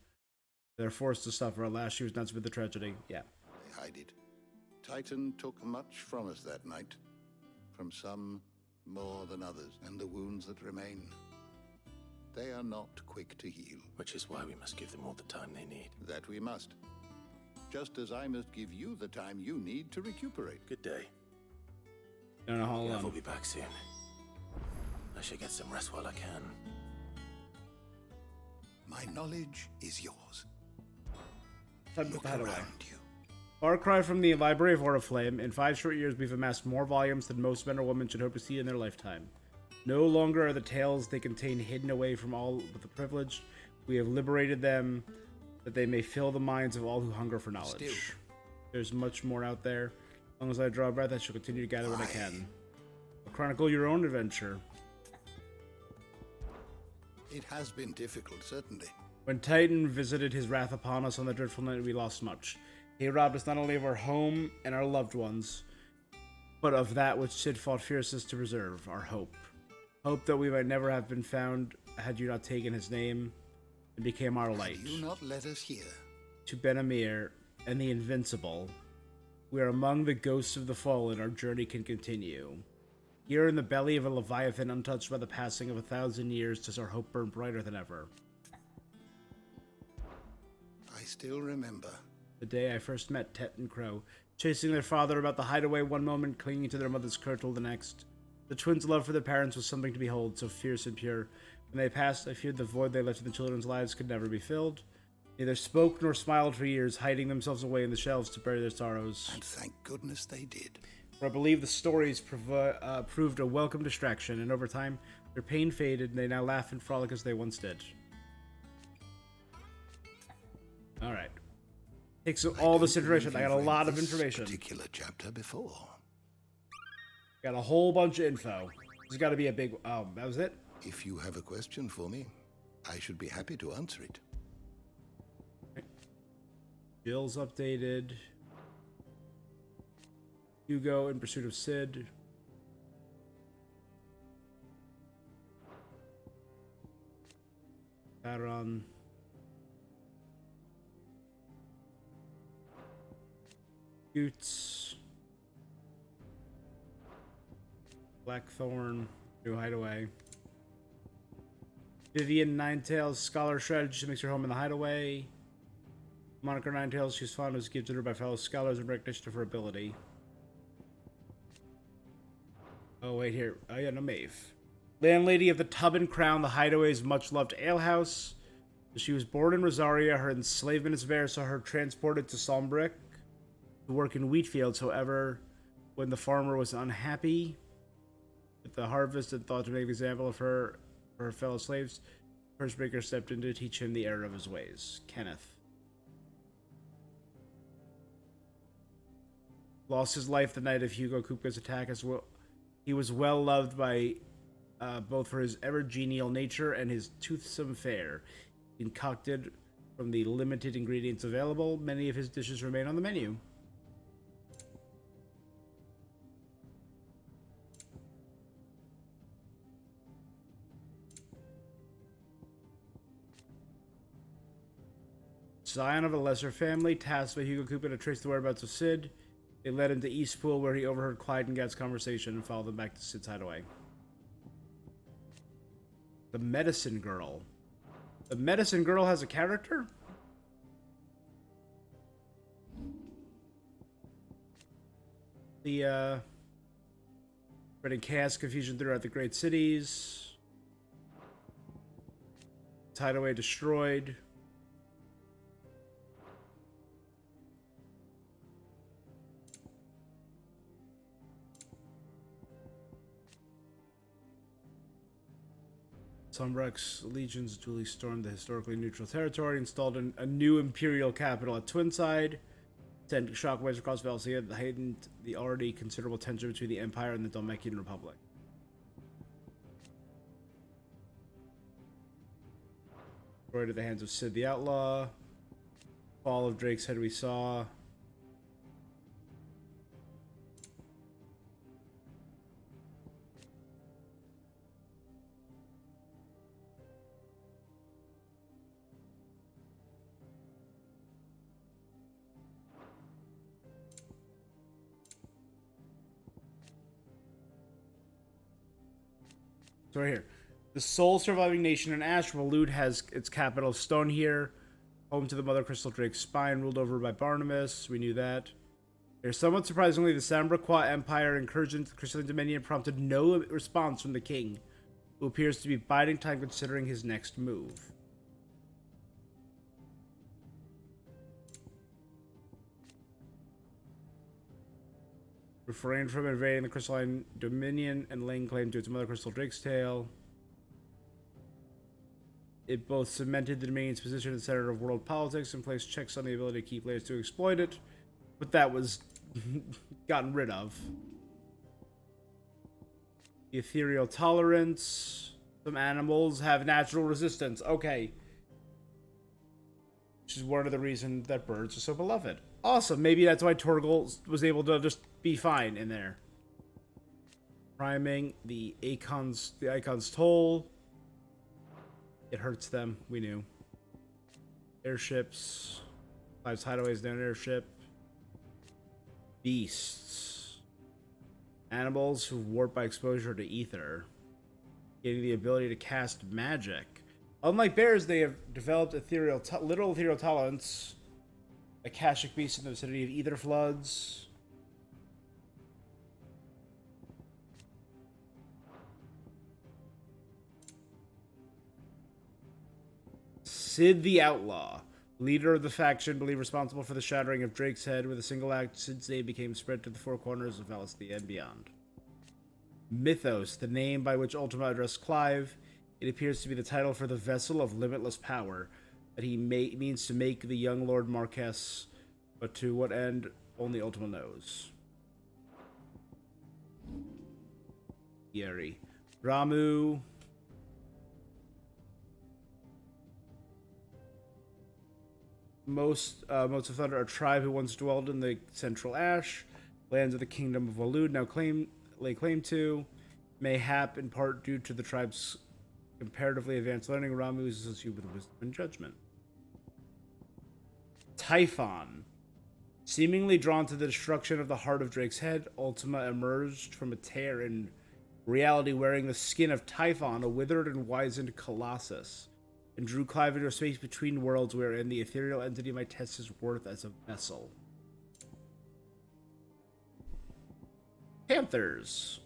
A: they're forced to suffer. Alas, she was not spared the tragedy. Yeah.
I: They hide it. Titan took much from us that night. From some more than others, and the wounds that remain. They are not quick to heal.
B: Which is why we must give them all the time they need.
I: That we must. Just as I must give you the time you need to recuperate.
B: Good day.
A: No, hold on.
B: We'll be back soon. I should get some rest while I can.
I: My knowledge is yours.
A: Time to hide away. Far cry from the Library of Oriflame. In 5 short years, we've amassed more volumes than most men or women should hope to see in their lifetime. No longer are the tales they contain hidden away from all but the privileged. We have liberated them, that they may fill the minds of all who hunger for knowledge. Still. There's much more out there. As long as I draw a breath, I shall continue to gather what I can. Chronicle your own adventure.
I: It has been difficult, certainly.
A: When Titan visited his wrath upon us on the dreadful night, we lost much. He robbed us not only of our home and our loved ones, but of that which Sid fought fiercest to preserve, our hope. Hope that we might never have been found had you not taken his name and became our light.
I: Had you not let us hear.
A: To Ben-Amir and the Invincible, we are among the ghosts of the fallen, our journey can continue. Here in the belly of a Leviathan untouched by the passing of 1,000 years does our hope burn brighter than ever.
I: I still remember.
A: The day I first met Tet and Crow, chasing their father about the hideaway one moment, clinging to their mother's kirtle the next. The twins' love for their parents was something to behold, so fierce and pure. When they passed, I feared the void they left in the children's lives could never be filled. Neither spoke nor smiled for years, hiding themselves away in the shelves to bury their sorrows.
I: And thank goodness they did.
A: For I believe the stories proved a welcome distraction, and over time, their pain faded, and they now laugh and frolic as they once did. Alright. Takes all this information. I got a lot of information.
I: Particular chapter before.
A: Got a whole bunch of info. There's got to be a big... Oh, that was it?
I: If you have a question for me, I should be happy to answer it.
A: Jill's updated. Hugo in pursuit of Sid. Baron. Goots. Blackthorn. New hideaway. Vivian Ninetails scholar strategy makes her home in the hideaway. Monica Ninetails, she's fond was gifted her by fellow scholars in recognition of her ability. Oh, wait here. Oh, yeah, no, Maeve. Landlady of the Tub and Crown, the hideaway's much-loved alehouse. She was born in Rosaria. Her enslavement is severe, saw her transported to Sombrick to work in wheat fields. However, when the farmer was unhappy with the harvest and thought to make an example of her or her fellow slaves, Pursebreaker stepped in to teach him the error of his ways. Kenneth. Lost his life the night of Hugo Kupka's attack as well. He was well loved by both for his ever-genial nature and his toothsome fare. Concocted from the limited ingredients available, many of his dishes remain on the menu. Scion of a lesser family, tasked by Hugo Kupka to trace the whereabouts of Sid. They led him to Eastpool, where he overheard Clyde and Gat's conversation and followed them back to Sid's hideaway. The Medicine Girl. The Medicine Girl has a character? The, spreading chaos, confusion throughout the great cities. Hideaway destroyed. Sombrex legions duly stormed the historically neutral territory, installed a new imperial capital at Twinside, sent shockwaves across Valsia that heightened the already considerable tension between the Empire and the Dhalmekian Republic. Destroyed at the hands of Sid the Outlaw. Fall of Drake's Head we saw. So right here. The sole surviving nation in Ash, Waloed, has its capital Stone here, home to the Mother Crystal Drake's spine, ruled over by Barnabas. We knew that. Here, somewhat surprisingly, the Sambraquois Empire incursion to the Crystalline Dominion prompted no response from the king, who appears to be biding time considering his next move. Refrained from invading the Crystalline Dominion and laying claim to its Mother Crystal Drake's tail. It both cemented the Dominion's position at the center of world politics and placed checks on the ability to keep players to exploit it, but that was gotten rid of. The ethereal tolerance. Some animals have natural resistance. Okay. Which is one of the reasons that birds are so beloved. Awesome. Maybe that's why Torgal was able to just be fine in there. Priming the Icon's toll. It hurts them. We knew. Airships. Clive's hideaways down airship. Beasts. Animals who warp by exposure to ether. Getting the ability to cast magic. Unlike bears, they have developed literal ethereal tolerance. Akashic beast in the vicinity of ether floods. Sid the Outlaw, leader of the faction, believed responsible for the shattering of Drake's Head. With a single act, Sid's name became spread to the four corners of Valisthea and beyond. Mythos, the name by which Ultima addressed Clive. It appears to be the title for the vessel of limitless power that he means to make the young Lord Marquess, but to what end, only Ultima knows. Yeri. Ramu. Most of Thunder, a tribe who once dwelled in the Central Ash, lands of the Kingdom of Waloed, now lay claim to, mayhap in part due to the tribe's comparatively advanced learning. Ramu is associated with wisdom and judgment. Typhon. Seemingly drawn to the destruction of the heart of Drake's Head, Ultima emerged from a tear in reality wearing the skin of Typhon, a withered and wizened colossus, and drew Clive into a space between worlds wherein the ethereal entity might test his worth as a vessel. Panthers.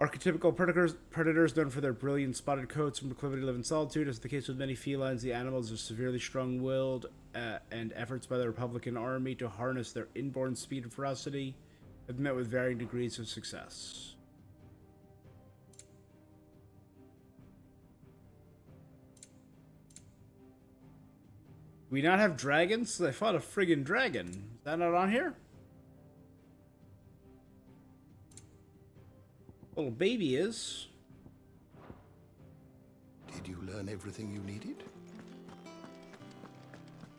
A: Archetypical predators known for their brilliant spotted coats and proclivity to live in solitude. As the case with many felines, the animals are severely strong-willed, and efforts by the Republican army to harness their inborn speed and ferocity have met with varying degrees of success. Do we not have dragons? I fought a friggin' dragon. Is that not on here? Little baby is.
I: Did you learn everything you needed?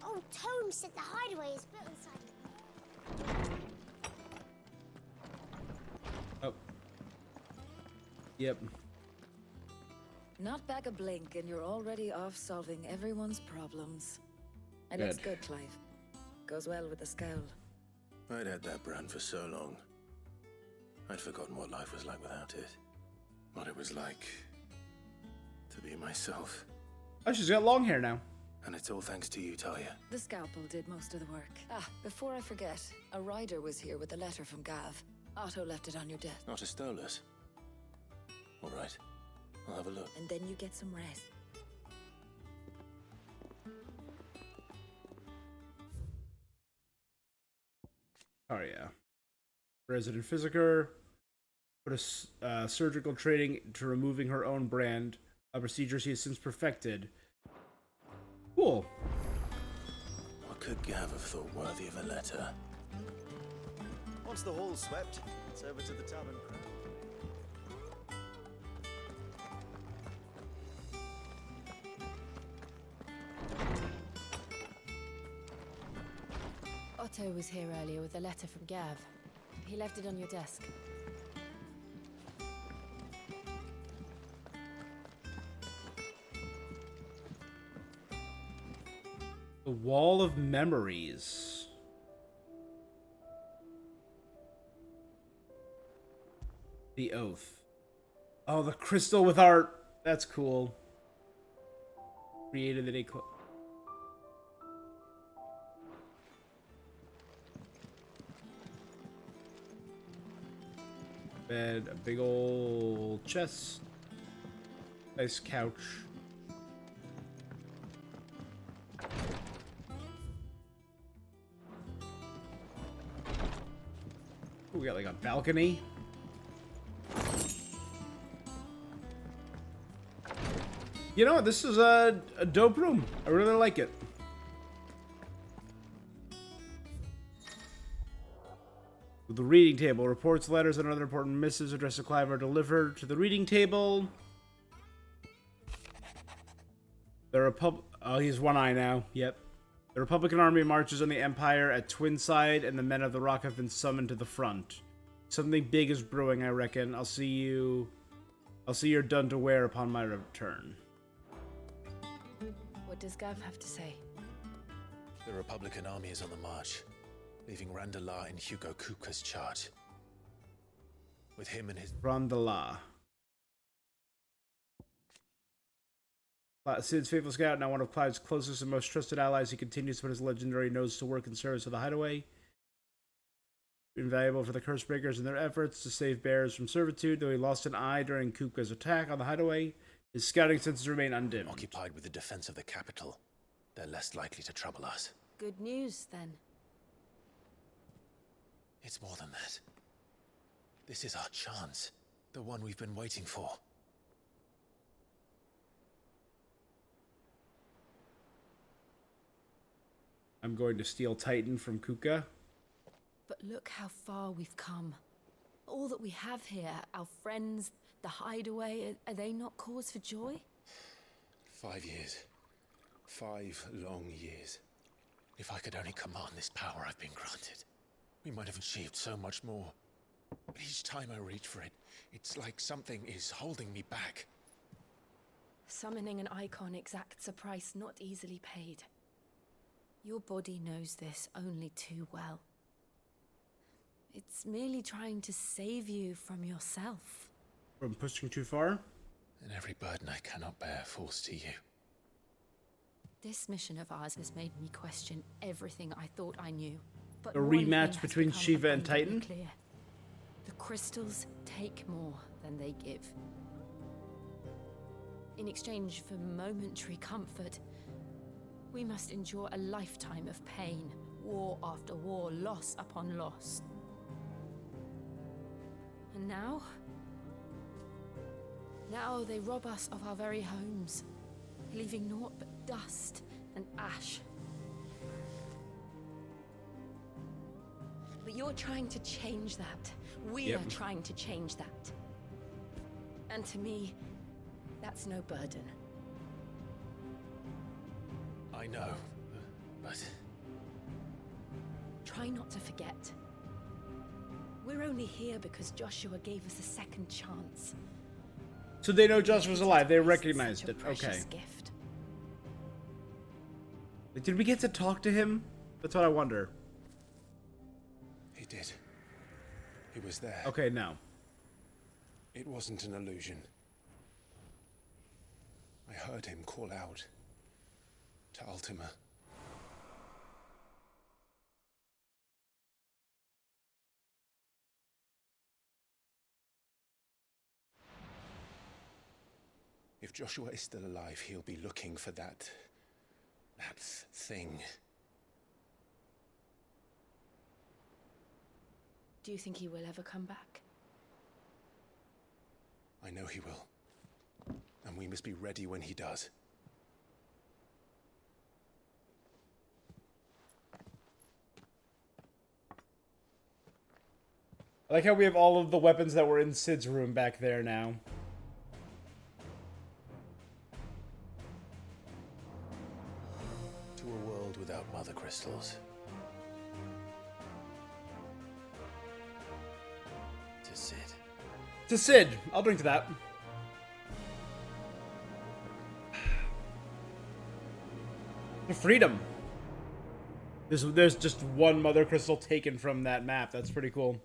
U: Oh, Tome said the hideaway is built inside.
A: Oh. Yep.
F: Not back a blink and you're already off solving everyone's problems. It looks good, Clive. Goes well with the scowl.
B: I'd had that brand for so long. I'd forgotten what life was like without it. What it was like be myself.
A: Oh, she's got long hair now.
B: And it's all thanks to you, Talia.
F: The scalpel did most of the work. Ah, before I forget, a rider was here with a letter from Gav. Otto left it on your desk.
B: Not a Stolas. All right. I'll have a look.
F: And then you get some rest.
A: Oh, yeah. Resident Physiker. Put a surgical training to removing her own brand. A procedure she has since perfected. Cool.
B: What could Gav have thought worthy of a letter?
K: Once the hall's swept, it's over to the tavern.
L: Otto was here earlier with a letter from Gav. He left it on your desk.
A: The Wall of Memories. The Oath. Oh, the crystal with art. That's cool. Created the day. Bed, a big old chest. Nice couch. Ooh, we got like a balcony. You know what? This is a dope room. I really like it. The reading table. Reports, letters, and other important missives addressed to Clive are delivered to the reading table. Oh, he's one eye now. Yep. The Republican army marches on the Empire at Twinside, and the men of the Rock have been summoned to the front. Something big is brewing, I reckon. I'll see your done to wear upon my return.
L: What does Gav have to say?
B: The Republican army is on the march, leaving Randalar in Hugo Kupka's charge. With him and his...
A: Randalar. Sid's faithful scout, now one of Clive's closest and most trusted allies, he continues to put his legendary nose to work in service of the Hideaway. Invaluable for the Cursebreakers in their efforts to save bears from servitude, though he lost an eye during Kupka's attack on the Hideaway. His scouting senses remain undimmed.
B: Occupied with the defense of the capital, they're less likely to trouble us.
L: Good news, then.
B: It's more than that. This is our chance. The one we've been waiting for.
A: I'm going to steal Titan from Kupka.
L: But look how far we've come. All that we have here, our friends, the Hideaway, are they not cause for joy?
B: 5 years. 5 long years. If I could only command this power I've been granted, we might have achieved so much more. But each time I reach for it, it's like something is holding me back.
L: Summoning an icon exacts a price not easily paid. Your body knows this only too well. It's merely trying to save you from yourself.
A: From pushing too far?
B: And every burden I cannot bear falls to you.
L: This mission of ours has made me question everything I thought I knew. But
A: A rematch between Shiva and Titan?
L: Clear. The crystals take more than they give. In exchange for momentary comfort, we must endure a lifetime of pain, war after war, loss upon loss. And now they rob us of our very homes, leaving naught but dust and ash. But you're trying to change that. We are trying to change that. And to me, that's no burden.
B: I know, but...
L: Try not to forget. We're only here because Joshua gave us a second chance.
A: So they know Josh was alive. They recognized it.
L: Precious
A: Okay.
L: gift.
A: Did we get to talk to him? That's what I wonder.
B: He did. He was there.
A: Okay, no.
B: It wasn't an illusion. I heard him call out to Ultima. If Joshua is still alive, he'll be looking for that thing.
L: Do you think he will ever come back?
B: I know he will. And we must be ready when he does.
A: I like how we have all of the weapons that were in Sid's room back there now.
B: To a world without mother crystals. To Sid.
A: To Sid. I'll drink to that. To freedom. There's just one mother crystal taken from that map. That's pretty cool.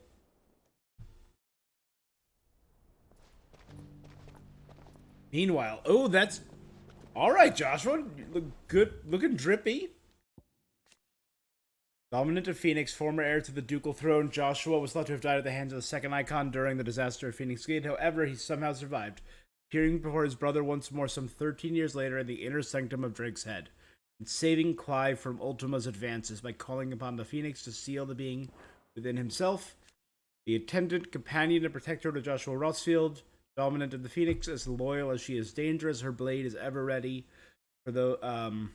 A: Meanwhile, oh, that's all right, Joshua. You look good, looking drippy. Dominant of Phoenix, former heir to the ducal throne, Joshua was thought to have died at the hands of the second icon during the disaster of Phoenix Gate. However, he somehow survived, appearing before his brother once more some 13 years later in the inner sanctum of Drake's Head, and saving Clive from Ultima's advances by calling upon the Phoenix to seal the being within himself. The attendant, companion, and protector to Joshua Rossfield, Dominant of the Phoenix, as loyal as she is dangerous, her blade is ever ready for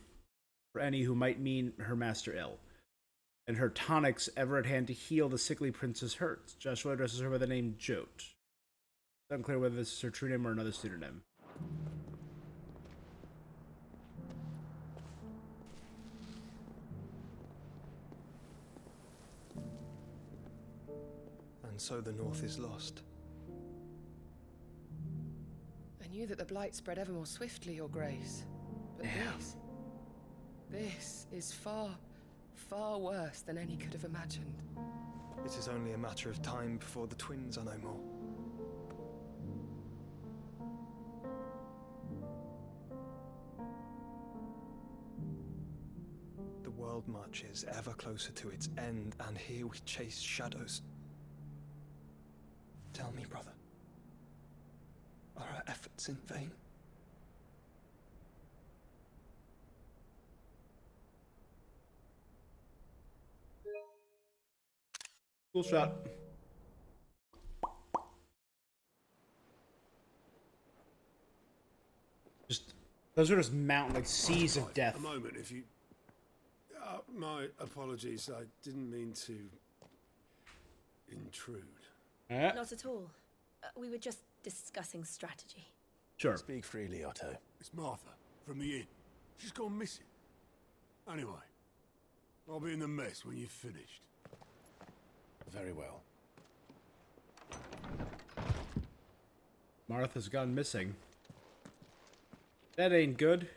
A: any who might mean her master ill, and her tonics ever at hand to heal the sickly prince's hurts. Joshua addresses her by the name Jote. It's unclear whether this is her true name or another pseudonym.
B: And so the North is lost.
M: I knew that the blight spread ever more swiftly, Your Grace. But this is far, far worse than any could have imagined.
B: It is only a matter of time before the twins are no more. The world marches ever closer to its end, and here we chase shadows. Tell me, brother, are our efforts in vain?
A: Cool shot. Just those are just mountain like seas of death.
O: A moment, if you. My apologies. I didn't mean to intrude.
P: Not at all. We were just discussing strategy.
A: Sure.
B: Speak freely, Otto.
E: It's Martha from the inn. She's gone missing. Anyway, I'll be in the mess when you've finished.
B: Very well.
A: Martha's gone missing. That ain't good.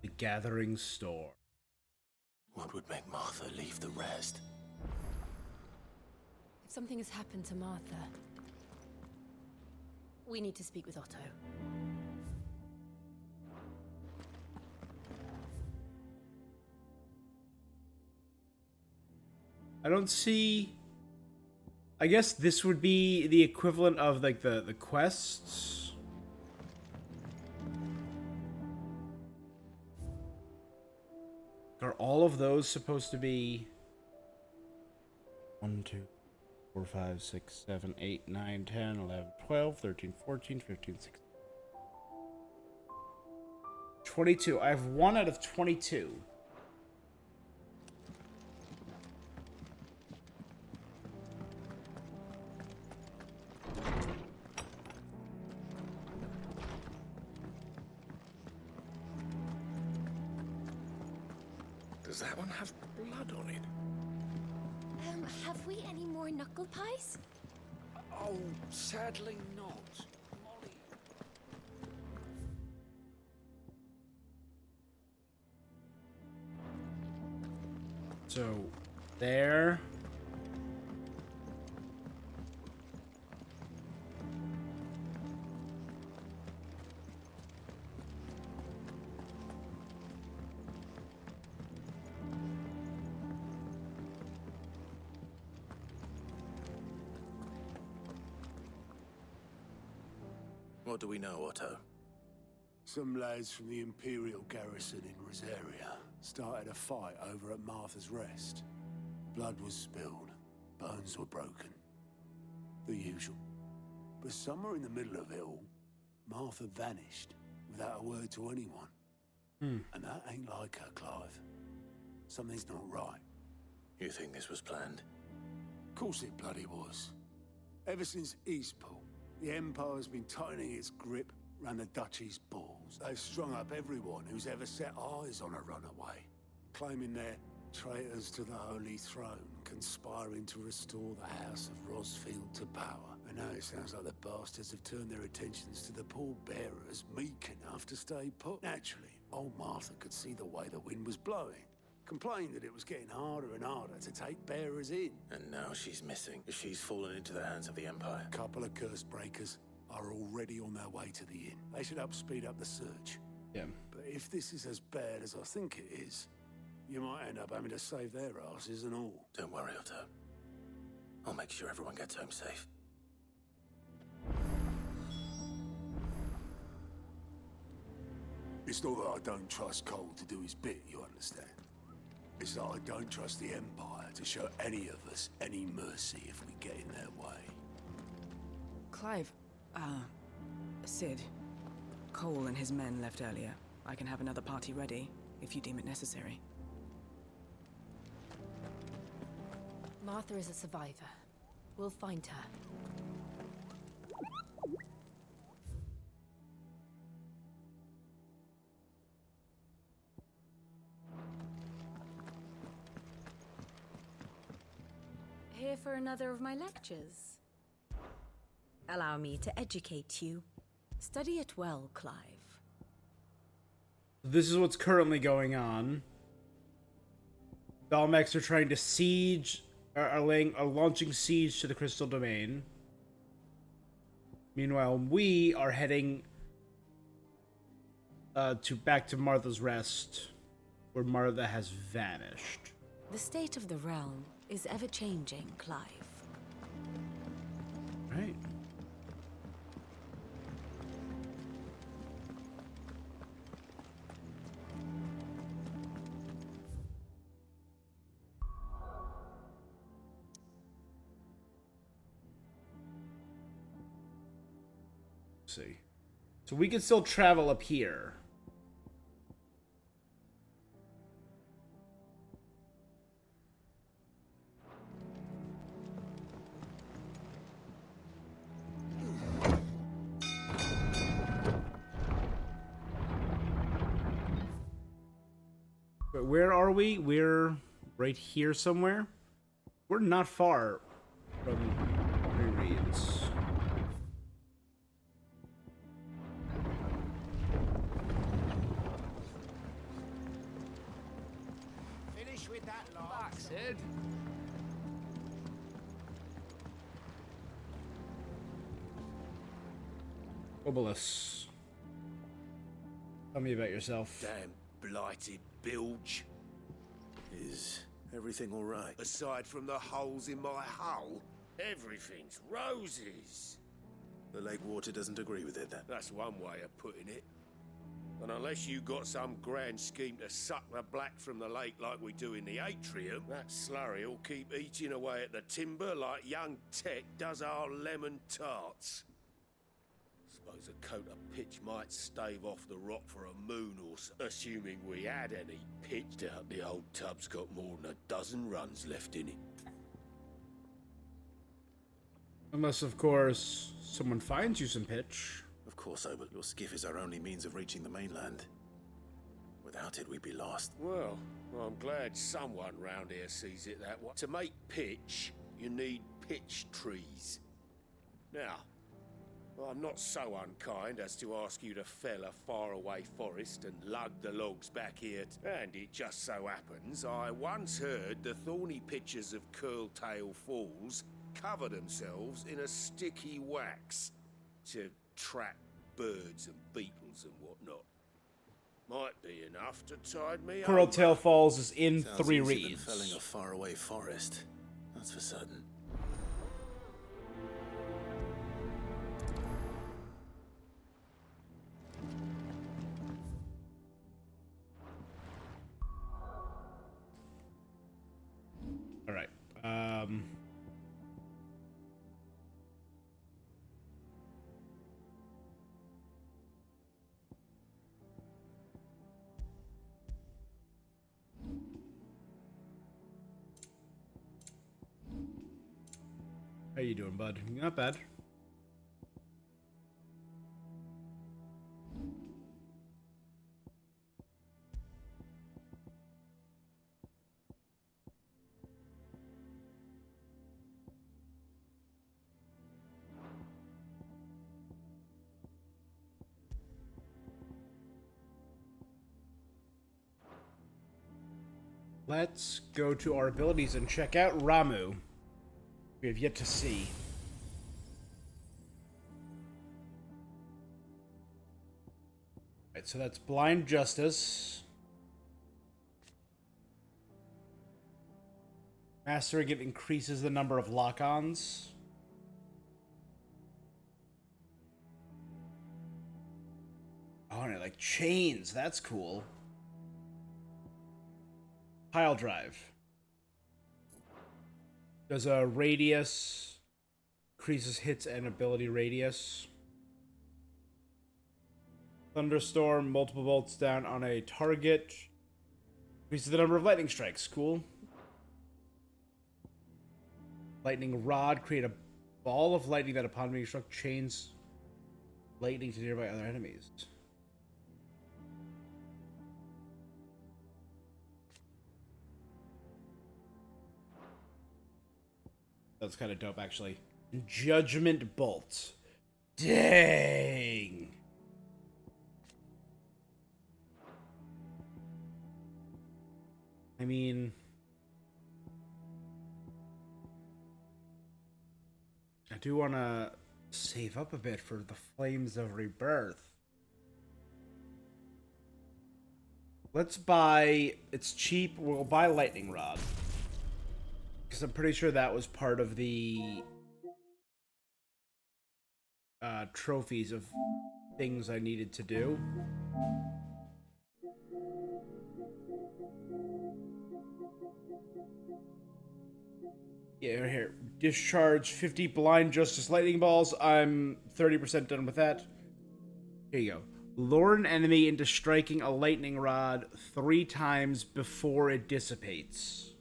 A: The Gathering Store.
B: What would make Martha leave the rest?
L: If something has happened to Martha,
P: we need to speak with Otto.
A: I don't see. I guess this would be the equivalent of like the quests. Are all of those supposed to be 1, 2, 4, 5, 6, 7, 8, 9, 10, 11, 12, 13, 14, 15, 16, 22. I have 1 out of 22.
S: Does that one have blood on it?
D: Have we any more knuckle pies?
S: Oh, sadly not.
A: So, there.
B: What do we know, Otto?
O: Some lads from the Imperial garrison in Rosaria started a fight over at Martha's Rest. Blood was spilled, bones were broken. The usual. But somewhere in the middle of it all, Martha vanished without a word to anyone. And that ain't like her, Clive. Something's not right.
B: You think this was planned?
O: Of course it bloody was. Ever since Eastpool, the Empire's been tightening its grip round the Duchy's balls. They've strung up everyone who's ever set eyes on a runaway, claiming they're traitors to the Holy Throne, conspiring to restore the House of Rosfield to power. And now it sounds like the bastards have turned their attentions to the pallbearers meek enough to stay put. Naturally, old Martha could see the way the wind was blowing, complained that it was getting harder and harder to take bearers in.
B: And now she's missing. She's fallen into the hands of the Empire.
O: A couple of curse breakers are already on their way to the inn. They should speed up the search.
A: Yeah.
O: But if this is as bad as I think it is, you might end up having to save their asses and all.
B: Don't worry, Otto. I'll make sure everyone gets home safe.
O: It's not that I don't trust Cole to do his bit, you understand? It's that I don't trust the Empire to show any of us any mercy if we get in their way.
J: Clive, Sid. Cole and his men left earlier. I can have another party ready, if you deem it necessary.
L: Martha is a survivor. We'll find her.
P: Here for another of my lectures. Allow me to educate you. Study it well, Clive.
A: This is what's currently going on. Belmex are trying to siege, are launching siege to the Crystal Domain. Meanwhile, we are heading back to Martha's Rest, where Martha has vanished.
P: The state of the realm is ever-changing, Clive.
A: Right. See. So we can still travel up here. But where are we? We're right here somewhere. We're not far from Reeds.
T: Finish with that lot. Sid.
A: Obelus. Tell me about yourself.
B: Damn blighted bilge. Is everything all right? Aside from the holes in my hull, everything's roses. The lake water doesn't agree with it, then? That's one way of putting it. And unless you got some grand scheme to suck the black from the lake like we do in the atrium, that slurry will keep eating away at the timber like young Tech does our lemon tarts. Suppose a coat of pitch might stave off the rot for a moon or so, assuming we had any pitch. Doubt the old tub's got more than a dozen runs left in it.
A: Unless, of course, someone finds you some pitch.
B: Of course, but your skiff is our only means of reaching the mainland. Without it, we'd be lost. Well, I'm glad someone round here sees it that way. To make pitch, you need pitch trees. Now, I'm not so unkind as to ask you to fell a faraway forest and lug the logs back here. And it just so happens, I once heard the thorny pitchers of Curltail Falls cover themselves in a sticky wax to trap birds and beetles and whatnot. Might be enough to tide me over.
A: Curltail Falls is in
B: Sounds
A: 3
B: easier than
A: reeds.
B: felling a faraway forest. That's for certain.
A: How you doing, bud? Not bad. Let's go to our abilities and check out Ramuh. We have yet to see. Alright, so that's Blind Justice. Mastering it increases the number of lock-ons. Oh, and it like chains. That's cool. Pile drive. Does a radius, increases hits and ability radius. Thunderstorm, multiple bolts down on a target. Increases the number of lightning strikes. Cool. Lightning rod, create a ball of lightning that upon being struck chains lightning to nearby other enemies. That's kind of dope, actually. Judgment Bolt. Dang! I mean... I do want to save up a bit for the Flames of Rebirth. Let's buy... It's cheap. We'll buy Lightning Rod. Because I'm pretty sure that was part of the trophies of things I needed to do. Yeah, right here. Discharge 50 Blind Justice Lightning Balls. I'm 30% done with that. Here you go. Lure an enemy into striking a lightning rod 3 times before it dissipates.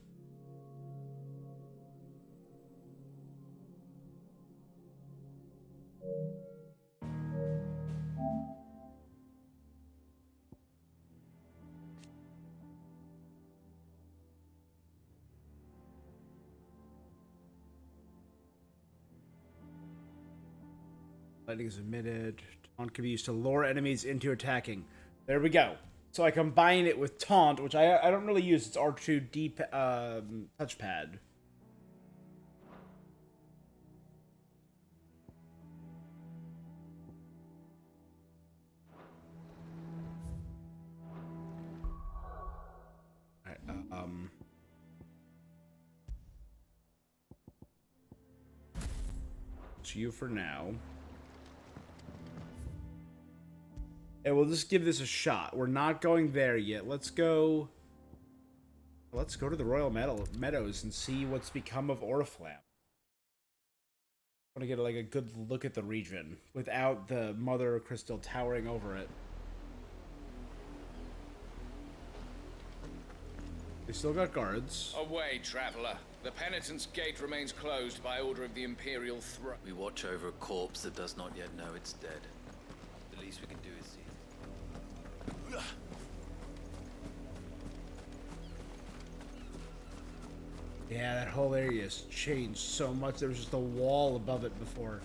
A: Lightning is emitted. Taunt can be used to lure enemies into attacking. There we go. So I combine it with Taunt, which I don't really use. It's R2D touchpad. Alright, it's you for now. And we'll just give this a shot. We're not going there yet. Let's go to the Royal Meadows and see what's become of Oriflamme. I want to get like a good look at the region without the Mother Crystal towering over it. They still got guards.
C: Away, traveler. The Penitent's Gate remains closed by order of the Imperial Throne.
R: We watch over a corpse that does not yet know it's dead. The least we can do is see.
A: Yeah, that whole area has changed so much. There was just a wall above it before.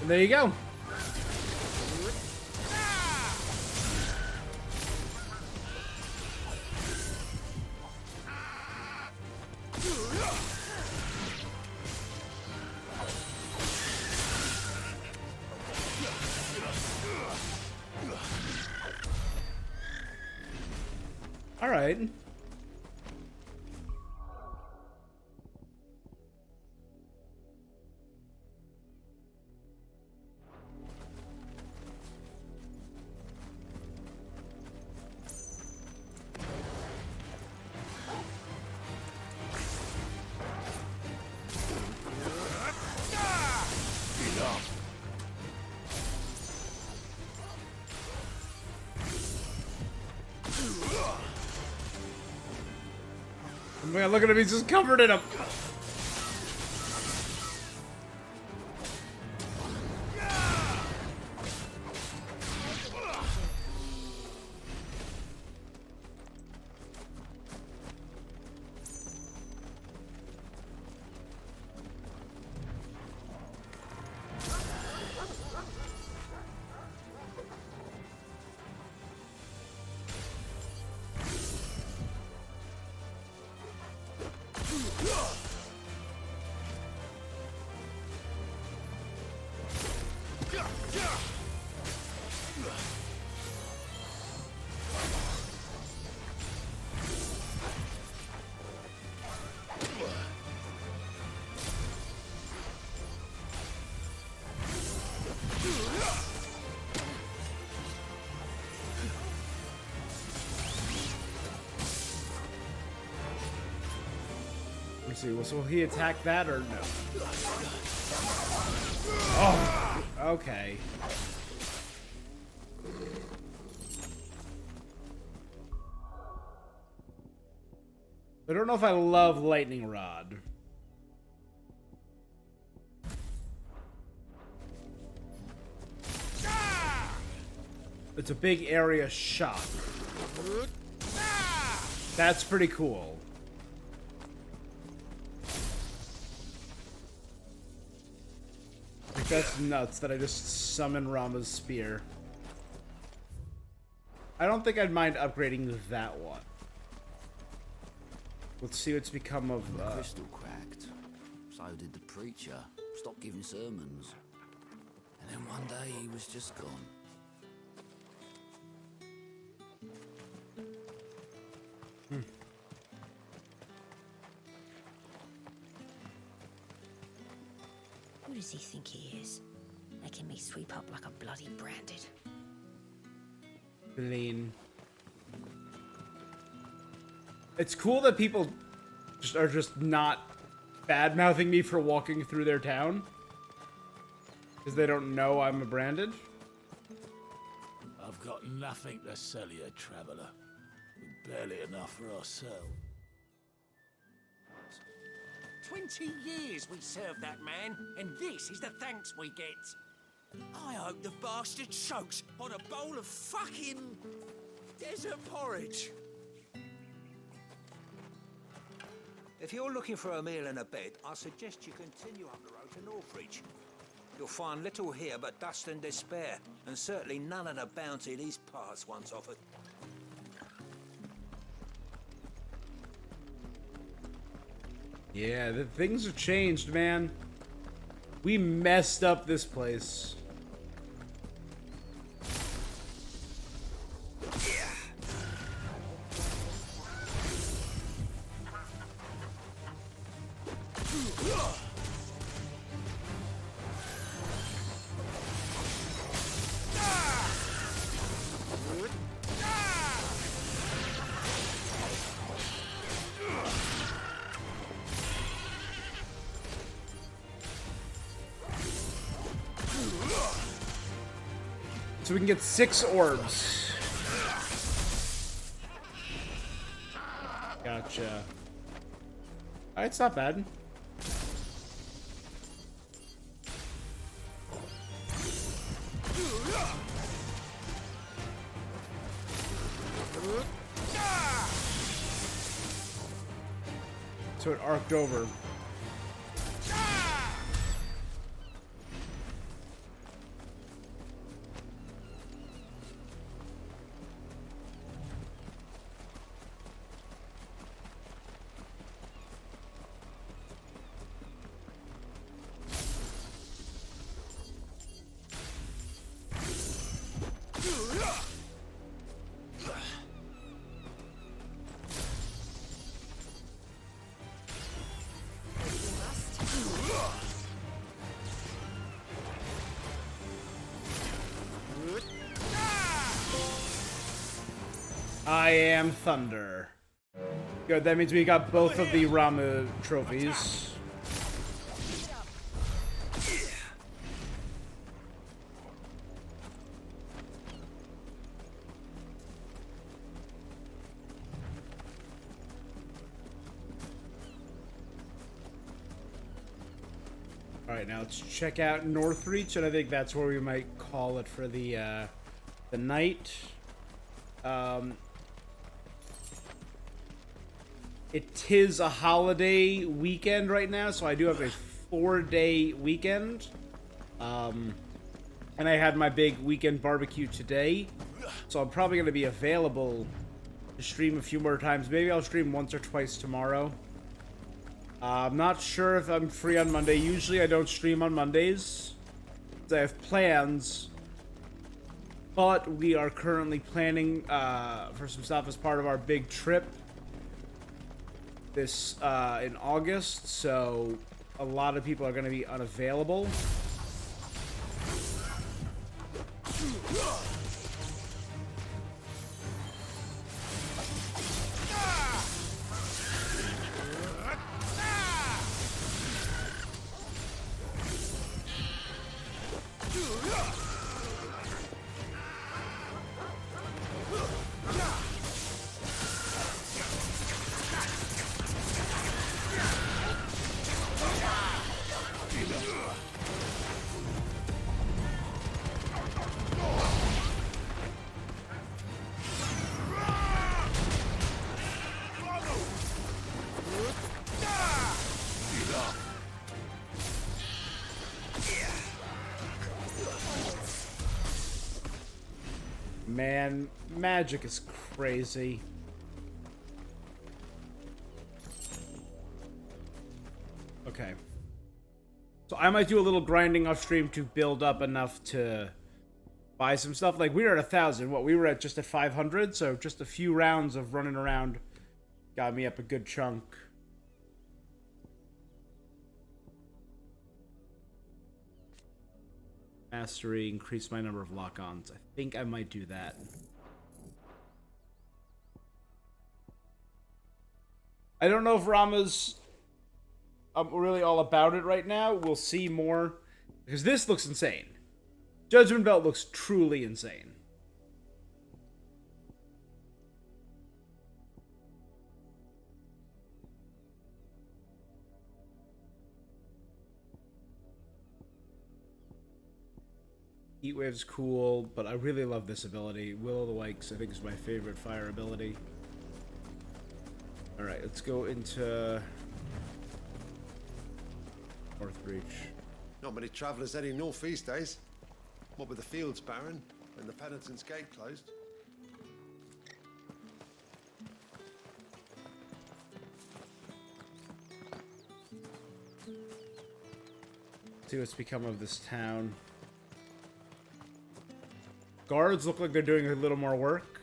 A: And there you go. All right. Man, look at him, he's just covered in them. Let's see, so will he attack that or no? Oh, okay. I don't know if I love Lightning Rod. It's a big area shot. That's pretty cool. Like, that's nuts that I just summon Rama's spear. I don't think I'd mind upgrading that one. Let's see what's become of
G: The crystal cracked. So did the preacher. Stopped giving sermons. And then one day he was just gone.
N: Who does he think he is? Making me sweep up like a bloody branded.
A: Clean. It's cool that people are just not bad-mouthing me for walking through their town. Because they don't know I'm a branded.
O: I've got nothing to sell you, traveller. We've barely enough for ourselves.
Q: 20 years we served that man, and this is the thanks we get. I hope the bastard chokes on a bowl of fucking desert porridge. If you're looking for a meal and a bed, I suggest you continue up the road to Northridge. You'll find little here but dust and despair, and certainly none of the bounty these parts once offered.
A: Yeah, the things have changed, man. We messed up this place. So we can get 6 orbs. Gotcha. It's not bad. So it arced over. I am Thunder. Good, that means we got both of the Ramuh trophies. All right, now let's check out Northreach, and I think that's where we might call it for the night. It is a holiday weekend right now, so I do have a 4-day weekend. And I had my big weekend barbecue today, so I'm probably going to be available to stream a few more times. Maybe I'll stream once or twice tomorrow. I'm not sure if I'm free on Monday. Usually I don't stream on Mondays, I have plans, but we are currently planning for some stuff as part of our big trip this in August, so a lot of people are going to be unavailable. Man, magic is crazy. Okay. So I might do a little grinding off stream to build up enough to buy some stuff. Like, we were at 1,000. What, we were at just at 500? So just a few rounds of running around got me up a good chunk. Mastery, increase my number of lock-ons. I think I might do that. I don't know if Rama's really all about it right now. We'll see more. Because this looks insane. Judgment Belt looks truly insane. Heatwave's cool, but I really love this ability. Will o' the Wisps, I think, is my favorite fire ability. Alright, let's go into Northreach.
K: Not many travellers heading north these days. What with the fields barren and the Penitent's Gate closed.
A: See what's become of this town. Guards look like they're doing a little more work.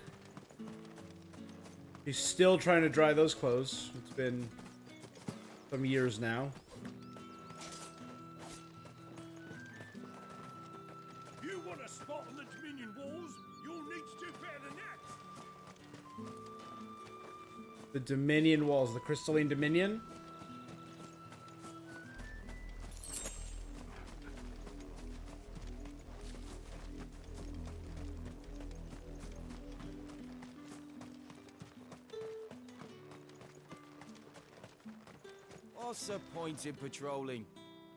A: He's still trying to dry those clothes. It's been some years now.
O: You want a spot on the Dominion walls? You'll need to do better than that.
A: The Dominion walls, the Crystalline Dominion.
H: What's the point in patrolling?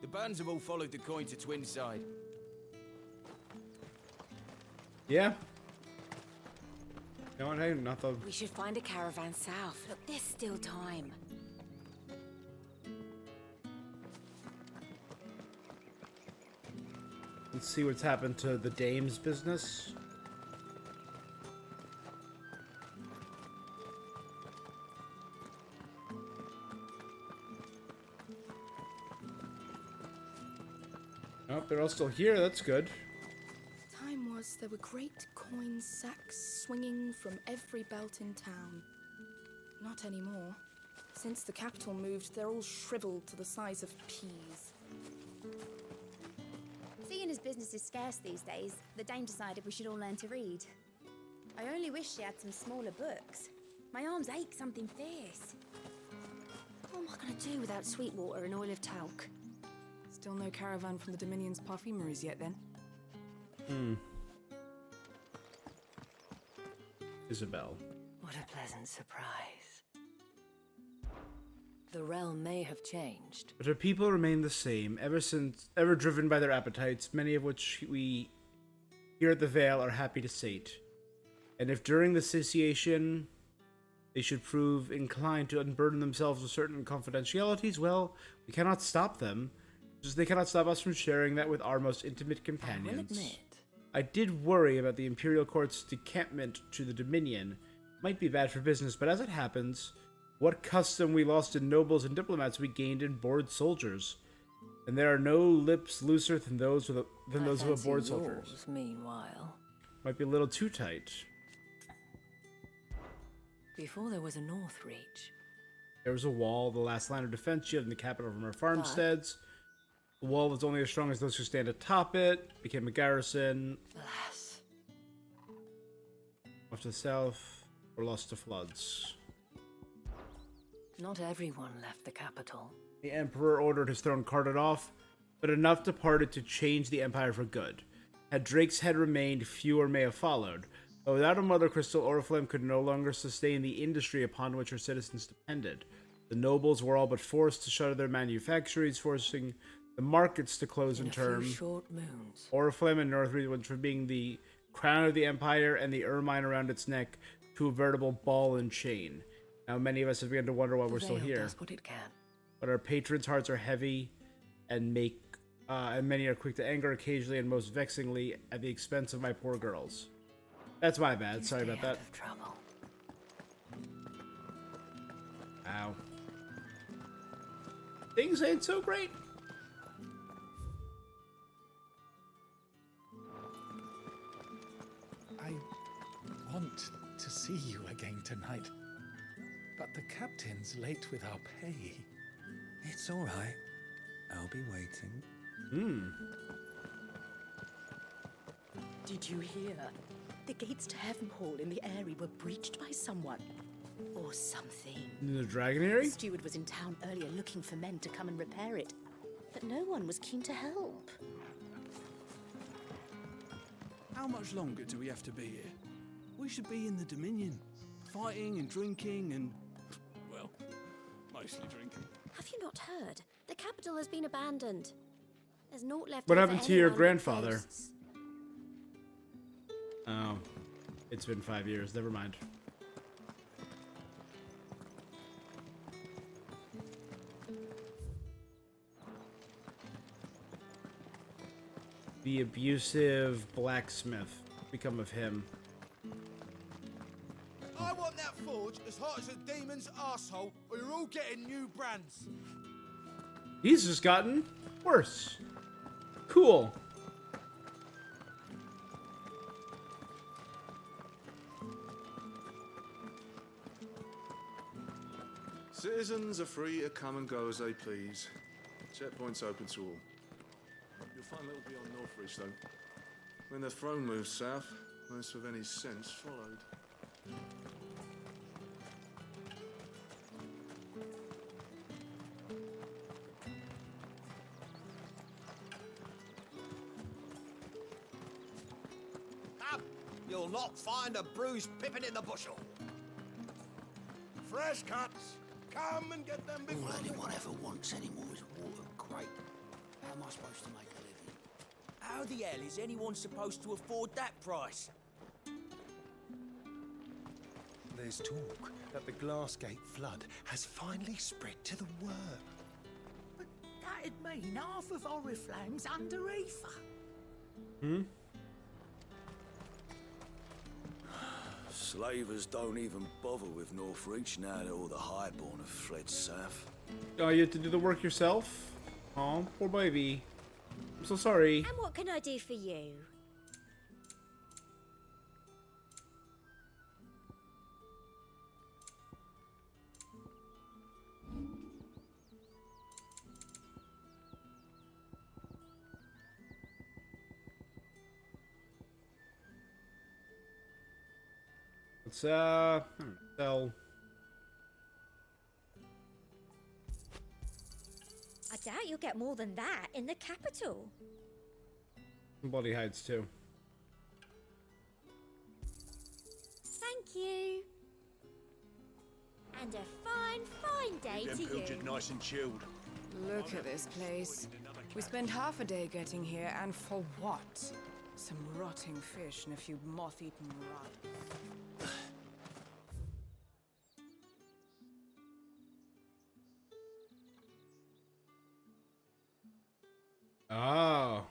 H: The bands have all followed the coin to Twinside.
A: Yeah. No, hey, not the...
P: We should find a caravan south. Look, there's still time.
A: Let's see what's happened to the dame's business. Oh, they're all still here. That's good.
V: Time was there were great coin sacks swinging from every belt in town. Not anymore. Since the capital moved, they're all shriveled to the size of peas.
D: Seeing as business is scarce these days, the Dame decided we should all learn to read. I only wish she had some smaller books. My arms ache something fierce.
N: What am I gonna do without Sweetwater and Oil of Talc?
J: Still no caravan from the Dominion's perfumeries yet, then?
A: Isabel.
N: What a pleasant surprise.
F: The realm may have changed.
A: But her people remain the same, ever driven by their appetites, many of which we here at the Vale are happy to sate. And if during the satiation they should prove inclined to unburden themselves with certain confidentialities, well, we cannot stop them. Just they cannot stop us from sharing that with our most intimate companions.
F: I will admit.
A: I did worry about the Imperial Court's decampment to the Dominion. Might be bad for business, but as it happens, what custom we lost in nobles and diplomats we gained in bored soldiers. And there are no lips looser than those of a bored soldier.
F: Meanwhile,
A: might be a little too tight.
F: Before there was a North Reach.
A: There was a wall, the last line of defense shielding the capital from our farmsteads. The wall was only as strong as those who stand atop it. Became a garrison.
F: Alas.
A: Off to the south, we're lost to floods.
F: Not everyone left the capital.
A: The Emperor ordered his throne carted off, but enough departed to change the Empire for good. Had Drake's head remained, fewer may have followed. But without a Mother Crystal, Oriflame could no longer sustain the industry upon which her citizens depended. The nobles were all but forced to shutter their manufactories, forcing the markets to close in turn.
F: Short moons.
A: Oriflame and Northreach went from being the crown of the Empire and the ermine around its neck to a veritable ball and chain. Now many of us have begun to wonder why we're still here.
F: Does what it can.
A: But our patrons' hearts are heavy, and many are quick to anger occasionally, and most vexingly at the expense of my poor girls. That's my bad. Sorry about that. Ow. Things ain't so great.
B: I want to see you again tonight. But the captain's late with our pay.
Q: It's all right. I'll be waiting.
I: Did you hear? The gates to Heaven Hall in the Eyrie were breached by someone. Or something.
A: The Dragonary?
I: The steward was in town earlier looking for men to come and repair it. But no one was keen to help.
U: How much longer do we have to be here? We should be in the Dominion. Fighting and drinking and... well, mostly drinking.
N: Have you not heard? The capital has been abandoned. There's naught left.
A: What happened to your grandfather? Oh, it's been 5 years. Never mind. The abusive blacksmith. Become of him.
W: I want that forge as hot as a demon's arsehole, or you're all getting new brands.
A: He's just gotten worse. Cool.
K: Citizens are free to come and go as they please. Checkpoints open to all. You'll find little beyond Northreach, though. When the throne moves south, most of any sense followed.
W: Come, you'll not find a bruised pippin in the bushel. Fresh cuts. Come and get them before.
G: All anyone ever wants anymore is water. Great. How am I supposed to make a living?
H: How the hell is anyone supposed to afford that price?
B: There's talk that the Glassgate flood has finally spread to the Word.
X: But that'd mean half of Oriflame's under Aoife.
Y: Slavers don't even bother with Northreach now that all the highborn have fled south.
A: Oh, you have to do the work yourself? Oh, poor baby. I'm so sorry.
N: And what can I do for you?
A: Let's sell.
N: I doubt you'll get more than that in the capital.
A: Bloody hides too.
N: Thank you.
E: And a fine, fine day
U: Them
E: to you.
U: pilchard nice and chilled.
J: Look at this place. We spent half a day getting here, and for what? Some rotting fish and a few moth-eaten rats.
A: Oh.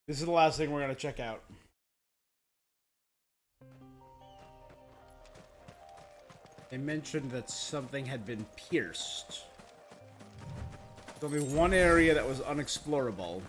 A: This is the last thing we're going to check out. They mentioned that something had been pierced. There's only one area that was unexplorable.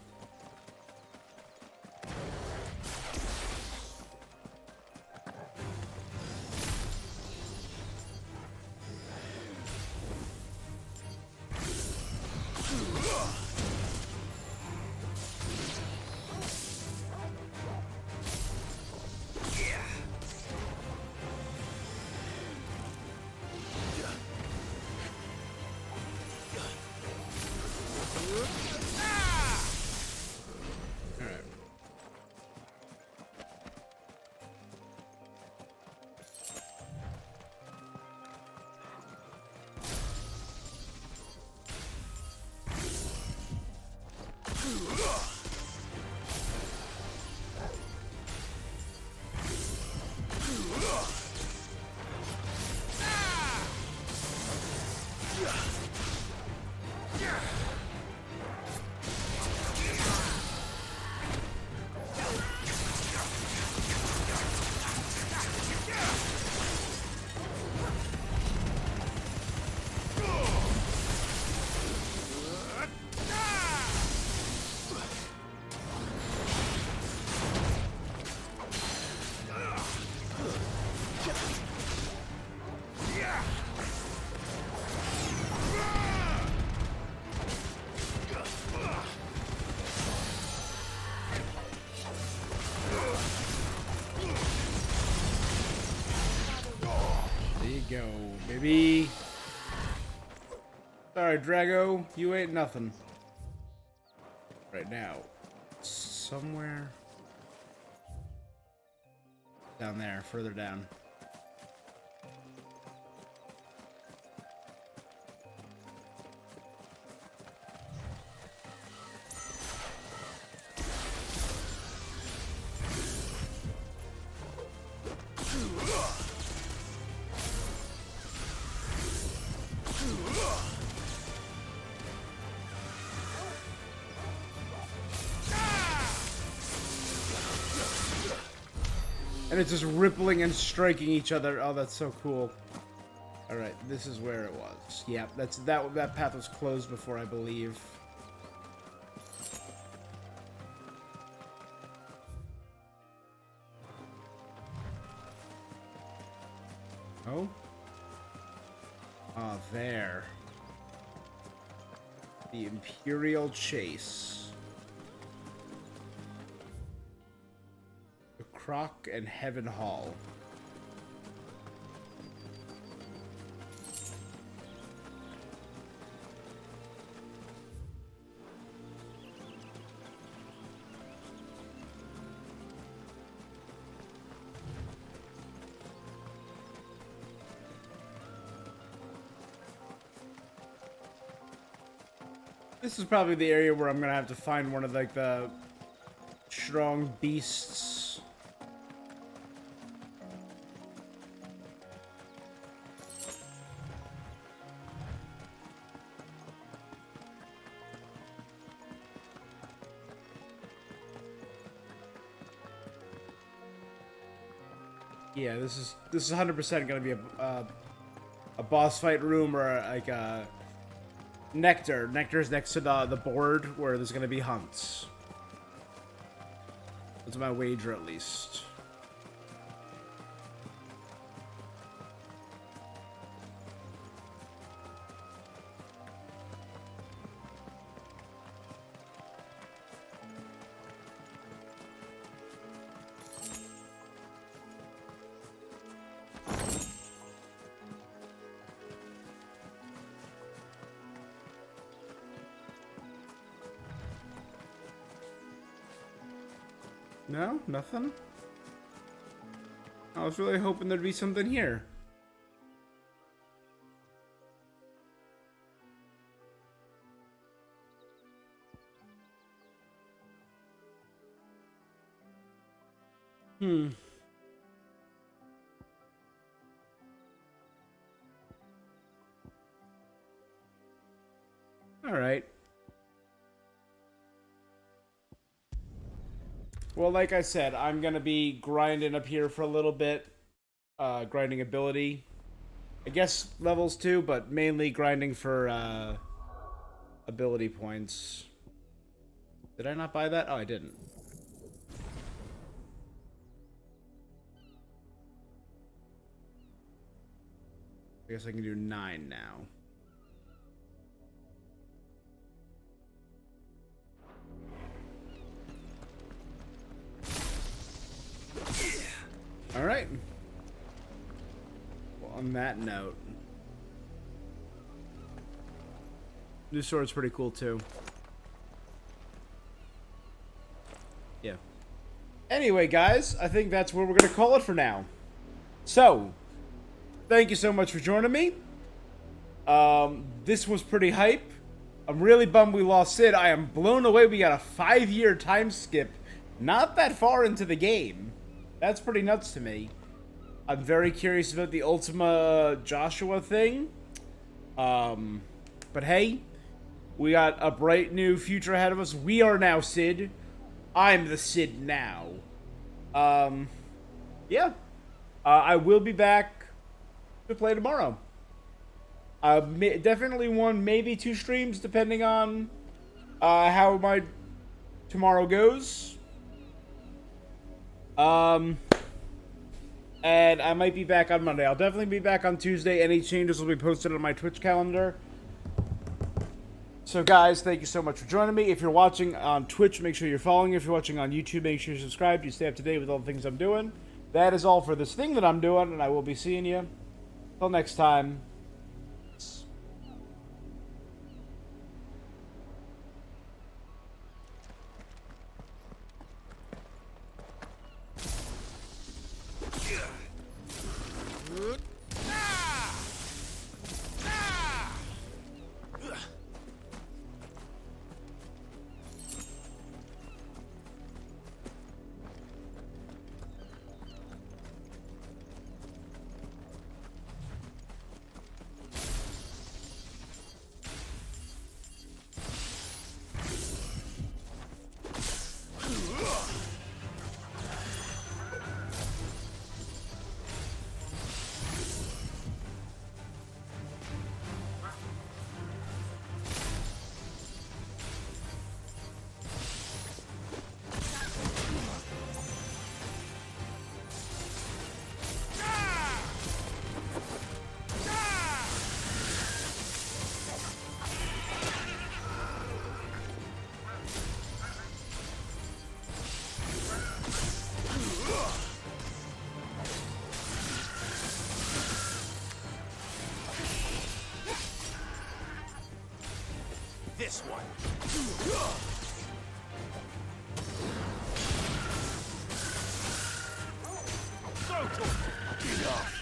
A: Go, baby. Sorry, Drago, you ain't nothing. Right now, somewhere down there, further down. And it's just rippling and striking each other. Oh, that's so cool. All right, this is where it was. Yeah, that path was closed before, I believe. Oh? Ah, there. The Imperial Chase. Croc and Heaven Hall. This is probably the area where I'm gonna have to find one of like the strong beasts. Yeah, this is 100% gonna be a boss fight room or like a Nectar. Nectar's next to the board where there's gonna be hunts. That's my wager, at least. No? Nothing? I was really hoping there'd be something here. All right. Well, like I said, I'm going to be grinding up here for a little bit. Grinding ability. I guess levels too, but mainly grinding for ability points. Did I not buy that? Oh, I didn't. I guess I can do 9 now. All right. Well, on that note, new sword's pretty cool too. Yeah. Anyway, guys, I think that's where we're gonna call it for now. So, thank you so much for joining me. This was pretty hype. I'm really bummed we lost Cid. I am blown away. We got a 5-year time skip, not that far into the game. That's pretty nuts to me. I'm very curious about the Ultima Joshua thing. But hey, we got a bright new future ahead of us. We are now Cid. I'm the Cid now. Yeah. I will be back to play tomorrow. Definitely 1, maybe 2 streams, depending on how my tomorrow goes. And I might be back on Monday. I'll definitely be back on Tuesday. Any changes will be posted on my Twitch calendar. So guys, thank you so much for joining me. If you're watching on Twitch, make sure you're following. If you're watching on YouTube, make sure you're subscribed. You stay up to date with all the things I'm doing. That is all for this thing that I'm doing, and I will be seeing you. Till next time.
B: This one. So, enough.